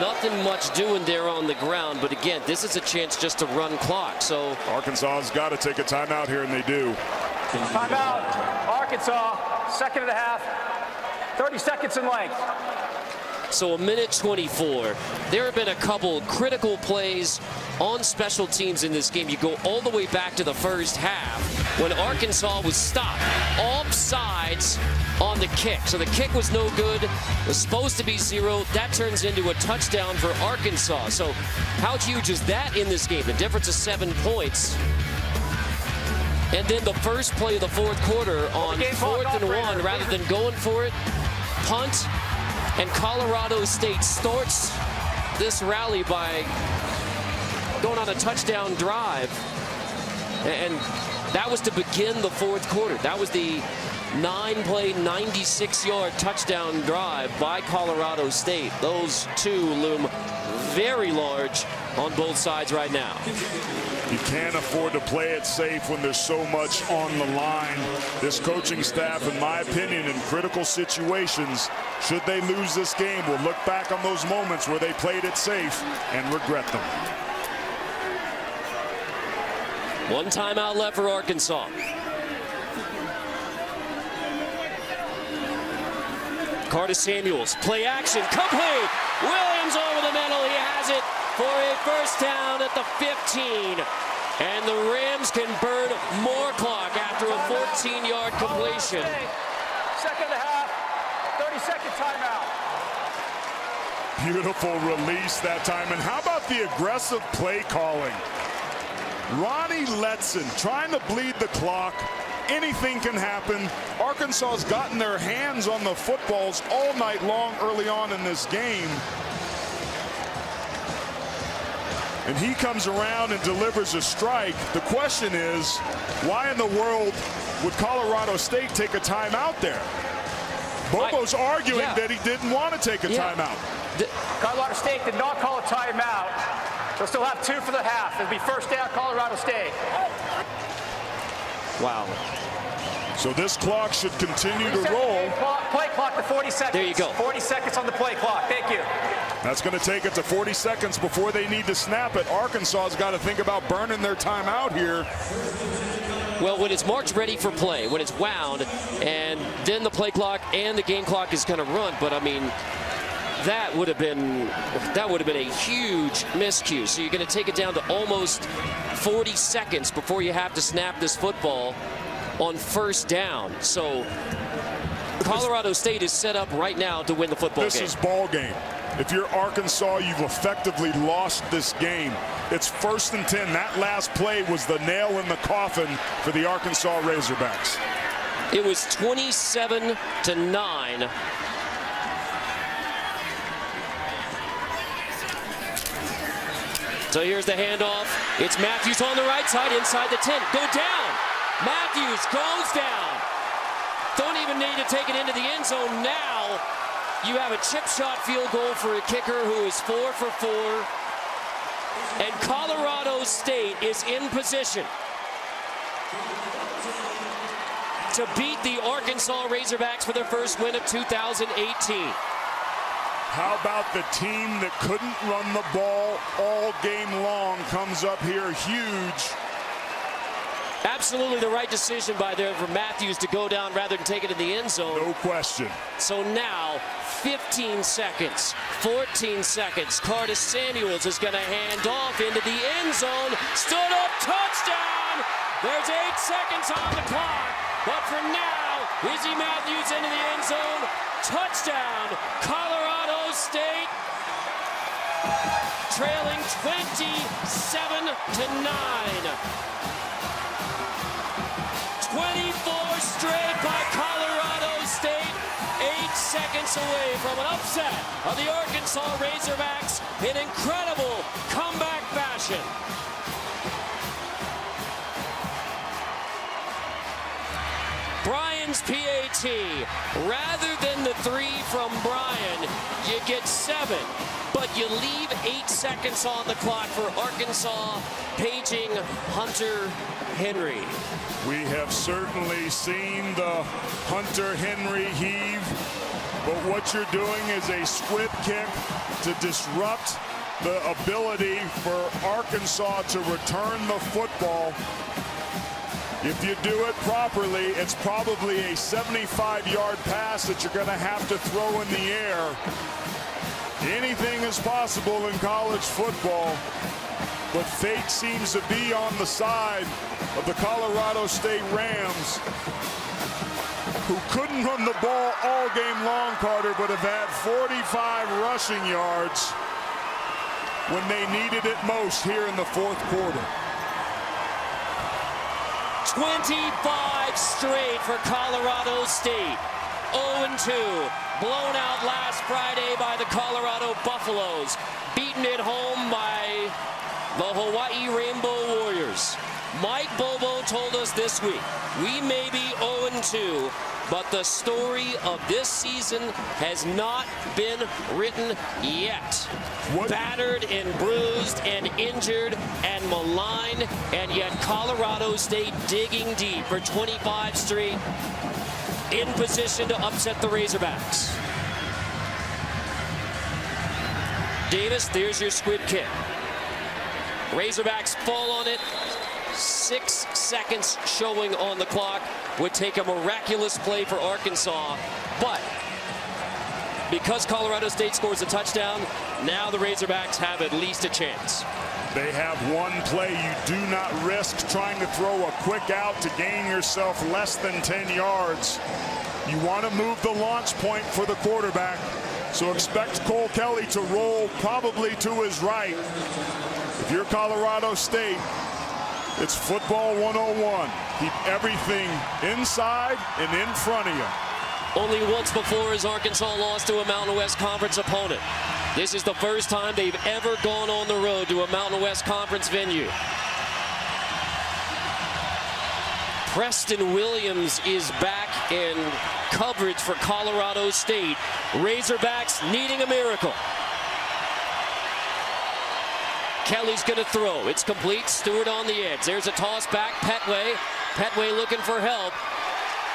Nothing much doing there on the ground, but again, this is a chance just to run clock. So Arkansas's got to take a timeout here, and they do. Timeout, Arkansas, second and a half, 30 seconds in length. So 1:24. There have been a couple critical plays on special teams in this game. You go all the way back to the first half when Arkansas was stopped offsides on the kick. So the kick was no good. It was supposed to be 0. That turns into a touchdown for Arkansas. So how huge is that in this game? The difference is 7 points. And then the first play of the fourth quarter on 4th and 1, rather than going for it, punt. And Colorado State starts this rally by going on a touchdown drive. And that was to begin the fourth quarter. That was the 9-play, 96-yard touchdown drive by Colorado State. Those two loom very large on both sides right now. You can't afford to play it safe when there's so much on the line. This coaching staff, in my opinion, in critical situations, should they lose this game, will look back on those moments where they played it safe and regret them. 1 timeout left for Arkansas. Carter-Samuels, play action, complete. Williams over the middle, he has it for a first down at the 15. And the Rams can burn more clock after a 14-yard completion. Second and a half, 30-second timeout. Beautiful release that time. And how about the aggressive play calling? Ronnie Letson trying to bleed the clock. Anything can happen. Arkansas has gotten their hands on the footballs all night long early on in this game. And he comes around and delivers a strike. The question is, why in the world would Colorado State take a timeout there? Bobo's arguing that he didn't want to take a timeout. Colorado State did not call a timeout. They'll still have 2 for the half. It'll be first down, Colorado State. Wow. So this clock should continue to roll. Play clock to 40 seconds. There you go. 40 seconds on the play clock. Thank you. That's going to take it to 40 seconds before they need to snap it. Arkansas's got to think about burning their timeout here. Well, when it's marked ready for play, when it's wound, and then the play clock and the game clock is going to run. But I mean, that would have been a huge miscue. So you're going to take it down to almost 40 seconds before you have to snap this football on first down. So Colorado State is set up right now to win the football game. This is ball game. If you're Arkansas, you've effectively lost this game. It's 1st and 10. That last play was the nail in the coffin for the Arkansas Razorbacks. It was 27-9. So here's the handoff. It's Matthews on the right side inside the 10. Go down. Matthews goes down. Don't even need to take it into the end zone now. You have a chip shot field goal for a kicker who is 4 for 4. And Colorado State is in position to beat the Arkansas Razorbacks for their first win of 2018. How about the team that couldn't run the ball all game long comes up here huge? Absolutely the right decision by there for Matthews to go down rather than take it in the end zone. No question. So now 15 seconds, 14 seconds. Carter-Samuels is going to hand off into the end zone. Stood up, touchdown! There's 8 seconds on the clock. But for now, Izzy Matthews into the end zone. Touchdown, Colorado State. Trailing 27-9. 24 straight by Colorado State. 8 seconds away from an upset of the Arkansas Razorbacks in incredible comeback fashion. Brian's PAT. Rather than the 3 from Brian, you get 7. But you leave 8 seconds on the clock for Arkansas, paging Hunter Henry. We have certainly seen the Hunter Henry heave, but what you're doing is a squib kick to disrupt the ability for Arkansas to return the football. If you do it properly, it's probably a 75-yard pass that you're going to have to throw in the air. Anything is possible in college football, but fate seems to be on the side of the Colorado State Rams, who couldn't run the ball all game long, Carter, but have had 45 rushing yards when they needed it most here in the fourth quarter. 25 straight for Colorado State. 0-2. Blown out last Friday by the Colorado Buffaloes. Beaten at home by the Hawaii Rainbow Warriors. Mike Bobo told us this week, we may be 0-2, but the story of this season has not been written yet. What? Battered and bruised and injured and maligned, and yet Colorado State digging deep for 25 straight, in position to upset the Razorbacks. Davis, there's your squib kick. Razorbacks fall on it. 6 seconds showing on the clock. Would take a miraculous play for Arkansas, but because Colorado State scores a touchdown, now the Razorbacks have at least a chance. They have one play. You do not risk trying to throw a quick out to gain yourself less than 10 yards. You want to move the launch point for the quarterback, so expect Cole Kelly to roll probably to his right. If you're Colorado State, it's football 101. Keep everything inside and in front of you. Only once before has Arkansas lost to a Mountain West Conference opponent. This is the first time they've ever gone on the road to a Mountain West Conference venue. Preston Williams is back in coverage for Colorado State. Razorbacks needing a miracle. Kelly's going to throw. It's complete. Stewart on the edge. There's a toss back. Petway. Petway looking for help.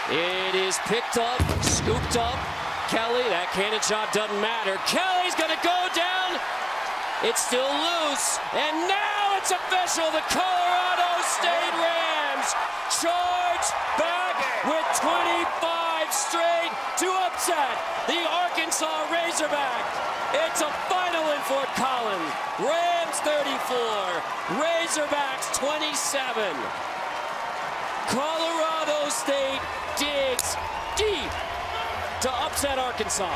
It is picked up, scooped up. Kelly, that cannon shot doesn't matter. Kelly's going to go down. It's still loose. And now it's official. The Colorado State Rams charge back with 25 straight to upset the Arkansas Razorback. It's a final in Fort Collins. Rams 34, Razorbacks 27. Colorado State digs deep to upset Arkansas.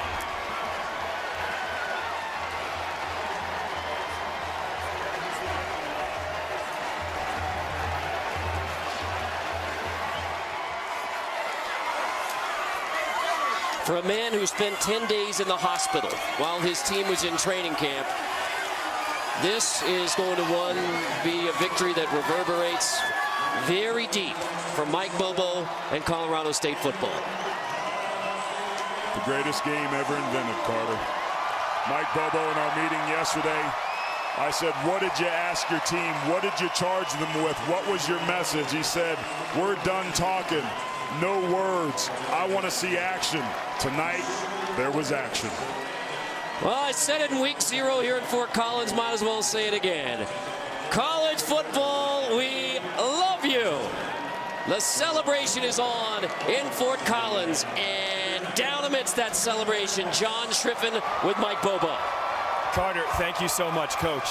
For a man who spent 10 days in the hospital while his team was in training camp, this is going to, be a victory that reverberates very deep for Mike Bobo and Colorado State football. The greatest game ever invented, Carter. Mike Bobo in our meeting yesterday, I said, what did you ask your team? What did you charge them with? What was your message? He said, we're done talking. No words. I want to see action. Tonight, there was action. Well, I said it in week 0 here in Fort Collins. Might as well say it again. College football, we love you. The celebration is on in Fort Collins. And down amidst that celebration, John Schriffen with Mike Bobo. Carter, thank you so much, Coach.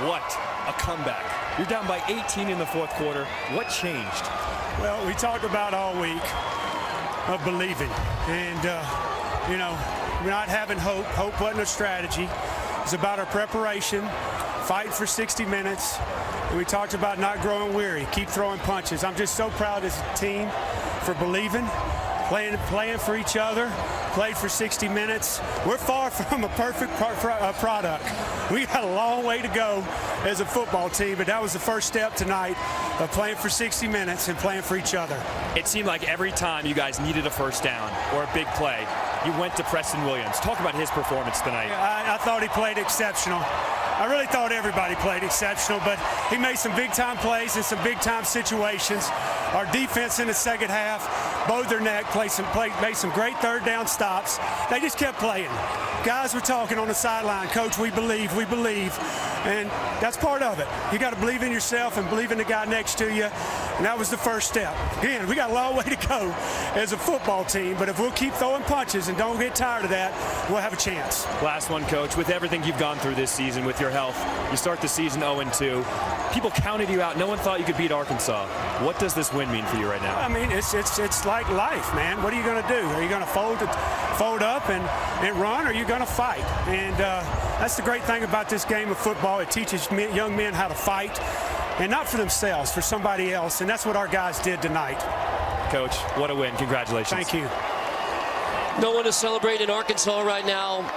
What a comeback. You're down by 18 in the fourth quarter. What changed? Well, we talked about all week of believing. And, you know, not having hope. Hope wasn't a strategy. It's about our preparation, fighting for 60 minutes. And we talked about not growing weary, keep throwing punches. I'm just so proud as a team for believing, playing for each other, played for 60 minutes. We're far from a perfect product. We got a long way to go as a football team, but that was the first step tonight of playing for 60 minutes and playing for each other. It seemed like every time you guys needed a first down or a big play, you went to Preston Williams. Talk about his performance tonight. I thought he played exceptional. I really thought everybody played exceptional, but he made some big-time plays in some big-time situations. Our defense in the second half bowed their neck, made some great third down stops. They just kept playing. Guys were talking on the sideline, Coach, we believe, and that's part of it. You got to believe in yourself and believe in the guy next to you, and that was the first step. Again, we got a long way to go as a football team, but if we'll keep throwing punches and don't get tired of that, we'll have a chance. Last one, Coach. With everything you've gone through this season, with your health, you start the season 0-2. People counted you out. No one thought you could beat Arkansas. What does this win mean for you right now? I mean, it's like life, man. What are you going to do? Are you going to fold up and run, or are you going to fight? And that's the great thing about this game of football. It teaches young men how to fight, and not for themselves, for somebody else. And that's what our guys did tonight. Coach, what a win. Congratulations. Thank you. No one to celebrate in Arkansas right now,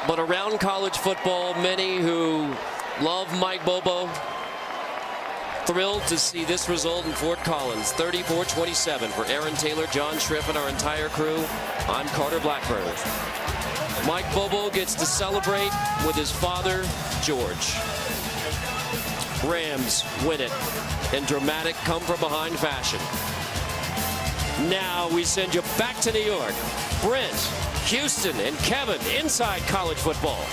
but around college football, many who love Mike Bobo, thrilled to see this result in Fort Collins, 34-27 for Aaron Taylor, John Schriff, and our entire crew. I'm Carter Blackburn. Mike Bobo gets to celebrate with his father, George. Rams win it in dramatic come-from-behind fashion. Now we send you back to New York. Brent, Houston, and Kevin inside college football.